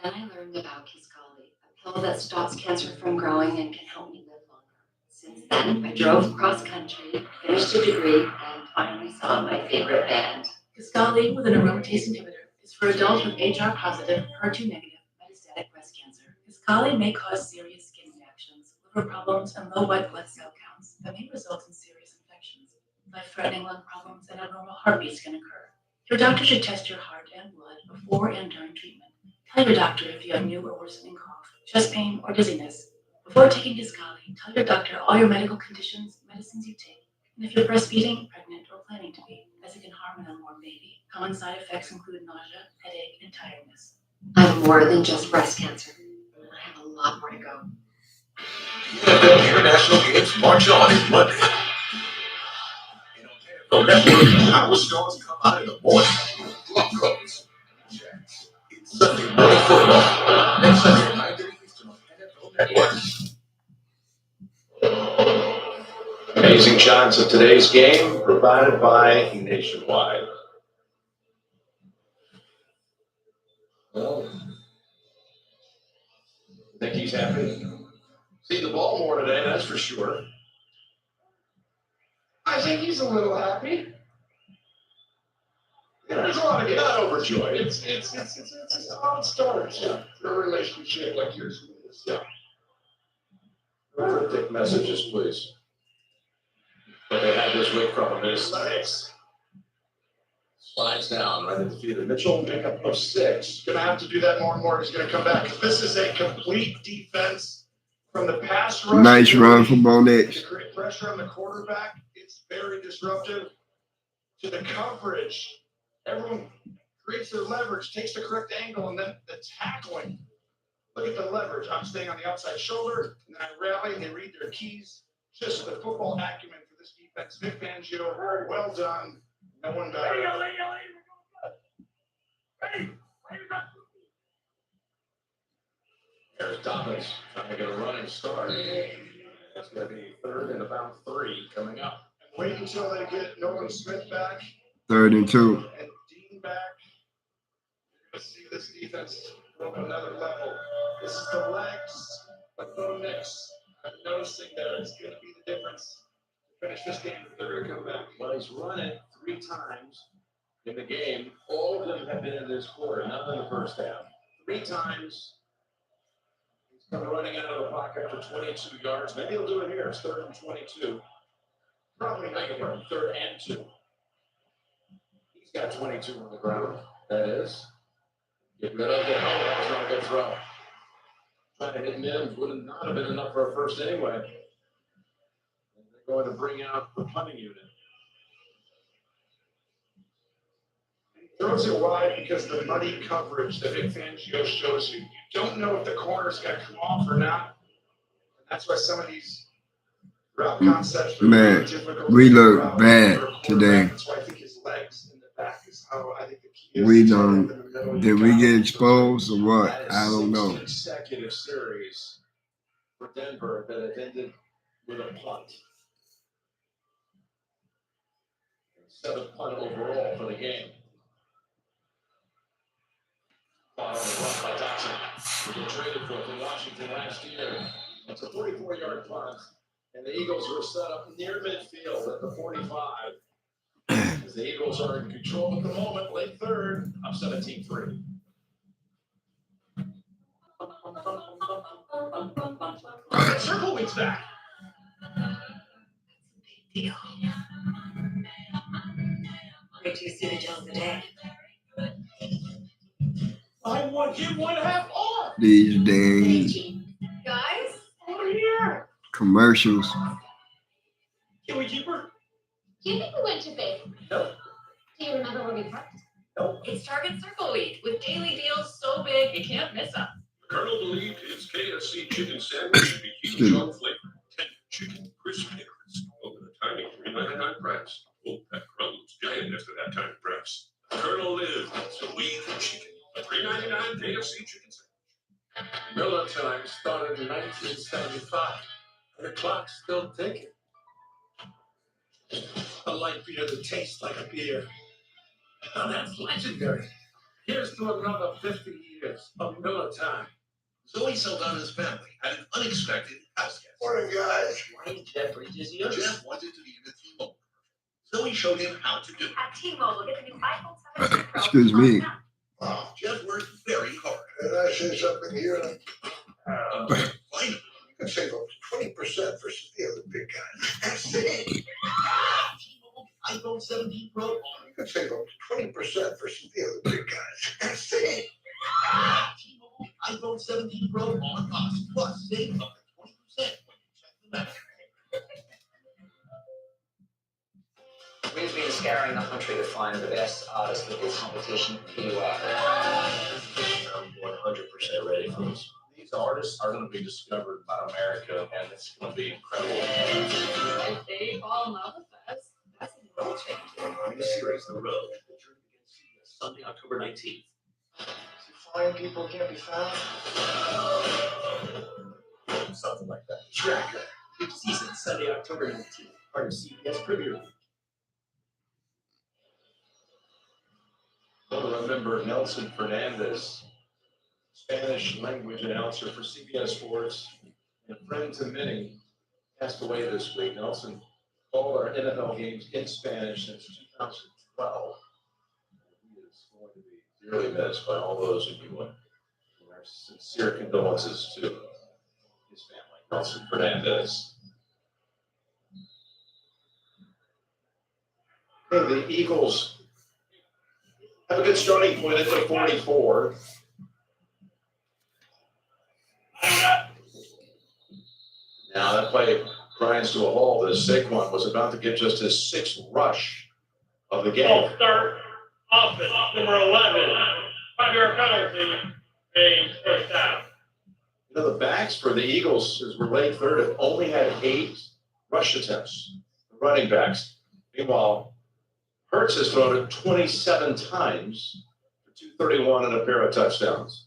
Then I learned about Kisqali, a pill that stops cancer from growing and can help me live longer. Since then, I drove cross country, finished a degree, and finally saw my favorite band. Kisqali with an aromatase inhibitor is for adults with HR positive, HER2 negative metastatic breast cancer. Kisqali may cause serious skin reactions, liver problems, and low white blood cell counts that may result in serious infections. Life-threatening lung problems and abnormal heartbeats can occur. Your doctor should test your heart and blood before and during treatment. Tell your doctor if you have new or worsening cough, chest pain, or dizziness. Before taking Kisqali, tell your doctor all your medical conditions, medicines you take, and if you're breastfeeding, pregnant, or planning to be, as it can harm an unborn baby. Common side effects include nausea, headache, and tiredness. I'm more than just breast cancer. I have a lot more to go. NFL International Games march on in Monday. On Network, our stars come out in the morning. Broncos, Jets. It's Sunday morning football. Next Sunday at 9:30 Eastern on NFL Network. Amazing shots of today's game provided by Nationwide. Well, I think he's happy. See the ball more today, that's for sure. I think he's a little happy. There's a lot of games. Not overjoyed. It's how it starts. Yeah, a relationship like yours is. Yeah. Cryptic messages, please. What they had this week from him is nice. Slides down right at the feet of Mitchell, pick up of 6. Gonna have to do that more and more. He's gonna come back because this is a complete defense from the pass rush. Nice run from Bo Nix. To create pressure on the quarterback, it's very disruptive. To the coverage, everyone creates their leverage, takes the correct angle, and then the tackling. Look at the leverage. I'm staying on the outside shoulder, and then I rally, and they read their keys. Just the football acumen for this defense. Vic Fangio, very well done. No one better. There's Dobbins trying to get a running start. It's going to be 3rd and about 3 coming up. And wait until they get Nolan Smith back. 3rd and 2. And Dean back. You're going to see this defense go up another level. This is the legs, but no Nix. I'm noticing that it's going to be the difference to finish this game if they're going to come back. Well, he's run it 3 times in the game. All of them have been in this quarter, none in the first half. 3 times. He's come running out of the pocket for 22 yards. Maybe he'll do it here. It's 3rd and 22. Probably make it for 3rd and 2. He's got 22 on the ground. That is. Get rid of it. Oh, that was not a good throw. Trying to hit Mims would not have been enough for a first anyway. And they're going to bring out the punting unit. Throws it wide because the muddy coverage that Vic Fangio shows you. You don't know if the corner's going to come off or not. And that's why some of these route concepts are really difficult. We look bad today. That's why I think his legs in the back is how I think the key is. We don't Did we get exposed or what? I don't know. Consecutive series for Denver that have ended with a punt. 7th punt overall for the game. On the run by Dotson. We were traded for from Washington last year. It's a 44-yard punt, and the Eagles were set up near midfield at the 45. As the Eagles are in control at the moment, late third, up 17-3. Circle weeks back. Deal. Wait till you see the deal of the day. I want him 1.5 off. These days. Guys? Over here. Commercials. Can we keep her? Do you think we went too big? No. Do you remember where we parked? No. It's Target Circle Week with daily deals so big you can't miss them. Colonel believed his KFC chicken sandwich should be huge on flavor. 10 chicken crispy crisp over the tiny $3.99 price. Oh, that crumbs giant next to that tiny price. Colonel lived to eat the chicken. A $3.99 KFC chicken sandwich. Miller Time started in 1975. The clock's still ticking. A light beer that tastes like a beer. Now that's legendary. Here's to another 50 years of Miller Time. Zoe Saldana's family had an unexpected house guest. Morning, guys. Why Jeff reaches here? Jeff wanted to be in a T-Mobile commercial. Zoe showed him how to do it. At T-Mobile, get the new iPhone 17 Pro. Excuse me. Wow. Jeff worked very hard. Did I say something here? Finally, You can save up to 20% versus the other big guys. That's it. T-Mobile iPhone 17 Pro on You can save up to 20% versus the other big guys. That's it. T-Mobile iPhone 17 Pro on us. Plus, save up to 20% when you check them out. We've been scouring the country to find the best artists for this competition. You are. I'm 100% ready for this. These artists are going to be discovered by America, and it's going to be incredible. If they fall in love with us, that's a world changer. The series, The Road, the journey begins Sunday, October 19th. Flying people can't be found. Something like that. Tracker, fifth season, Sunday, October 19th, part of CBS Premier League. Well, remember Nelson Fernandez, Spanish language announcer for CBS Sports, and friend to many, passed away this week. Nelson called our NFL games in Spanish since 2012. He is going to be dearly missed by all those of you, and our sincere condolences to his family, Nelson Fernandez. Okay, the Eagles have a good starting point at the 44. Now that play grinds to a halt as Saquon was about to get just his 6th rush of the game. Start offense, number 11. 5-yard penalty, a first down. You know, the backs for the Eagles, as we're late third, have only had 8 rush attempts, the running backs. Meanwhile, Hurts has thrown it 27 times for 231 and a pair of touchdowns.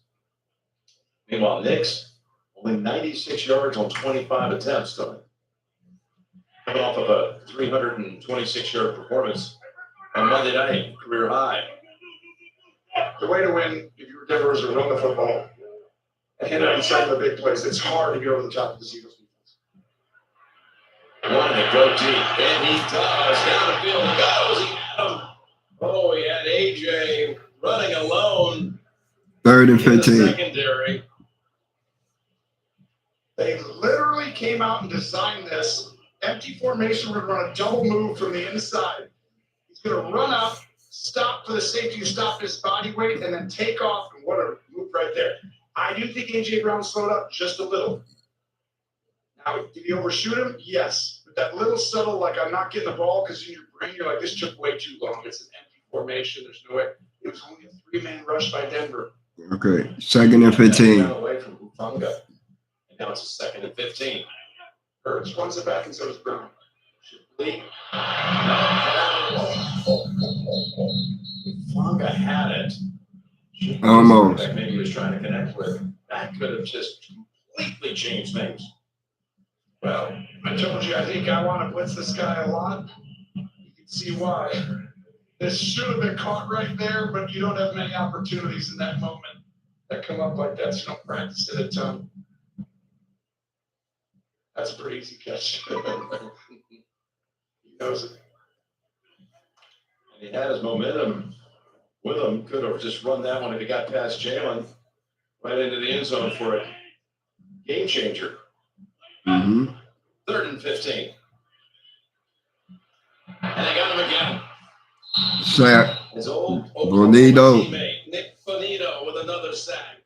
Meanwhile, Knicks, only 96 yards on 25 attempts, coming off of a 326-yard performance on Monday night, career high. The way to win, if you were Denver, is to run the football and hit it on some of the big plays. It's hard to get over the top of the Eagles defense. Wanting to go deep, and he does. Down the field he goes. He had him. Oh, he had AJ running alone. 3rd and in the 15. secondary. They literally came out and designed this empty formation. We're going to run a double move from the inside. He's going to run up, stop for the safety to stop his body weight, and then take off. And what a move right there. I do think A.J. Brown slowed up just a little. Now, did he overshoot him? Yes. But that little subtle, like, I'm not getting the ball, because in your brain, you're like, this took way too long. It's an empty formation. There's no way. It was only a 3-man rush by Denver. Okay, 2nd and 15. Away from Hufunga. And now it's a 2nd and 15. Hurts runs it back, and so does Brown. Lee. Hufunga had it. Almost. Maybe he was trying to connect with. That could have just completely changed things. Well, I told you, I think I want to blitz this guy a lot. You can see why. This should have been caught right there, but you don't have many opportunities in that moment that come up like that, so you don't practice it a ton. That's a pretty easy catch. He knows it. And he had his momentum with him. Could have just run that one if he got past Jalen. Right into the end zone for a game changer. Mm-hmm. 3rd and 15. And they got him again. Sack. His old Bonito. teammate, Nick Bonito, with another sack.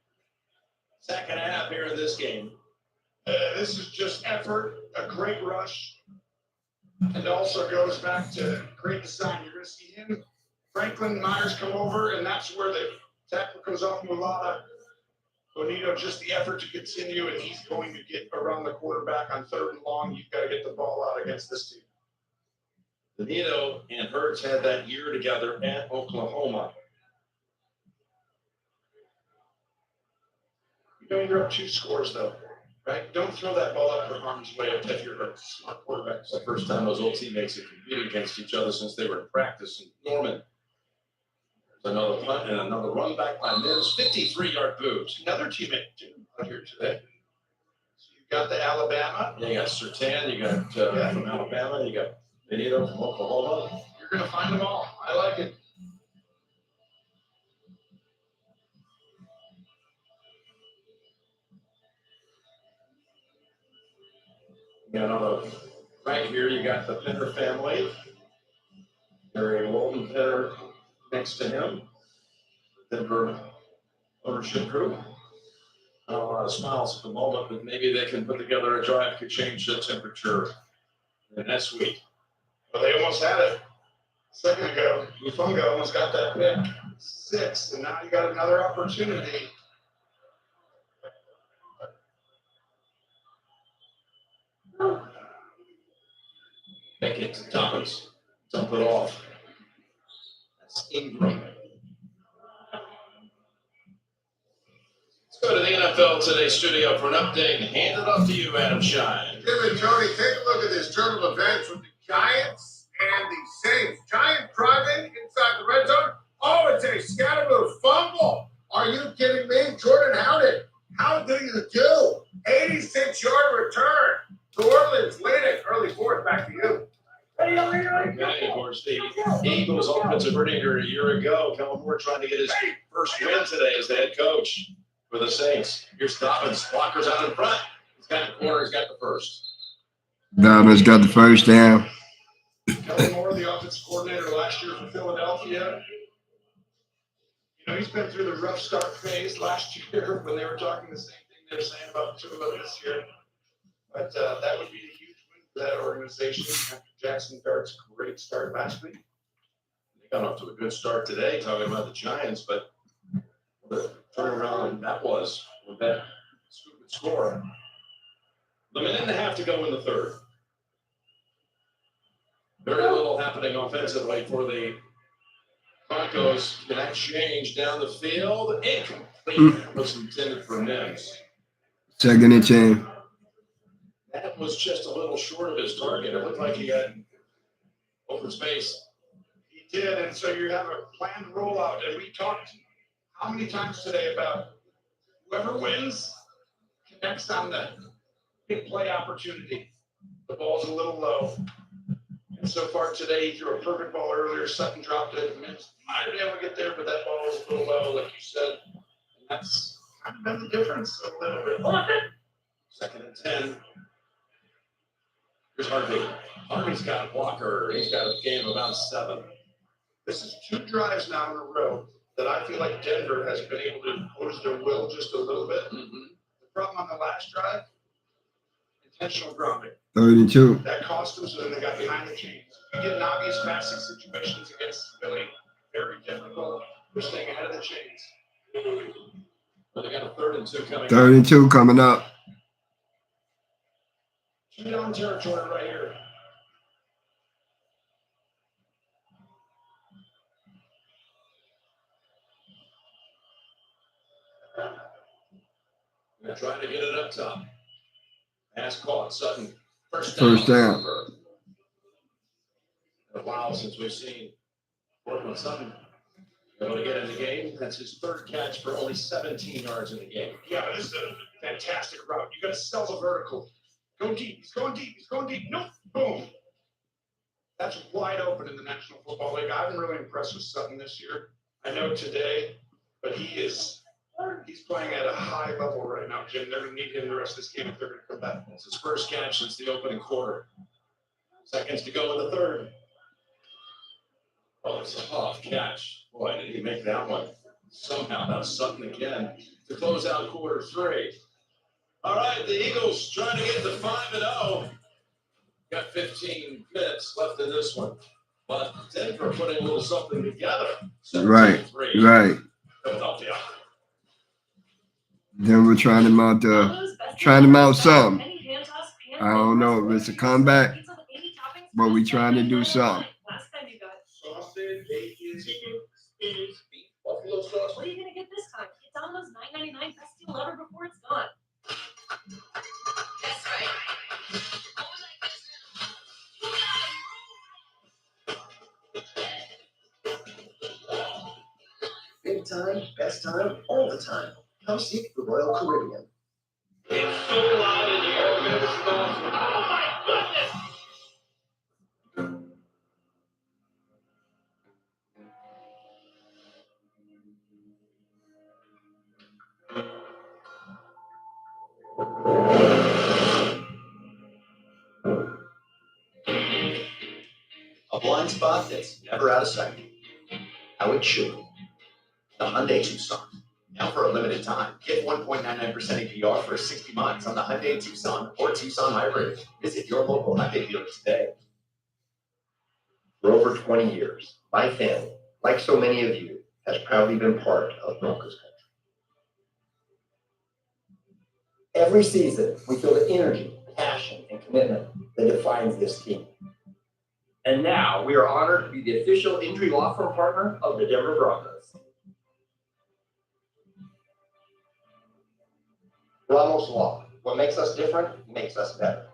Sack and a half here in this game. This is just effort, a great rush. And also goes back to great design. You're going to see him, Franklin Myers come over, and that's where the tackle comes off Mulata. Bonito, just the effort to continue, and he's going to get around the quarterback on 3rd and long. You've got to get the ball out against this team. Bonito and Hurts had that year together at Oklahoma. You know, you're up 2 scores, though, right? Don't throw that ball out for harm's way if you're a smart quarterback. It's the first time those old teammates have competed against each other since they were in practice in Norman. There's another punt and another run back by Mims. 53-yard boot. Another teammate, too, out here today. So you've got the Alabama. Yeah, you got Surtain, you got from Alabama, you got Benito from Oklahoma. You're going to find them all. I like it. You got another right here, you got the Penner family. Harry Walton Penner next to him. Denver ownership group. Not a lot of smiles at the moment, but maybe they can put together a drive, could change the temperature in that suite. Well, they almost had it a second ago. Ufunga almost got that pick 6, and now you got another opportunity. Make it to Thomas. Dump it off. That's Ingram. Let's go to the NFL Today studio for an update and hand it off to you, Adam Shine. Jim and Tony, take a look at this turn of events with the Giants and the Saints. Giant driving inside the red zone. Oh, it's a scatterboot fumble. Are you kidding me? Jordan Howden, how do you do? 86-yard return. New Orleans lead it. Early 4th. Back to you. Okay, of course, the Eagles offensive coordinator a year ago, Kellen Moore trying to get his first win today as the head coach for the Saints. Here's Dobbins, blockers out in front. He's got the corner, he's got the first. Dobbins got the first down. Kellen Moore, the offensive coordinator last year for Philadelphia. You know, he's been through the rough start phase last year when they were talking the same thing they were saying about Tua this year. But that would be a huge win for that organization after Jackson Dart's great start last week. They got off to a good start today, talking about the Giants, but the turnaround that was with that stupid score. A minute and a half to go in the 3rd. Very little happening offensively for the Broncos. That change down the field. Incomplete. That was intended for Mims. 2nd and 10. That was just a little short of his target. It looked like he had open space. He did, and so you have a planned rollout. And we talked how many times today about whoever wins connects on the big play opportunity. The ball's a little low. And so far today, he threw a perfect ball earlier. Sutton dropped it. Mims might be able to get there, but that ball was a little low, like you said. And that's kind of been the difference a little bit. 2nd and 10. Here's Harvey. Harvey's got a blocker. He's got a game of about 7. This is 2 drives now in a row that I feel like Denver has been able to impose their will just a little bit. Mm-hmm. The problem on the last drive, intentional grounding. 3rd and 2. That cost them, so then they got behind the chains. You get in obvious passing situations against Philly, very difficult. They're staying ahead of the chains. But they got a 3rd and 2 coming. 3rd and 2 coming up. 2-down territory right here. They're trying to get it up top. Pass caught. Sutton. First down. A while since we've seen Portland Sutton able to get in the game. That's his third catch for only 17 yards in the game. Yeah, this is a fantastic route. You got to sell the vertical. Go deep. He's going deep. He's going deep. Nope. Boom. That's wide open in the National Football League. I've been really impressed with Sutton this year. I know today, but he's playing at a high level right now, Jim. They're going to need him the rest of this game if they're going to come back. It's his first catch since the opening quarter. Seconds to go in the third. Oh, it's a tough catch. Boy, did he make that one. Somehow now Sutton again to close out quarter three. All right, the Eagles trying to get to 5-0. Got 15 minutes left in this one. But Denver putting a little something together. Right. Philadelphia. Denver trying to mount some. I don't know if it's a comeback, but we trying to do something. Sausage, bacon, Beef, buffalo sauce. what are you gonna get this time? It's almost $9.99. Best deal ever before it's gone. That's right. Big time, best time, all the time. Come seek the Royal Caribbean. It's so loud in here. This is awesome. Oh my goodness! A blind spot that's never out of sight. How it should be. The Hyundai Tucson. Now for a limited time, get 1.99% APR for 60 months on the Hyundai Tucson or Tucson Hybrid. Visit your local Hyundai dealer today. For over 20 years, my family, like so many of you, has proudly been part of Broncos country. Every season, we feel the energy, passion, and commitment that defines this team. And now we are honored to be the official injury law firm partner of the Denver Broncos. Ramos Law. What makes us different makes us better.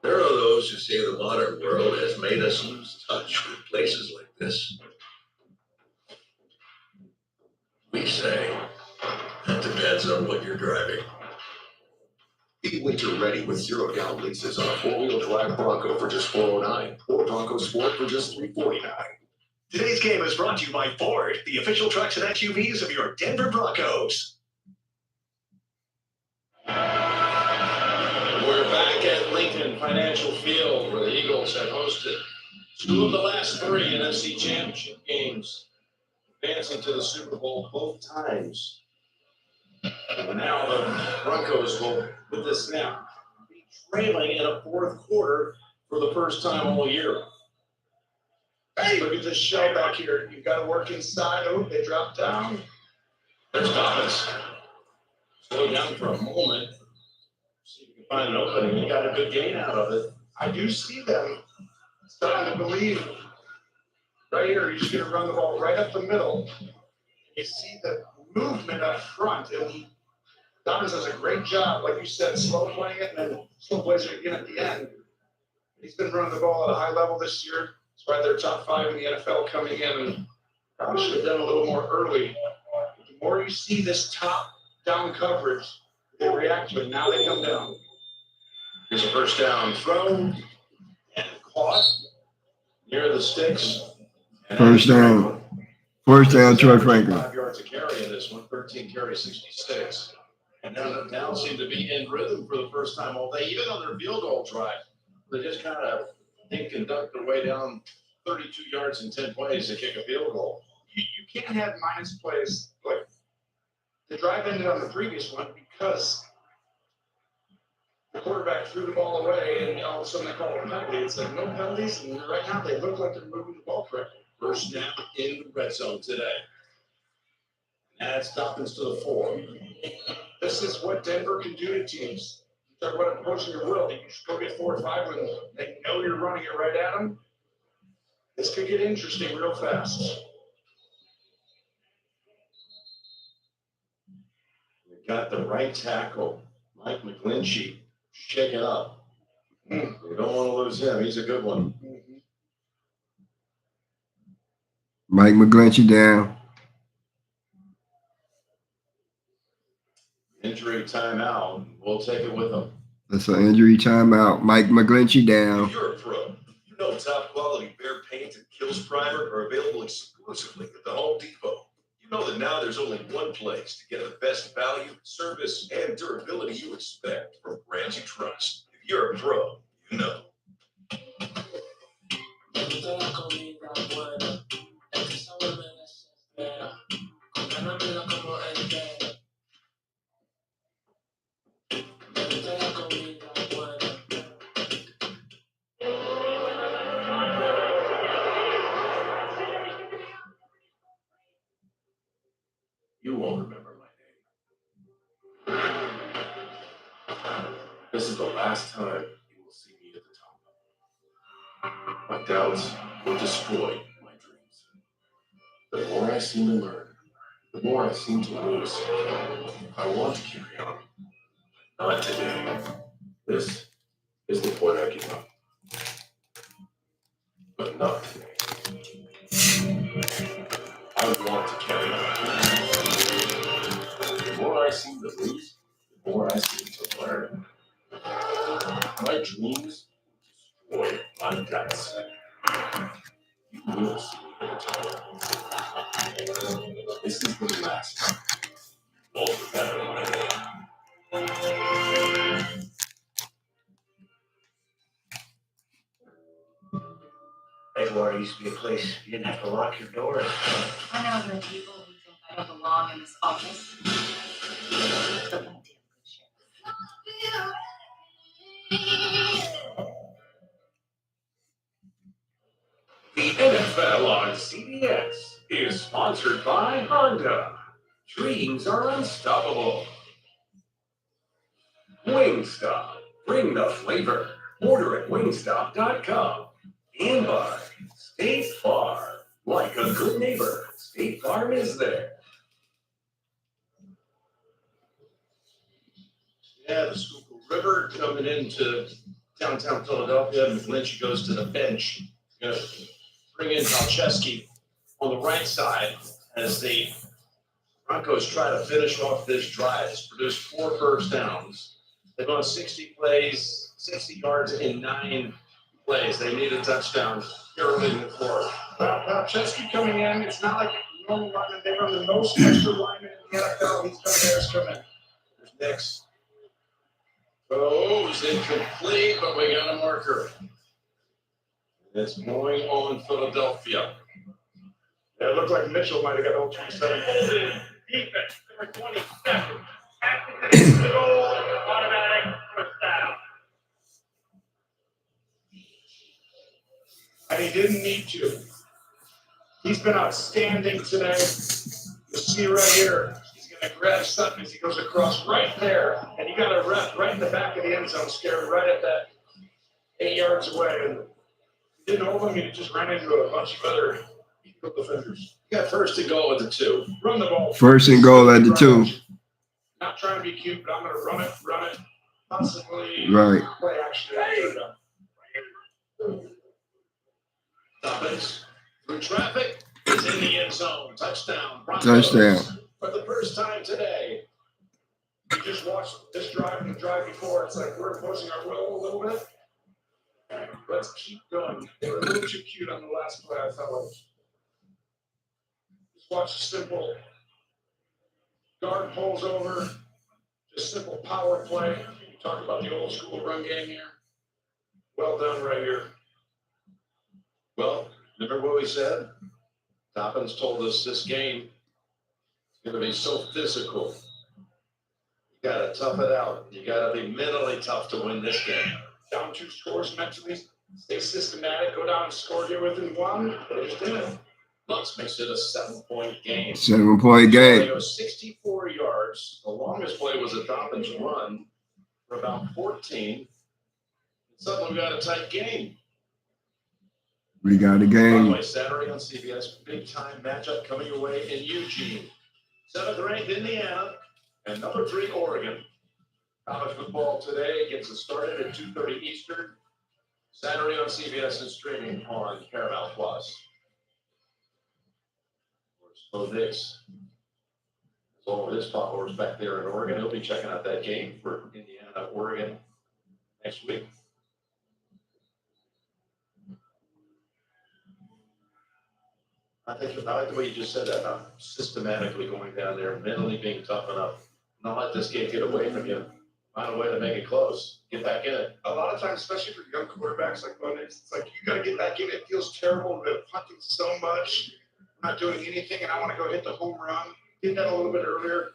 There are those who say the modern world has made us lose touch with places like this. We say, that depends on what you're driving. Be winter ready with 0 down leases on a 4-wheel drive Bronco for just $409 or Bronco Sport for just $349. Today's game is brought to you by Ford, the official trucks and SUVs of your Denver Broncos. We're back at Lincoln Financial Field where the Eagles have hosted 2 of the last 3 NFC Championship games, advancing to the Super Bowl both times. And now the Broncos will, with this snap, be trailing in a fourth quarter for the first time all year. Hey, look at this shell back here. You've got to work inside. Oh, they drop down. There's Thomas. Slow down for a moment. See if you can find an opening. He got a good gain out of it. I do see them starting to believe. Right here, he's going to run the ball right up the middle. You see the movement up front, and Thomas does a great job, like you said, slow playing it, and then slow plays it again at the end. He's been running the ball at a high level this year. That's why they're top 5 in the NFL coming in, and probably should have done a little more early. The more you see this top down coverage, they react to it. Now they come down. Here's a first down throw and caught near the sticks. First down. First down, Troy Franklin. 5 yards a carry in this one, 13 carries, 66. And now seem to be in rhythm for the first time all day, even on their field goal drive. They just kind of dink and dunk their way down 32 yards in 10 plays to kick a field goal. You can't have minus plays. Like the drive ended on the previous one because the quarterback threw the ball away, and all of a sudden they call it a penalty. It's like no penalties, and right now they look like they're moving the ball correctly. First snap in the red zone today. Adds Dobbins to the 4. The This is what Denver can do to teams. You talk about imposing your will. You just go get 4 or 5 when they know you're running it right at them. This could get interesting real fast. We got the right tackle, Mike McGlinchey, shaking up. We don't want to lose him. He's a good one. Mike McGlinchey down. Injury timeout. We'll take it with him. That's an injury timeout. Mike McGlinchey down. If you're a pro, you know top quality Behr paint and Kills Primer are available exclusively at the Home Depot. You know that now there's only one place to get the best value, service, and durability you expect from brands you trust. If you're a pro, you know. You won't remember my name. This is the last time you will see me at the top. My doubts will destroy my dreams. The more I seem to learn, the more I seem to lose. I want to carry on. Not today. This is the point I give up. But not today. I want to carry on. The more I seem to lose, the more I seem to learn. My dreams destroy my guts. You will see me at the top. This is the last time. All better my name. Edgewater used to be a place you didn't have to lock your doors. I know there are people who think I don't belong in this office. But my damn good The NFL on CBS is sponsored by Honda. Dreams are unstoppable. Wingstop, bring the flavor. Order at wingstop.com. And by State Farm. Like a good neighbor, State Farm is there. Yeah, the Schuylkill River coming into downtown Philadelphia. McGlinchey goes to the bench. Gonna bring in Valcheski on the right side as the Broncos try to finish off this drive. It's produced 4 first downs. They've gone 60 plays, 60 yards in 9 plays. They need a touchdown early in the fourth. Valcheski coming in. It's not like normal linemen. They run the most extra linemen in the NFL. He's coming there. He's coming. There's Nix. Throws incomplete, but we got a marker. It's going on Philadelphia. Yeah, it looked like Mitchell might have got all 27. Defense, number 27. Active the goal, automatic first down. And he didn't need to. He's been outstanding today. You see right here, he's going to grab Sutton as he goes across right there. And he got a rep right in the back of the end zone, scared right at that 8 yards away. And he didn't hold him, he just ran into a bunch of other defenders. You got first and goal at the 2. Run the ball. First and goal at the 2. Not trying to be cute, but I'm going to run it, possibly Right. play action. Dobbins through traffic is in the end zone. Touchdown. Broncos. Touchdown. For the first time today. You just watched this drive and the drive before. It's like we're imposing our will a little bit. Let's keep going. They were a little too cute on the last play, I felt like. Just watch a simple guard pulls over. Just simple power play. You talk about the old school run game here. Well done right here. Well, remember what we said? Dobbins told us this game is going to be so physical. You got to tough it out. You got to be mentally tough to win this game. Down 2 scores mentally. Stay systematic. Go down and score here within 1. They just did it. Plus makes it a 7-point game. 7-point So they game. go 64 yards. The longest play was a Dobbins run for about 14. Suddenly we got a tight game. We got a By the game. way, Saturday on CBS, big time matchup coming your way in Eugene. 7th ranked Indiana and number 3 Oregon. College football today gets it started at 2:30 Eastern. Saturday on CBS and streaming on Paramount Plus. So this is all of his followers back there in Oregon. He'll be checking out that game for Indiana, Oregon next week. I like the way you just said that, about systematically going down there, mentally being tough enough, not let this game get away from you. Find a way to make it close. Get back in it. A lot of times, especially for young quarterbacks like Bo Nix, it's like you got to get back in. It feels terrible. We've been punting so much, not doing anything, and I want to go hit the home run. Did that a little bit earlier.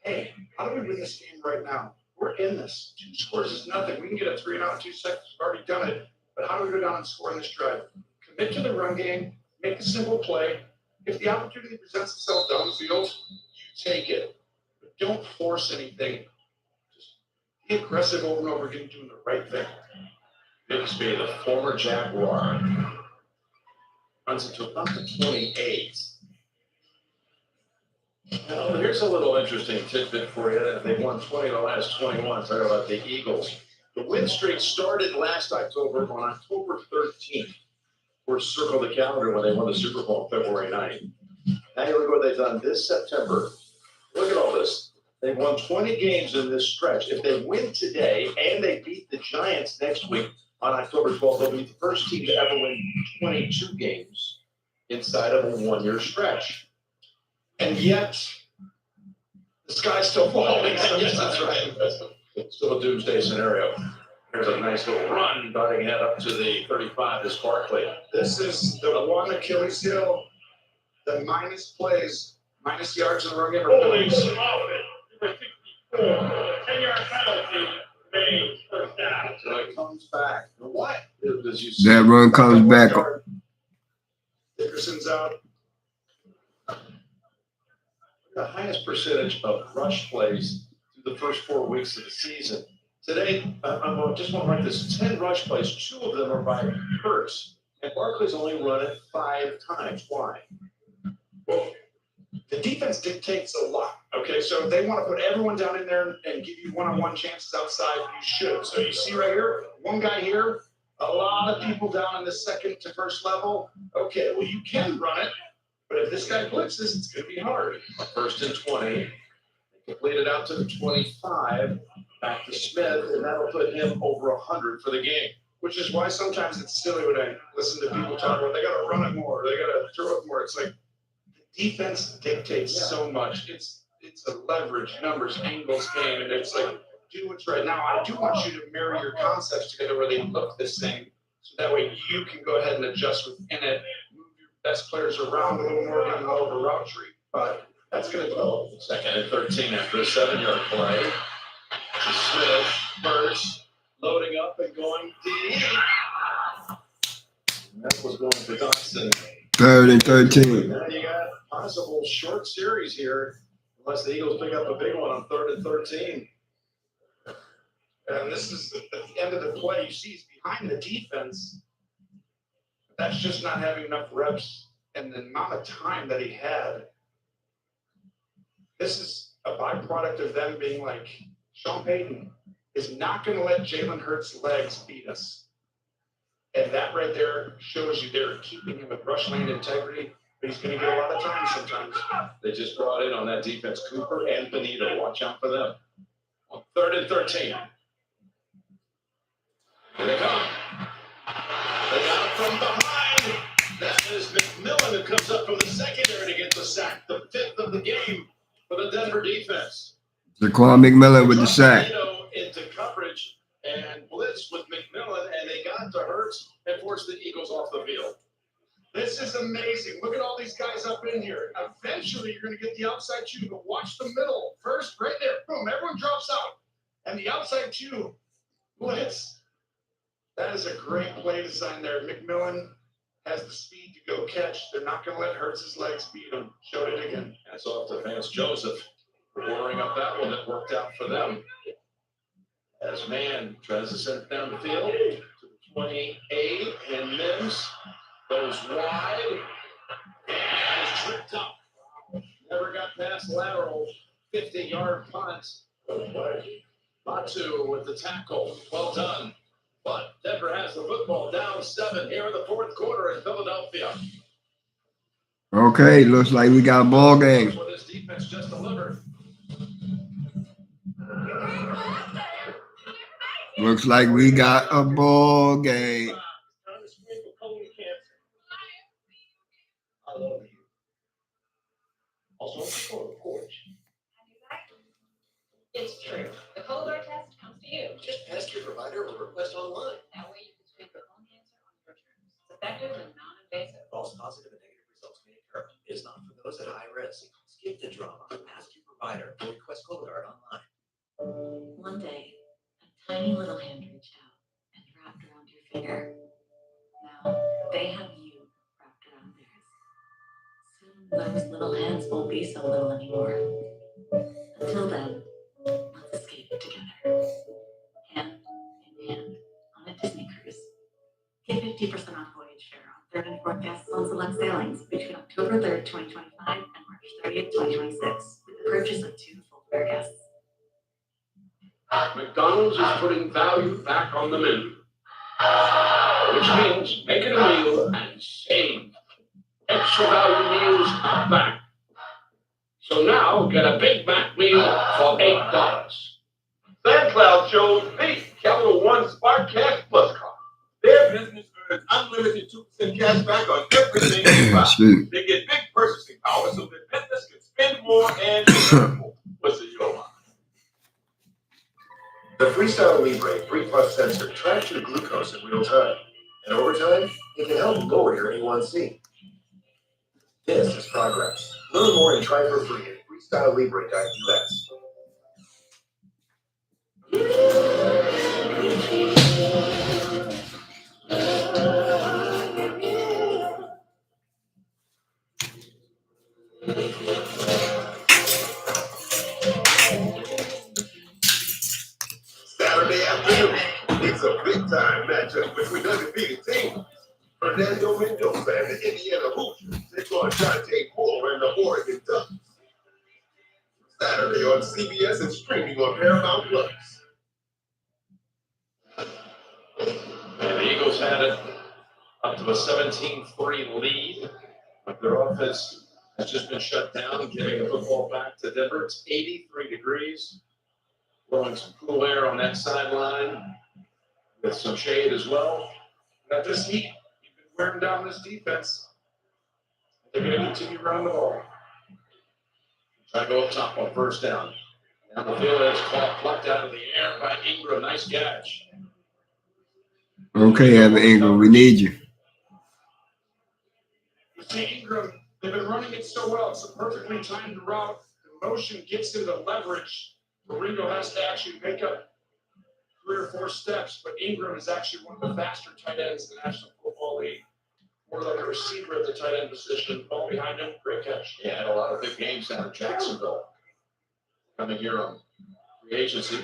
Hey, how do we win this game right now? We're in this. 2 scores is nothing. We can get a 3 and out in 2 seconds. We've already done it. But how do we go down and score in this drive? Commit to the run game. Make a simple play. If the opportunity presents itself downfield, you take it. But don't force anything. Just be aggressive over and over again, doing the right thing. Bixby, the former Jaguar, runs it to about the 28. Now, here's a little interesting tidbit for you. They've won 20 of the last 21. Talk about the Eagles. The win streak started last October on October 13th. Or circle the calendar when they won the Super Bowl February 9th. Now you look what they've done this September. Look at all this. They've won 20 games in this stretch. If they win today and they beat the Giants next week on October 12th, they'll be the first team to ever win 22 games inside of a 1-year stretch. And yet, the sky's still falling. That's right. It's still a doomsday scenario. There's a nice little run, butting head up to the 35 this Barkley. This is the one Achilles heel. The minus plays, minus yards in the run game are Holding penalties. off it. Number 64, 10-yard penalty, made first down. So it comes back. What? As you That run comes back. Dickerson's out. The highest percentage of rush plays through the first 4 weeks of the season. Today, I just want to write this: 10 rush plays. 2 of them are by Hurts, and Barkley's only run it 5 times. Why? Well, the defense dictates a lot. Okay, so if they want to put everyone down in there and give you one-on-one chances outside, you should. So you see right here, one guy here, a lot of people down in the second to first level. Okay, well, you can run it, but if this guy blitzes, it's going to be hard. First and 20. They complete it out to the 25. Back to Smith, and that'll put him over 100 for the game. Which is why sometimes it's silly when I listen to people talk about they got to run it more, they got to throw it more. It's like the defense dictates so much. It's a leverage, numbers, angles game, and it's like do what's right. Now, I do want you to marry your concepts together where they look the same, so that way you can go ahead and adjust within it, move your best players around a little more, get more of a route tree. But that's going to develop. Second and 13 after a 7-yard play. To Smith, first, loading up and going deep. And that was going for Dotson. 3rd and 13. Now you got possible short series here, unless the Eagles pick up a big one on 3rd and 13. And this is at the end of the play. You see he's behind the defense. That's just not having enough reps and the amount of time that he had. This is a byproduct of them being like, Sean Payton is not going to let Jalen Hurts' legs beat us. And that right there shows you they're keeping him with rush lane integrity, but he's going to get a lot of time sometimes. They just brought in on that defense Cooper and Benito. Watch out for them. On 3rd and 13. Here they come. They got it from behind. That is McMillan who comes up from the secondary to get the sack. The 5th of the game for the Denver defense. Jaquan McMillan with the sack. Into coverage and blitz with McMillan, and they got to Hurts and forced the Eagles off the field. This is amazing. Look at all these guys up in here. Eventually, you're going to get the outside 2, but watch the middle. First, right there, boom, everyone drops out. And the outside 2 blitz. That is a great play design there. McMillan has the speed to go catch. They're not going to let Hurts' legs beat him. Showed it again. That's off to Vance Joseph. Warming up that one that worked out for them. As man tries to send it down the field to the 28 and Mims goes wide. And is tripped up. Never got past lateral. 50-yard punt. Batu with the tackle. Well done. But Denver has the football down 7 here in the fourth quarter in Philadelphia. Okay, looks like we got a ball game. What this defense just delivered. Looks like we got a ball game. I love you. Also, on the porch. It's true. The Cologuard test comes to you. Just ask your provider or request online. That way you can screen for colon cancer on your terms. It's effective and non-invasive. False positive and negative results may occur. It is not for those at high risk. Skip the drama. Ask your provider or request Cologuard online. One day, a tiny little hand reached out and wrapped around your finger. Now, they have you wrapped around theirs. Soon, those little hands won't be so little anymore. Until then, let's escape together. Hand in hand on a Disney cruise. Get 50% off voyage fare on 3rd and 4th guests on select sailings between October 3rd, 2025 and March 30th, 2026 with the purchase of 2 full-fare guests. McDonald's is putting value back on the menu, which means making a meal and save. Extra value meals are back. So now get a Big Mac meal for $8. SandCloud chose the Capital One Spark Cash Plus card. Their business earns unlimited 2% cash back on everything they buy. They get big purchasing power so their business can spend more and earn more. What's in your mind? The Freestyle Libre 3 Plus sensor tracks your glucose in real time. And over time, it can help lower your A1C. This is progress. Learn more and try for free at freestylelibre.us. Saturday afternoon, it's a big-time matchup between undefeated teams. Fernando Mendoza and the Indiana Hoosiers take on Dante Moore and the Oregon Ducks. Saturday on CBS and streaming on Paramount Plus. And the Eagles had it up to a 17-3 lead. But their offense has just been shut down, giving the football back to Denver. It's 83 degrees. Blowing some cool air on that sideline with some shade as well. Now this heat, you've been wearing down this defense. They're going to continue running the ball. Try to go up top on first down. Down the field, it's caught, plucked out of the air by Ingram. Nice catch. Okay, Evan Ingram, we need you. You see Ingram, they've been running it so well. It's a perfectly timed route. The motion gets him the leverage. Ringo has to actually make up 3 or 4 steps, but Ingram is actually one of the faster tight ends in the National Football League. More like a receiver at the tight end position. Ball behind him, great catch. Yeah, had a lot of big games down in Jacksonville. Coming here on free agency.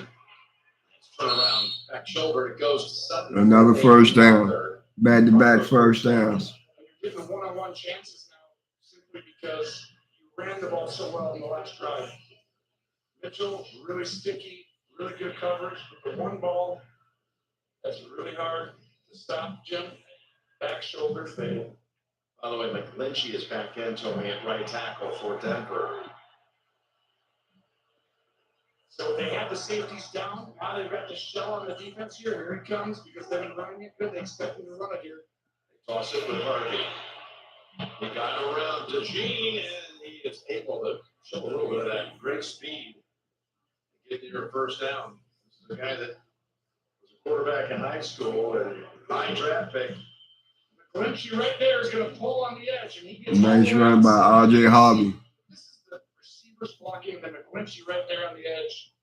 Turn around, back shoulder, it goes to Sutton. Another first down. Back-to-back first downs. You're getting the one-on-one chances now simply because you ran the ball so well in the last drive. Mitchell, really sticky, really good coverage. But the one ball, that's really hard to stop, Jim. Back shoulder fade. By the way, McGlinchey is back in, Tony, at right tackle for Denver. So they have the safeties down. Now they've got the shell on the defense here. Here he comes because they've been running it good. They expect him to run it here. They toss it with Harvey. He got around to Gene, and he is able to show a little bit of that great speed. Get your first down. This is a guy that was a quarterback in high school and high draft pick. McGlinchey right there is going to pull on the edge. And he gets Nice run by R.J. Harvey. This is the receivers blocking, then McGlinchey right there on the edge.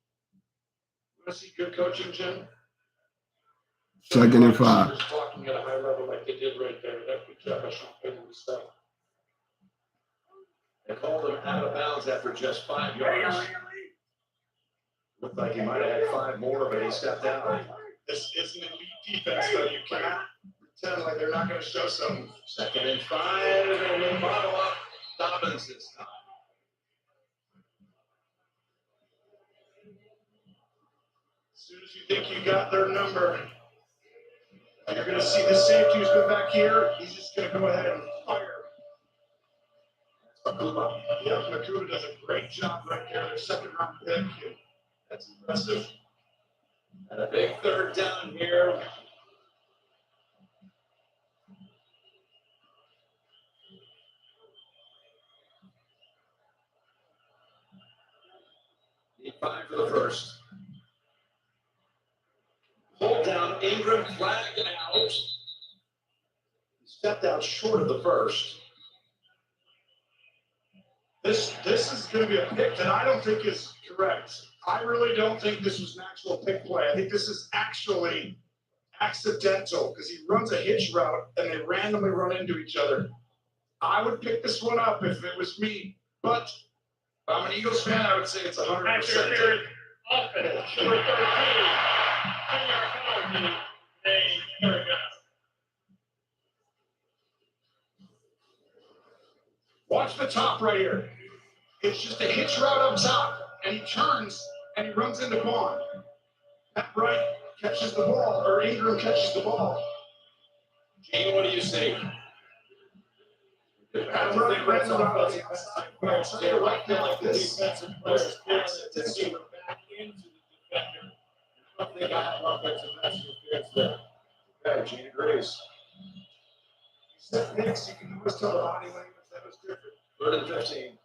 You want to see good coaching, Jim? Second and 5. Receivers blocking at a high level like they did right there. That good job by Sean Payton and stuff. They called him out of bounds after just 5 yards. Looked like he might have had 5 more, but he stepped out. This is an elite defense, though. You cannot pretend like they're not going to show something. Second and 5, and they bottle up Dobbins this time. As soon as you think you got their number, you're going to see the safety who's been back here. He's just going to go ahead and fire. Makuba. Yeah, Makuba does a great job right there. Their second round pick. That's impressive. And a big third down here. Need 5 for the first. Hold down, Ingram flagged out. He stepped out short of the first. This is going to be a pick that I don't think is correct. I really don't think this was an actual pick play. I think this is actually accidental because he runs a hitch route and they randomly run into each other. I would pick this one up if it was me, but if I'm an Eagles fan, I would say it's 100%. Offense, number 13, 10-yard penalty. There we go. Watch the top right here. It's just a hitch route up top, and he turns and he runs into Vaughn. Pat Wright catches the ball, or Ingram catches the ball. Gene, what do you see? Pat Wright runs around the outside. I'll tell you what, like this. Defensive players to see him back into the defender. I don't think I have offensive pass interference there. Okay, Gene agrees. You said Nix, you can always tell the body language that was different. 3rd and 15.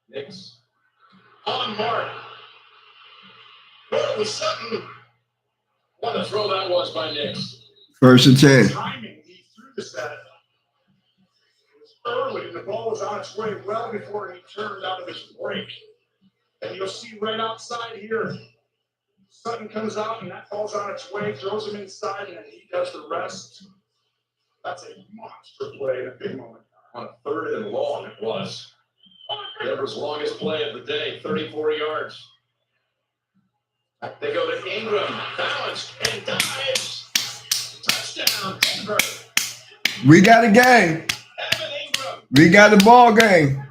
Nix. On mark. Well, it was something. What a throw that was by Nix. 1st and 10. Timing, he threw this at it. It was early, and the ball was on its way well before he turned out of his break. And you'll see right outside here, Sutton comes out, and that ball's on its way, throws him inside, and then he does the rest. That's a monster play in a big moment. On 3rd and long, it was. Denver's longest play of the day, 34 yards. They go to Ingram, balanced and dives. Touchdown, Denver. We got a game. Evan Ingram. We got the ball game.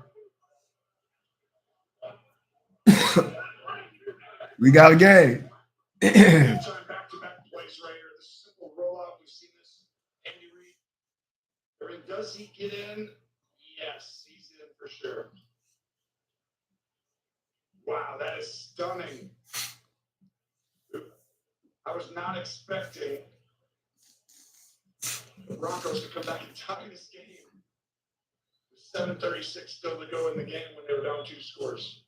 We got a game. Back-to-back plays right here. This simple rollout. We've seen this. Andy Reid. I mean, does he get in? Yes, he's in for sure. Wow, that is stunning. I was not expecting the Broncos to come back and tie this game. With 7:36 still to go in the game when they were down 2 scores.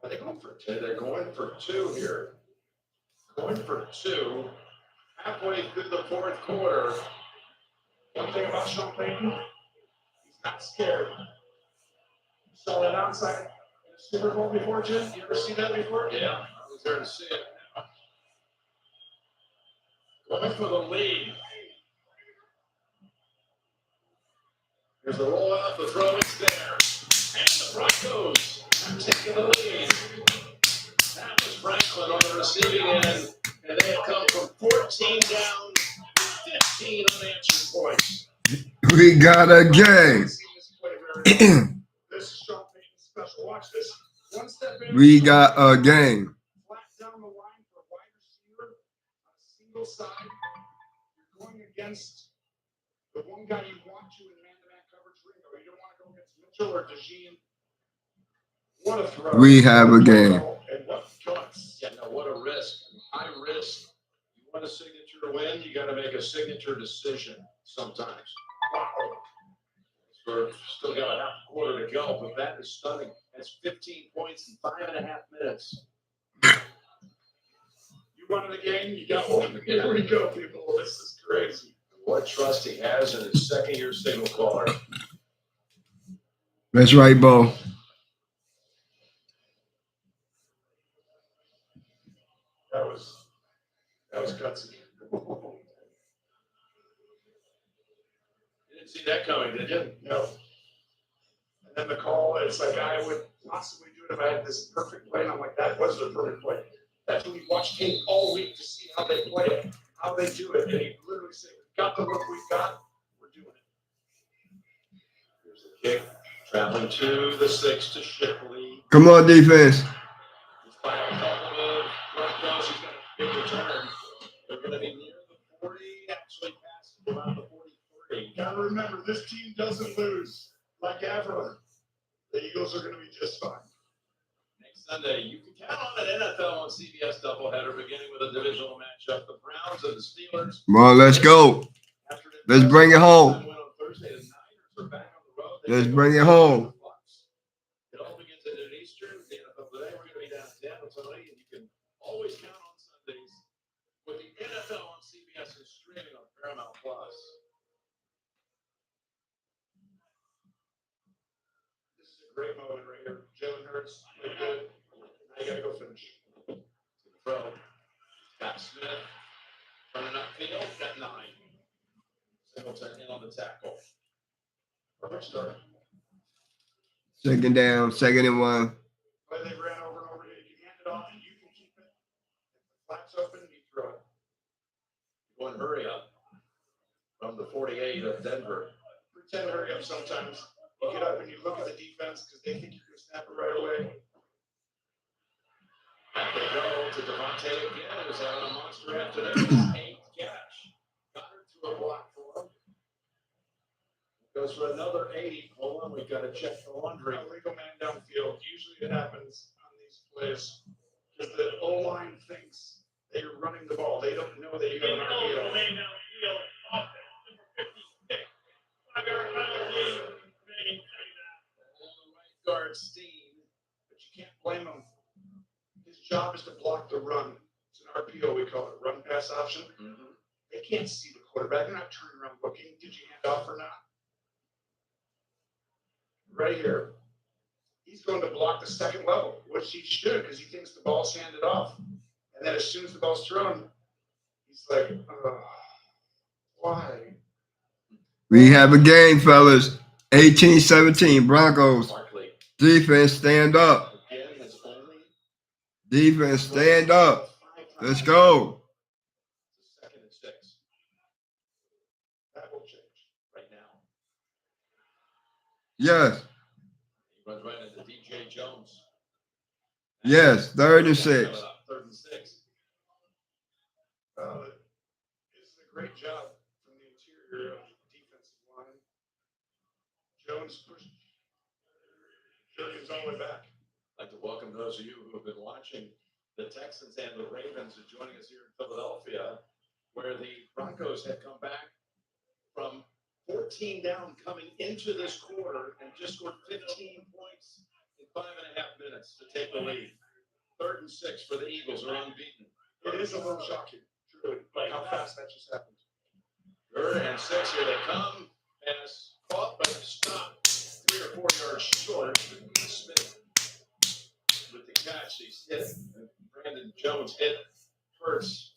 Are they going for 2? They're going for 2 here. Going for 2. Halfway through the 4th quarter. One thing about Sean Payton, he's not scared. You saw that outside in the Super Bowl before, Jim? You ever see that before? Yeah, I was there to see it. Going for the lead. There's the rollout, the throw is there. And the Broncos are taking the lead. That was Franklin on the receiving end. And they have come from 14 down, 15 unanswered points. We got a game. This is Sean Payton special. Watch this. One step in. We got a game. Flat down the line for a wide receiver on a single side. You're going against the one guy you want to in man-to-man coverage, Ringo. You don't want to go against Mitchell or DeJean. What a throw. We have a game. And what guts. Yeah, no, what a risk. High risk. You want a signature win, you got to make a signature decision sometimes. Wow. So still got a half quarter to go, but that is stunning. That's 15 points in 5.5 minutes. You wanted a game, you got one. Here we go, people. This is crazy. What trust he has in his second-year signal caller. That's right, Bo. That was gutsy. You didn't see that coming, did you? No. And then the call, it's like I would possibly do it if I had this perfect play, and I'm like, that was the perfect play. That's when you watch tape all week to see how they play it, how they do it, and you literally say, we've got the look we've got, we're doing it. Here's the kick, traveling to the 6 to Shipley. Come on, defense. Despite a couple of Broncos, he's got a big return. They're going to be near the 40, actually passing around the 43. Gotta remember, this team doesn't lose like ever. The Eagles are gonna be just fine. Next Sunday, you can count on an NFL on CBS doubleheader, beginning with a divisional matchup. The Browns and the Steelers. Come on, let's go. Let's bring it home. Let's bring it home. It all begins at noon Eastern. The NFL today, we're going to be down in Tampa, Tony, and you can always count on Sundays with the NFL on CBS and streaming on Paramount Plus. This is a great moment right here. Jalen Hurts, look good. Now you gotta go finish. To the throw. Scott Smith running upfield, got 9. Singleton in on the tackle. Perfect start. Second down, 2nd and 1. Play they ran over and over. You can hand it off and you can keep it. If the flat's open, you throw it. Going hurry up from the 48 of Denver. Pretend hurry up sometimes. You get up and you look at the defense because they think you're going to snap it right away. Back they go to Devontae again, who's having a monster afternoon. His 8th catch. Goddard to a block for him. Goes for another 80. Hold on, we've got to check the laundry. Illegal man downfield. Usually it happens on these plays because the O-line thinks that you're running the ball. They don't know that you have an RPO. Right guard Steen, but you can't blame him. His job is to block the run. It's an RPO, we call it, run pass option. Mm-hmm. They can't see the quarterback. They're not turning around looking. Did you hand off or not? Right here. He's going to block the second level, which he should because he thinks the ball's handed off. And then as soon as the ball's thrown, he's like, why? We have a game, fellas. 18-17, Broncos. Barkley. Defense, stand up. Again, it's only Defense, stand up. Let's go. it's 2nd and 6 That will change. right now. Yes. He runs right into DJ Jones. Yes, 3rd and 6. 3rd and 6. This is a great job from the interior of the defensive line. Jones pushed Jurgens all the way back. I'd like to welcome those of you who have been watching the Texans and the Ravens are joining us here in Philadelphia, where the Broncos had come back from 14 down coming into this quarter and just scored 15 points in 5.5 minutes to take the lead. 3rd and 6 for the Eagles are unbeaten. It is a little shocking, truly, like how fast that just happened. 3rd and 6, here they come. Pass caught, but stopped 3 or 4 yards short. Smith with the catch. He's hit. Brandon Jones hit Hurts.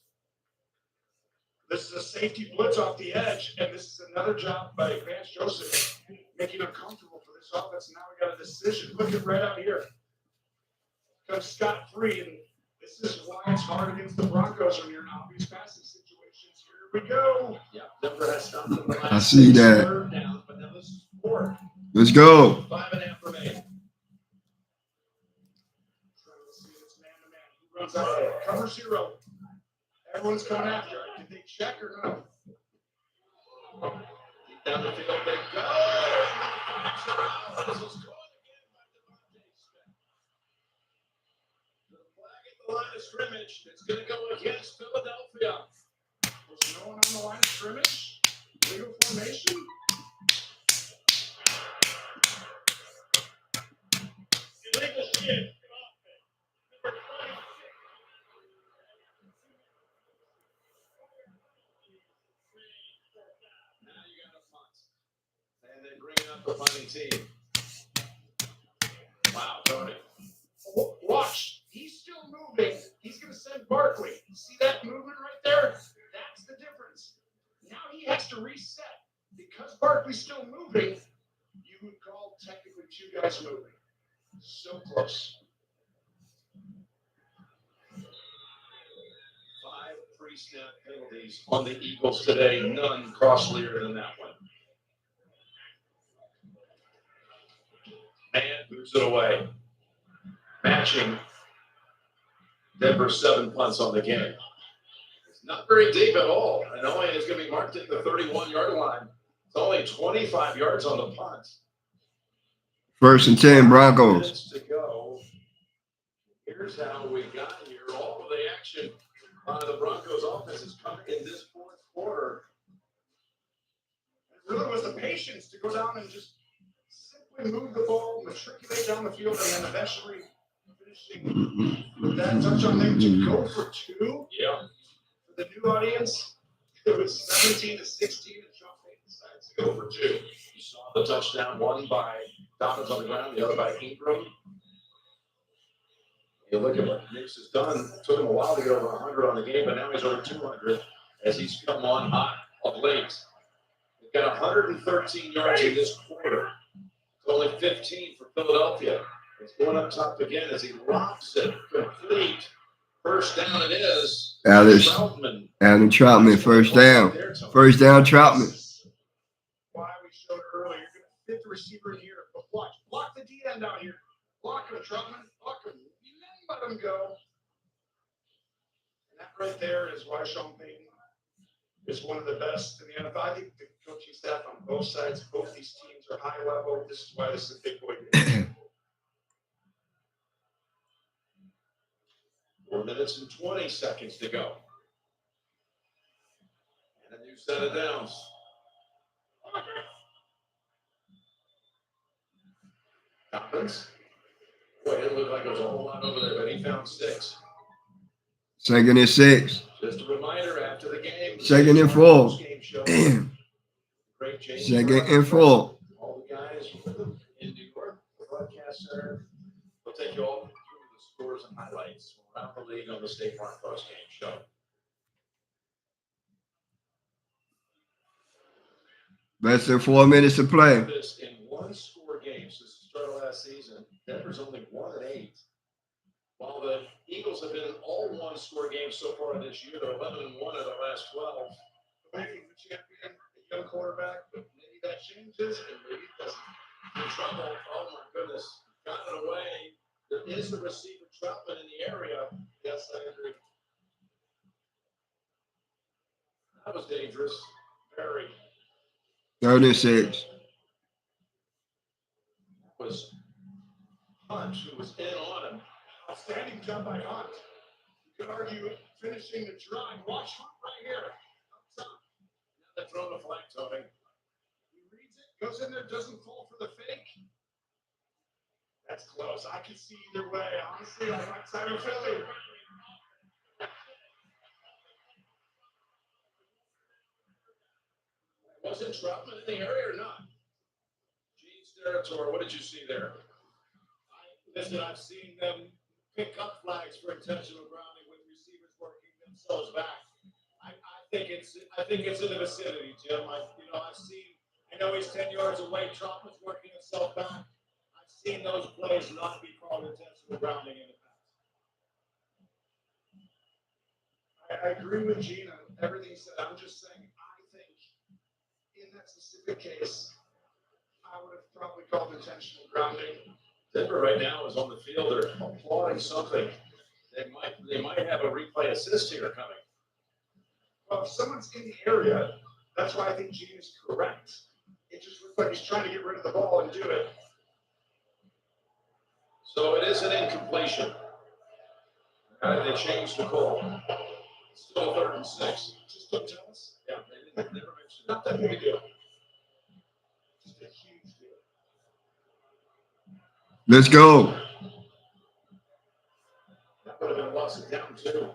This is a safety blitz off the edge, and this is another job by Vance Joseph making it uncomfortable for this offense. Now we got a decision. Look at right out here. Comes scot-free, and this is why it's hard against the Broncos when you're in obvious passing situations. Here we go. Yeah, Denver has stopped in the last I see 6 that. 3rd downs, but now this is 4. Let's go. 5.5 remaining. He runs out there. Cover 0. Everyone's coming after it. Did they check or no? Deep down the field they go. This was caught again by Devontae Smith. The flag at the line of scrimmage. It's going to go against Philadelphia. Was no one on the line of scrimmage? Legal formation? Illegal shift. Now you got a punt. And they bring up the punting team. Wow, Tony. Watch. He's still moving. He's going to send Barkley. See that movement right there? That's the difference. Now he has to reset. Because Barkley's still moving, you would call technically two guys moving. So close. 5 pre-snap penalties on the Eagles today. None costlier than that one. Man moves it away. Matching Denver's 7 punts on the game. It's not very deep at all. And only it's going to be marked at the 31-yard line. It's only 25 yards on the punt. 1st and 10, Broncos. Minutes to go. Here's how we got here. All of the action on the Broncos offense is coming in this 4th quarter. It really was the patience to go down and just simply move the ball, matriculate down the field, and then eventually finishing with that touchdown there to go for 2. Yeah. For the new audience, it was 17-16, and Sean Payton decides to go for 2. You saw the touchdown, one by Dobbins on the ground, the other by Ingram. You look at what Nix has done. It took him a while to get over 100 on the game, but now he's over 200 as he's come on hot of late. He's got 113 yards in this quarter. It's only 15 for Philadelphia. It's going up top again as he lobs it. Complete. First down it is. Adam Troutman, first down. First down, Troutman. Why we showed earlier, you're going to fit the receiver in here, but watch. Block the D end out here. Block him, Troutman. Block him. Let him go. And that right there is why Sean Payton is one of the best in the NFL. I think the coaching staff on both sides, both these teams are high level. This is why this is a big boy game. 4 minutes and 20 seconds to go. And a new set of downs. Dobbins. Boy, it looked like there was a whole lot over there, but he found 6. 2nd and 6. Just a reminder after the game. 2nd and 4. Great James 2nd and 4. All the guys with them in New York, the broadcast center. We'll take you all through the scores and highlights around the league on the State Farm Post Game Show. Less than 4 minutes to play. This in one-score games since the start of last season. Denver's only 1-8. While the Eagles have been in all one-score games so far this year, they're 11-1 of the last 12. Making the champion, a young quarterback, but maybe that changes and maybe it doesn't. In trouble. Oh my goodness. Got it away. There is the receiver Troutman in the area. Yes, I agree. That was dangerous. Very. 3rd and 6. That was Hunt who was in on him. Outstanding job by Hunt. You could argue finishing the drive. Watch Hunt right here. Up top. Now they're throwing a flag, Tony. He reads it, goes in there, doesn't fall for the fake. That's close. I can see either way. Honestly, on my side of Philly. Wasn't Troutman in the area or not? Gene's territory. What did you see there? Listen, I've seen them pick up flags for intentional grounding with receivers working themselves back. I think it's in the vicinity, Jim. I know he's 10 yards away. Troutman's working himself back. I've seen those plays not be called intentional grounding in the past. I agree with Gene on everything he said. I'm just saying, I think in that specific case, I would have probably called intentional grounding. Denver right now is on the field. They're applauding something. They might have a replay assist here coming. Well, if someone's in the area, that's why I think Gene is correct. It just looks like he's trying to get rid of the ball and do it. So it is an incompletion. They changed the call. Still 3rd and 6. Just don't tell us. Yeah, they never mentioned it. Not that big a deal. Just a huge deal. Let's go. That would have been lost down too.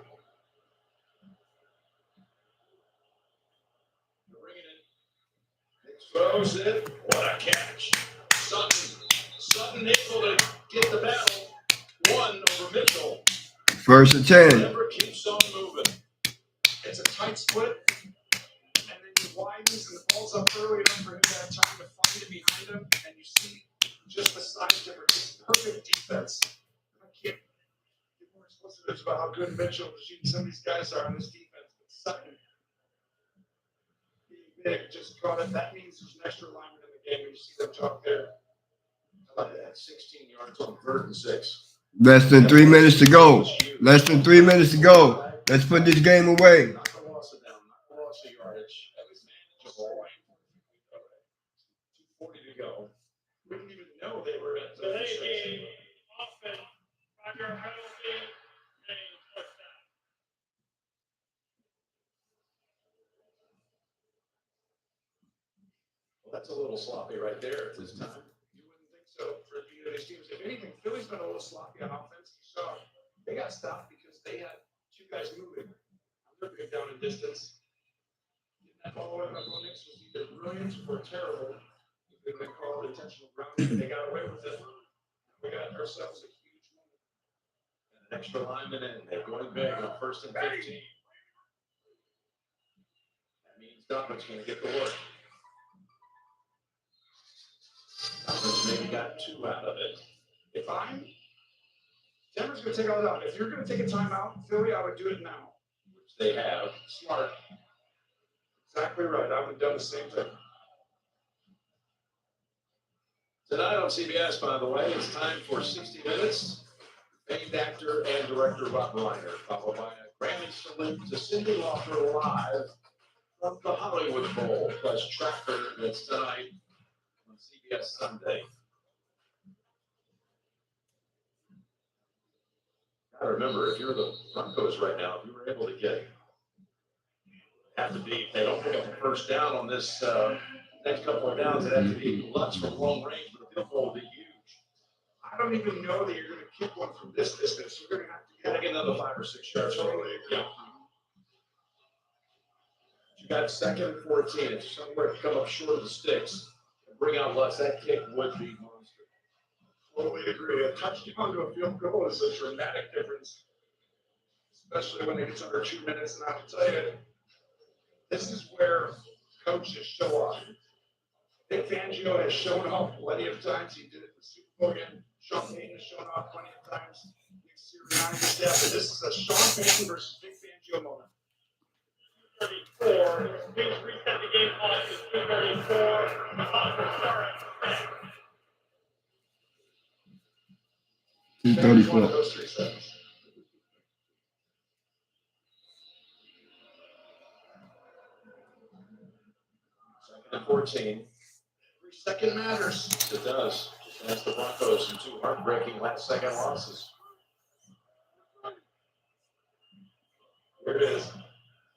Bringing it. Throws it. What a catch. Sutton able to get the battle. 1 over Mitchell. 1st and 10. Denver keeps on split, and then he widens and the ball's up early enough for him to have time to find it behind him, and you see just the size difference. It's perfect defense. I can't get more explicit about how good Mitchell, Rasheed, some of these guys are on this defense, but Sutton being big just got it. That means there's an extra lineman in the game. You see them talk there. I like that. 16 yards on 3rd and 6. Less than 3 minutes to go. Less than 3 minutes to go. Let's put this game away. Not the loss of down, not the loss of yardage. That was manageable. 2:40 to go. We didn't even know they were at the Today, offense, Roger penalty, and touchdown. Well, that's a little sloppy right there at this time. You wouldn't think so for either of these teams. If anything, Philly's been a little sloppy on offense. You saw they got stopped because they had two guys moving. They're big down in distance. That ball away by Bo Nix was either brilliant or terrible. They called intentional grounding, and they got away with it. We got ourselves a huge moment. And an extra lineman in. They're going big on 1st and 15. That means Duncan's going to get the work. Duncan's maybe got 2 out of it. If I'm Denver's going to take all that out. If you're going to take a timeout, Philly, I would do it now. Which they have. Smart. Exactly right. I would have done the same thing. Tonight on CBS, by the way, it's time for 60 Minutes. Famed actor and director Rob Reiner, followed by a Grammy salute to Cyndi Lauper live from the Hollywood Bowl, plus Tracker that's tonight on CBS Sunday. I remember, if you're the Broncos right now, if you were able to get, have to be, if they don't pick up the first down on this next couple of downs, it have to be Lutz from long range, but the field goal will be huge. I don't even know that you're going to kick one from this distance. You're going to have to get another 5 or 6 yards. Yeah. You got 2nd and 14. If somewhere come up short of the sticks and bring out Lutz, that kick would be monster. Totally agree. A touchdown to a field goal is a dramatic difference, especially when it gets under 2 minutes. And I will tell you, this is where coaches show off. Vic Fangio has shown off plenty of times. He did it in the Super Bowl again. Sean Payton has shown off plenty of times. Nick Sirianni staff. But this is a Sean Payton versus Vic Fangio moment. 34. Please reset the game clock to 2:34. The clock will start at 2:34. Those 3 seconds. 2nd and 14. Every second matters. It does. Just ask the Broncos in 2 heartbreaking last-second losses. Here it is.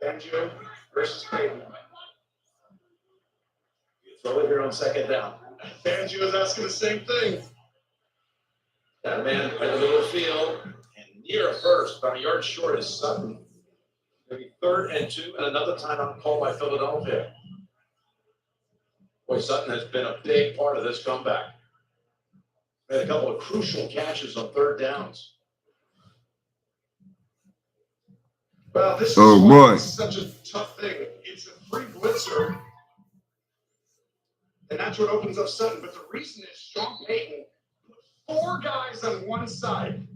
Fangio versus Payton. You throw it here on 2nd down. Fangio is asking the same thing. That man in the middle of the field and near a first, about a yard short is Sutton. Maybe 3rd and 2, and another timeout called by Philadelphia. Boy, Sutton has been a big part of this comeback. Made a couple of crucial catches on 3rd downs. Well, this is such a tough thing. It's a free blitzer, and that's what opens up Sutton. But the reason is Sean Payton put 4 guys on one side,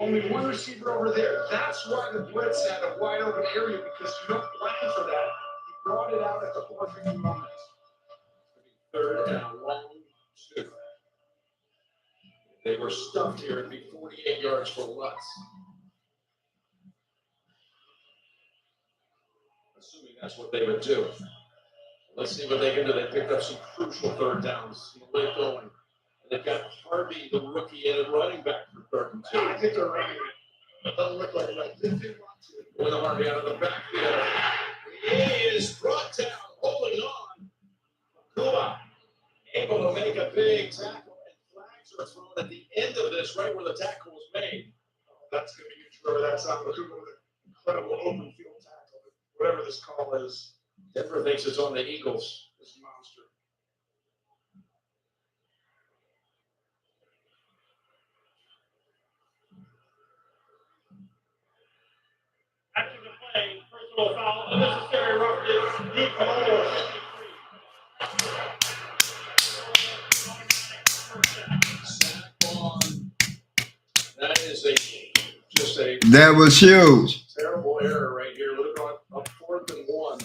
only 1 receiver over there. That's why the blitz had a wide open area, because you don't plan for that. He brought it out at the perfect moment. 3rd and long 2. They were stuffed here. It'd be 48 yards for Lutz. Assuming that's what they would do. Let's see what they can do. They picked up some crucial 3rd downs. They're going. And they've got Harvey, the rookie, and a running back for 3rd and 2. I think they're running it. It doesn't look like it. They want to. With Harvey out of the backfield. He is brought down, holding on. Kuba able to make a big tackle, and flags are thrown at the end of this, right where the tackle was made. That's going to be huge. Whoever that's on, Kuba with an incredible open field tackle. Whatever this call is. Denver thinks it's on the Eagles. This monster. after the play. First Personal foul, unnecessary roughness, deep hole. That is just a That was huge. terrible error right here. Would have gone up 4th and 1.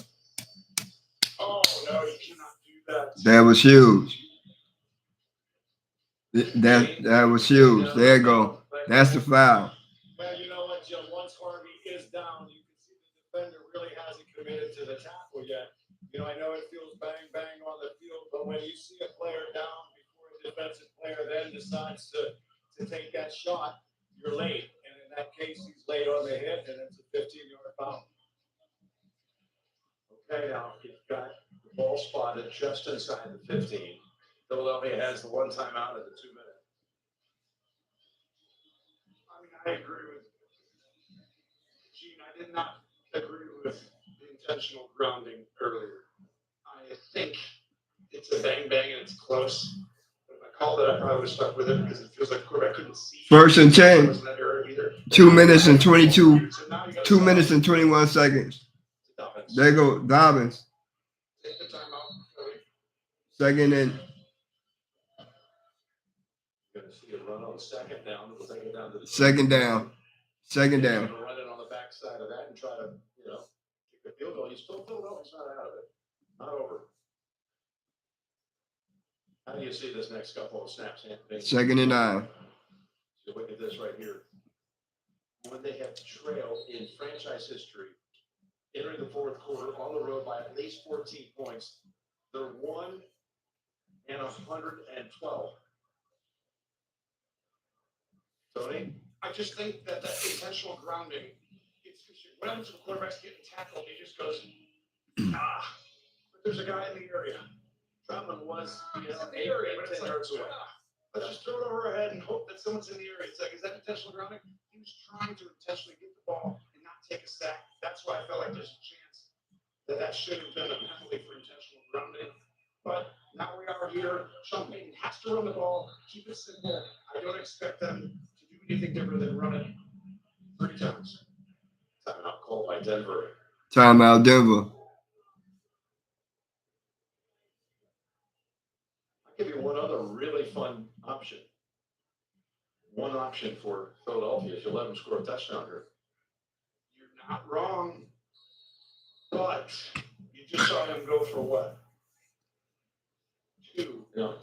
Oh, no, you cannot do that. That was huge. That was huge. There you go. That's the foul. Well, you know what, Jim? Once Harvey is down, you can see the defender really hasn't committed to the tackle yet. You know, I know it feels bang, bang on the field, but when you see a player down before a defensive player then decides to take that shot, you're late. And in that case, he's late on the hit, and it's a 15-yard foul. Okay, now you've got the ball spotted just inside the 15. Philadelphia has the one timeout at the 2 minute. I mean, I agree with Gene. I did not agree with the intentional grounding earlier. I think it's a bang bang and it's close. But if I called it, I probably would have stuck with it because it feels like quarterback couldn't see. 1st and 10. Wasn't that error either. 2 minutes and 22. 2 minutes and 21 seconds. There you go, Dobbins. Take the timeout, Philly. Second and You're going to see a run on second down. We'll take it down to the second down. Second You're down. going to run it on the backside of that and try to, kick the field goal. You still Philadelphia's not out of it. Not over. How do you see this next couple of snaps, Anthony? Second and 9. So look at this right here. When they have trailed in franchise history, entering the 4th quarter on the road by at least 14 points, they're 1 and 112. Tony? I just think that intentional grounding, what happens when the quarterback's getting tackled? He just goes, but there's a guy in the area. Troutman was, He's in the area, but it's 10 like, yards away. let's just throw it over our head and hope that someone's in the area. It's like, is that intentional grounding? He was trying to intentionally get the ball and not take a sack. That's why I felt like there's a chance that should have been a penalty for intentional grounding. But now we are here. Sean Payton has to run the ball. Keep it simple. I don't expect them to do anything different than run it 3 times. Timeout called by Denver. Timeout, Denver. I'll give you one other really fun option. One option for Philadelphia is you let them score a touchdown here. You're not wrong. But you just saw him go for what? 2. Yeah.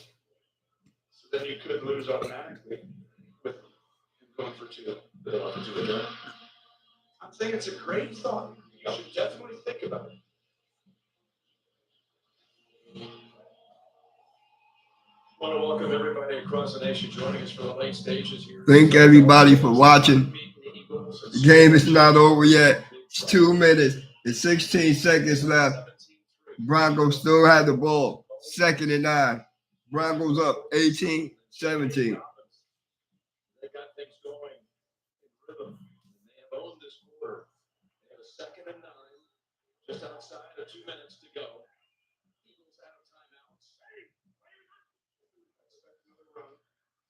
So then you could lose automatically with him going for 2. I'm saying it's a great thought. You should definitely think about it. I want to welcome everybody across the nation joining us for the late stages here. Thank everybody for watching. The game is not over yet. It's 2 minutes and 16 seconds left. Broncos still have the ball. 2nd and 9. Broncos up 18-17. They got things going in rhythm. They have owned this quarter. They have a 2nd and 9, just outside of 2 minutes to go. Eagles out of timeouts.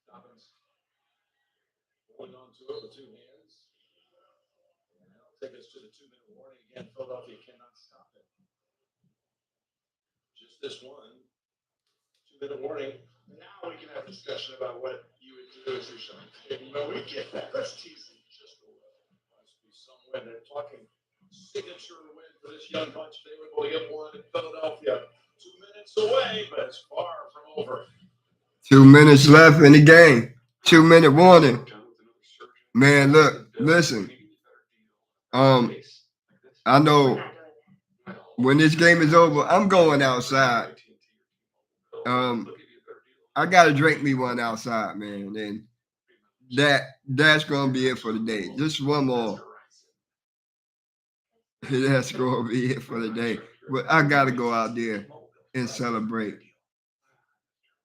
Dobbins holding on to it with 2 hands. And that'll take us to the 2-minute warning again. Philadelphia cannot stop it. Just this one 2-minute warning. Now we can have a discussion about what you would do as your son. No, we get that. Let's tease him just a little. Must be some win. They're talking signature win for this young bunch. They were able to get one in Philadelphia. 2 minutes away, but it's far from over. 2 minutes left in the game. 2-minute warning. Man, look, listen. I know when this game is over, I'm going outside. I gotta drink me one outside, man. And that's gonna be it for the day. Just one more. That's gonna be it for the day. But I gotta go out there and celebrate.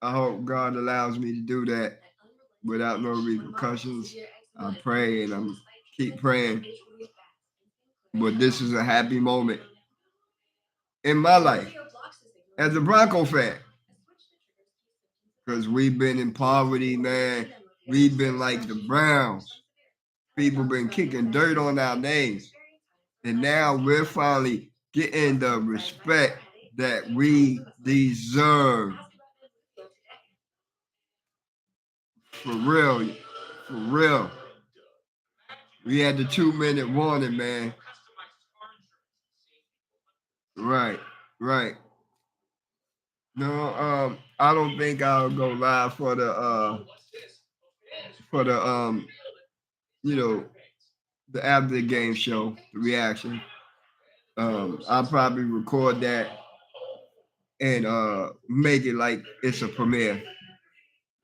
I hope God allows me to do that without no repercussions. I pray and I'm keep praying. But this is a happy moment in my life as a Bronco fan. Because we've been in poverty, man. We've been like the Browns. People been kicking dirt on our names. And now we're finally getting the respect that we deserve. For real. For real. We had the 2-minute warning, man. Right. No, I don't think I'll go live for the the after the game show, the reaction. I'll probably record that and make it like it's a premiere.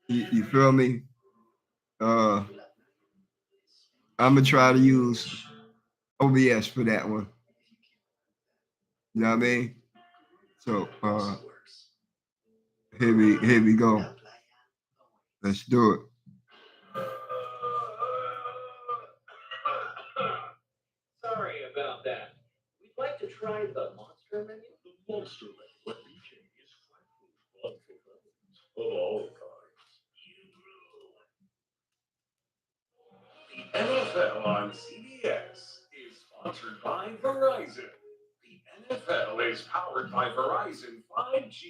You feel me? I'm gonna try to use OBS for that one. You know what I mean? So here we go. Let's do it. Sorry about that. We'd like to try the monster menu. The monster menu at BK is flat food fun for of all kinds. The NFL on CBS is sponsored by Verizon. The NFL is powered by Verizon 5G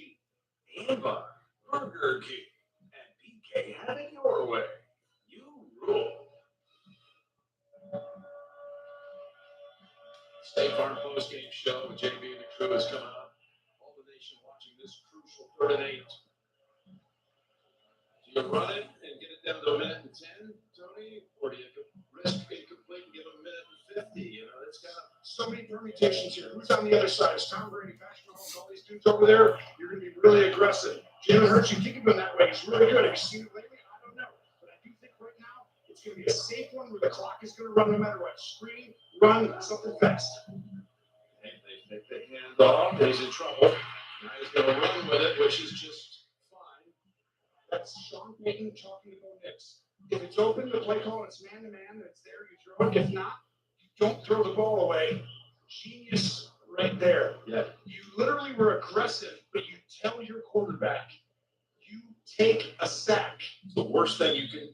and by Burger King. And BK, have it your way. You rule. State Farm post-game show with JB and the crew is coming up. All the nation watching this crucial 3rd and 8. Do you run it and get it down to 1:10, Tony? Or do you risk incomplete and give them 1:50? You know, it's got So many permutations here. Who's on the other side? Is Tom Brady, Patrick Mahomes, all these dudes over there? You're going to be really aggressive. Jalen Hurts, you keep him that way. He's really good. Have you seen it lately? I don't know. But I do think right now it's going to be a safe one where the clock is going to run no matter what. Screen, run, something fast. They take the hand off, and he's in trouble. Now he's going to run with it, which is just fine. That's Sean Payton talking to Bo Nix. If it's open, the play call, it's man-to-man, it's there, you throw it. If not, don't throw the ball away. Genius right there. Yeah. You literally were aggressive, but you tell your quarterback, you take a sack. It's the worst thing you can.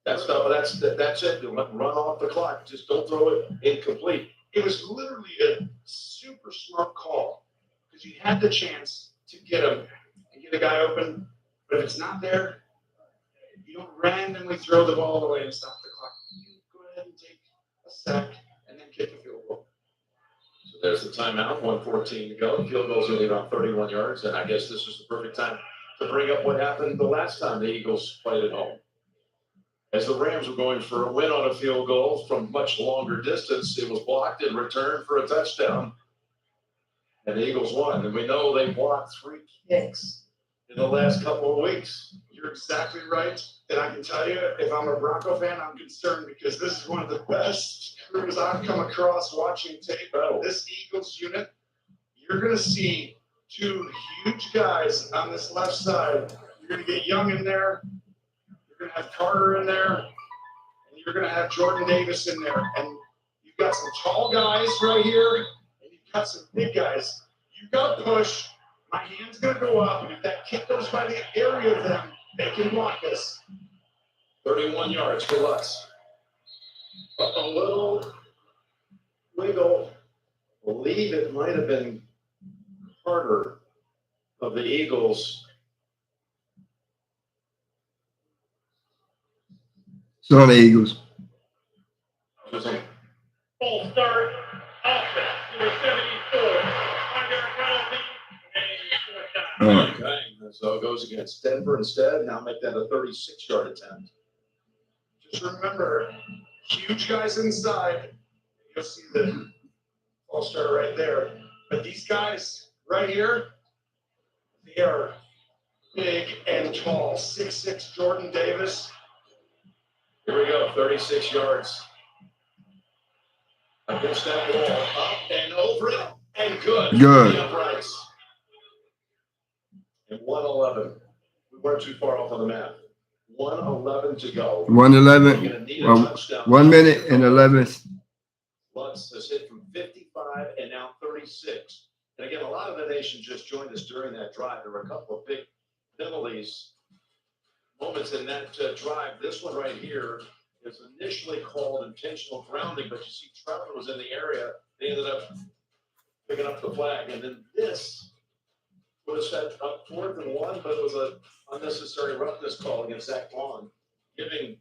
That's it. Run off the clock. Just don't throw it incomplete. It was literally a super smart call because you had the chance to get him and get a guy open. But if it's not there, you don't randomly throw the ball away and stop the clock. You go ahead and take a sack and then kick the field goal. So there's the timeout, 1:14 to go. Field goal's only about 31 yards, and I guess this is the perfect time to bring up what happened the last time the Eagles played at home. As the Rams were going for a win on a field goal from much longer distance, it was blocked and returned for a touchdown. And the Eagles won. And we know they blocked 3 kicks in the last couple of weeks. You're exactly right. And I can tell you, if I'm a Bronco fan, I'm concerned because this is one of the best crews I've come across watching tape. This Eagles unit, you're going to see 2 huge guys on this left side. You're going to get Young in there. You're going to have Carter in there. And you're going to have Jordan Davis in there. And you've got some tall guys right here. And you've got some big guys. You've got to push. My hand's going to go up. And if that kick goes by the area of them, they can block this. 31 yards for Lutz. A little wiggle. I believe it might have been Carter of the Eagles. It's on the Eagles. False start. Offense, number 74. Under penalty. Okay. So it goes against Denver instead. Now make that a 36-yard attempt. Just remember, huge guys inside. You'll see the false start right there. But these guys right here, they are big and tall. 6'6" Jordan Davis. Here we go, 36 yards. Against that wall, up and over it, and good. Good. The uprights. And 1:11. We weren't too far off on the map. 1:11 to go. 1:11. 1 minute and 11. Lutz has hit from 55 and now 36. And again, a lot of the nation just joined us during that drive. There were a couple of big penalties, moments in that drive. This one right here is initially called intentional grounding, but you see Trout was in the area They ended up picking up the flag. And then this would have set up 4th and 1, but it was an unnecessary roughness call against Zach Vaughn, giving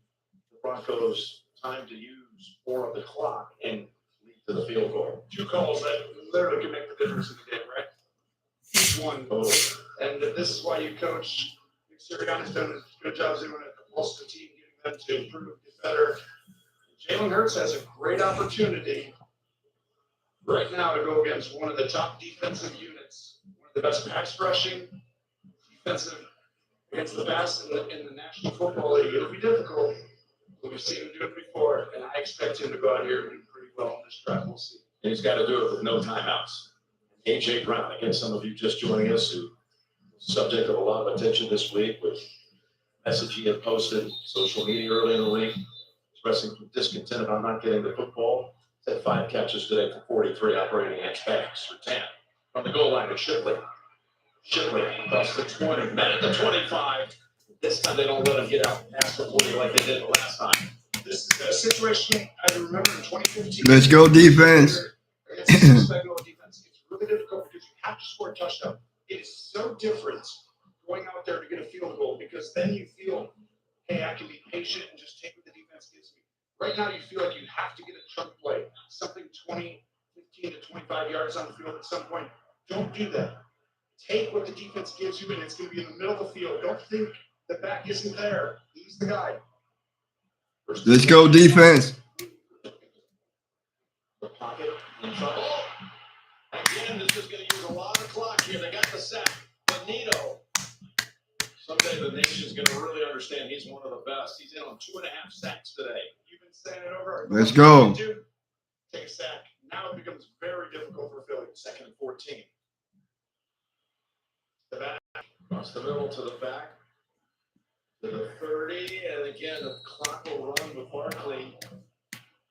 the Broncos time to use more of the clock and lead to the field goal. 2 calls that literally can make the difference in the game, right? Each one. Oh. And this is why you coach. Sirianni's done a good job doing it. Also the team getting them to improve, get better. Jalen Hurts has a great opportunity right now to go against one of the top defensive units, one of the best pass rushing defensive against the best in the National Football League. It'll be difficult, but we've seen him do it before, and I expect him to go out here and do pretty well on this drive. We'll see. And he's got to do it with no timeouts. A.J. Brown, again, some of you just joining us who subject of a lot of attention this week with message he had posted social media early in the week, expressing discontent about not getting the football. He's had 5 catches today for 43, operating against Banks for 10. From the goal line to Shipley. Shipley across the 20, men at the 25. This time they don't let him get out past the 40 like they did the last time. This is a situation I remember in 2015. Let's go defense. It's really difficult because you have to score a touchdown. It is so different going out there to get a field goal because then you feel, hey, I can be patient and just take what the defense gives me. Right now, you feel like you have to get a chunk play, something 20, 15 to 25 yards on the field at some point. Don't do that. Take what the defense gives you, and it's going to be in the middle of the field. Don't think the back isn't there. He's the guy. Let's go defense. The pocket in trouble. Again, this is going to use a lot of clock here. They got the sack. Benito. Someday the nation's going to really understand he's one of the best. He's in on 2.5 sacks today. You've been saying it over. Let's go. Take a sack. Now it becomes very difficult for Philly. 2nd and 14. The back. Across the middle to the back. To the 30. And again, the clock will run with Barkley.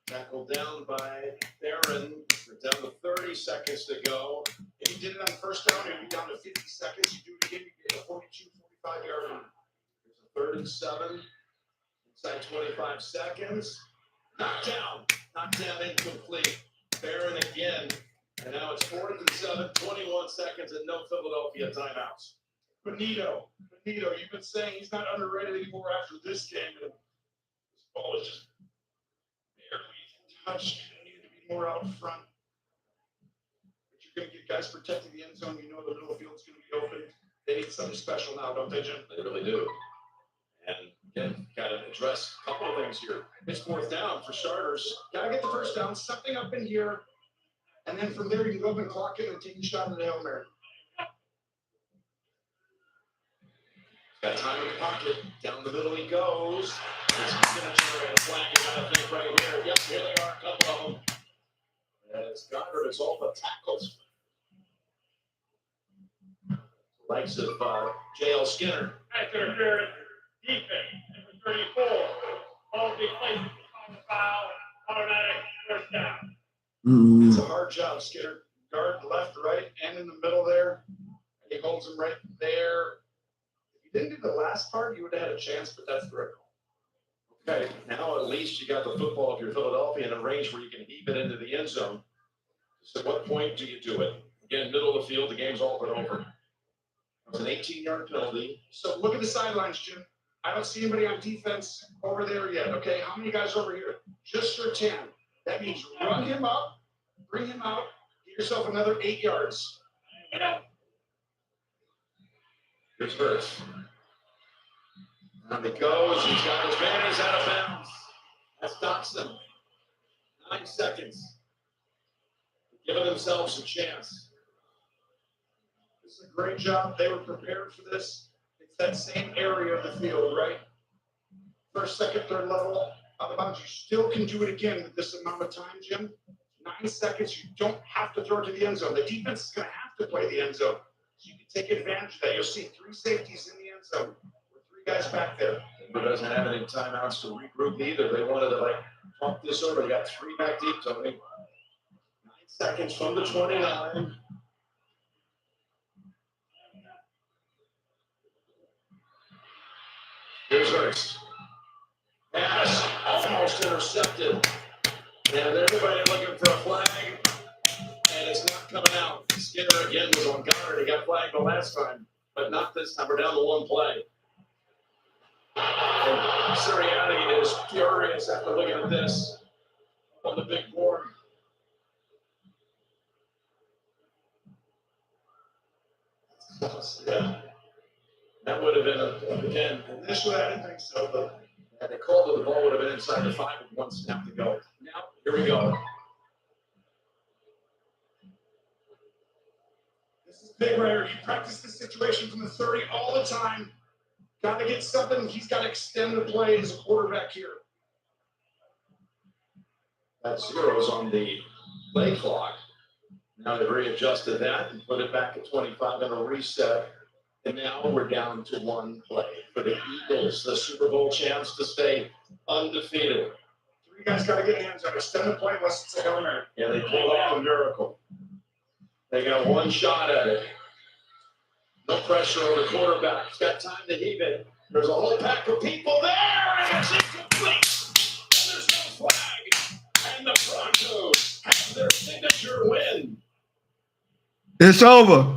Tackled down by Barron. We're down to 30 seconds to go. If you did it on first down, it would be down to 50 seconds. You do it again, you get a 42, 45 yard line. There's a 3rd and 7. Inside 25 seconds. Knocked down, incomplete. Barron again. And now it's 4th and 7, 21 seconds, and no Philadelphia timeouts. Benito, you've been saying he's not underrated anymore after this game. And this ball is just barely touched. He needed to be more out front. But you're going to get guys protecting the end zone. You know the middle field's going to be open. They need something special now, don't they, Jim? They really do. And again, got to address a couple of things here. It's 4th down for starters. Got to get the first down, something up in here. And then from there, you can go up and clock it and take a shot at the Hail Mary. Got time in the pocket. Down the middle he goes. It's going to generate a flag. You got to think right here. Yep, here they are, a couple of them. As Goddard is all but tackles. Likes of J.L. Skinner. After defense, number 34. All big plays, foul, automatic first down. Mm-hmm. It's a hard job, Skinner. Guard left, right, and in the middle there. And he holds him right there. If you didn't do the last part, you would have had a chance, but that's critical. Okay, now at least you got the football if you're Philadelphia in a range where you can heave it into the end zone. So at what point do you do it? Again, middle of the field, the game's all but over. It's an 18-yard penalty. So look at the sidelines, Jim. I don't see anybody on defense over there yet, okay? How many guys over here? Just Surtain. That means run him up, bring him out, get yourself another 8 yards. Here's Hurts. And he goes. He's got his man. He's out of bounds. That stops them. 9 seconds. Giving themselves a chance. This is a great job. They were prepared for this. It's that same area of the field, right? First, second, third level. Out of bounds. You still can do it again with this amount of time, Jim. 9 seconds. You don't have to throw it to the end zone. The defense is going to have to play the end zone. So you can take advantage of that. You'll see 3 safeties in the end zone with 3 guys back there. Denver doesn't have any timeouts to regroup either. They wanted to talk this over. They got 3 back deep, Tony. 9 seconds from the 29. Here's Hurts. Pass almost intercepted. And everybody looking for a flag. left coming out. Skinner again was on guard. He got flagged the last time, but not this time. We're down to one play. And Sirianni is furious after looking at this on the big board. Yeah. That would have been, again, initially I didn't think so, but had they called it, the ball would have been inside the 5 with 1 snap to go. Now, here we go. This is big right here. You practice this situation from the 30 all the time. Got to get something. He's got to extend the play as a quarterback here. That 0's on the play clock. Now they've readjusted that and put it back at 25 and a reset. And now we're down to 1 play for the Eagles, the Super Bowl champs, to stay undefeated. 3 guys got to get hands on. Extend the play unless it's a Hail Mary. Yeah, they pulled off a miracle. They got 1 shot at it. No pressure on the quarterback. He's got time to heave it. There's a whole pack of people there, and it's incomplete. And there's no flag. And the Broncos have their signature win. It's over.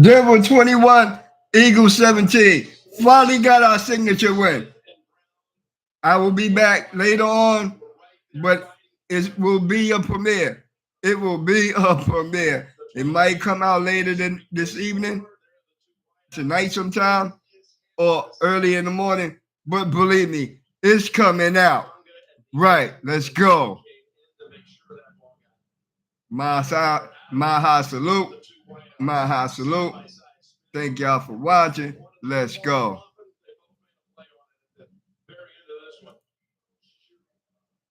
Denver 21, Eagles 17. Finally got our signature win. I will be back later on, but it will be a premiere. It will be a premiere. It might come out later than this evening, tonight sometime, or early in the morning. But believe me, it's coming out. Right, let's go. Maha salute. Maha salute. Thank y'all for watching. Let's go.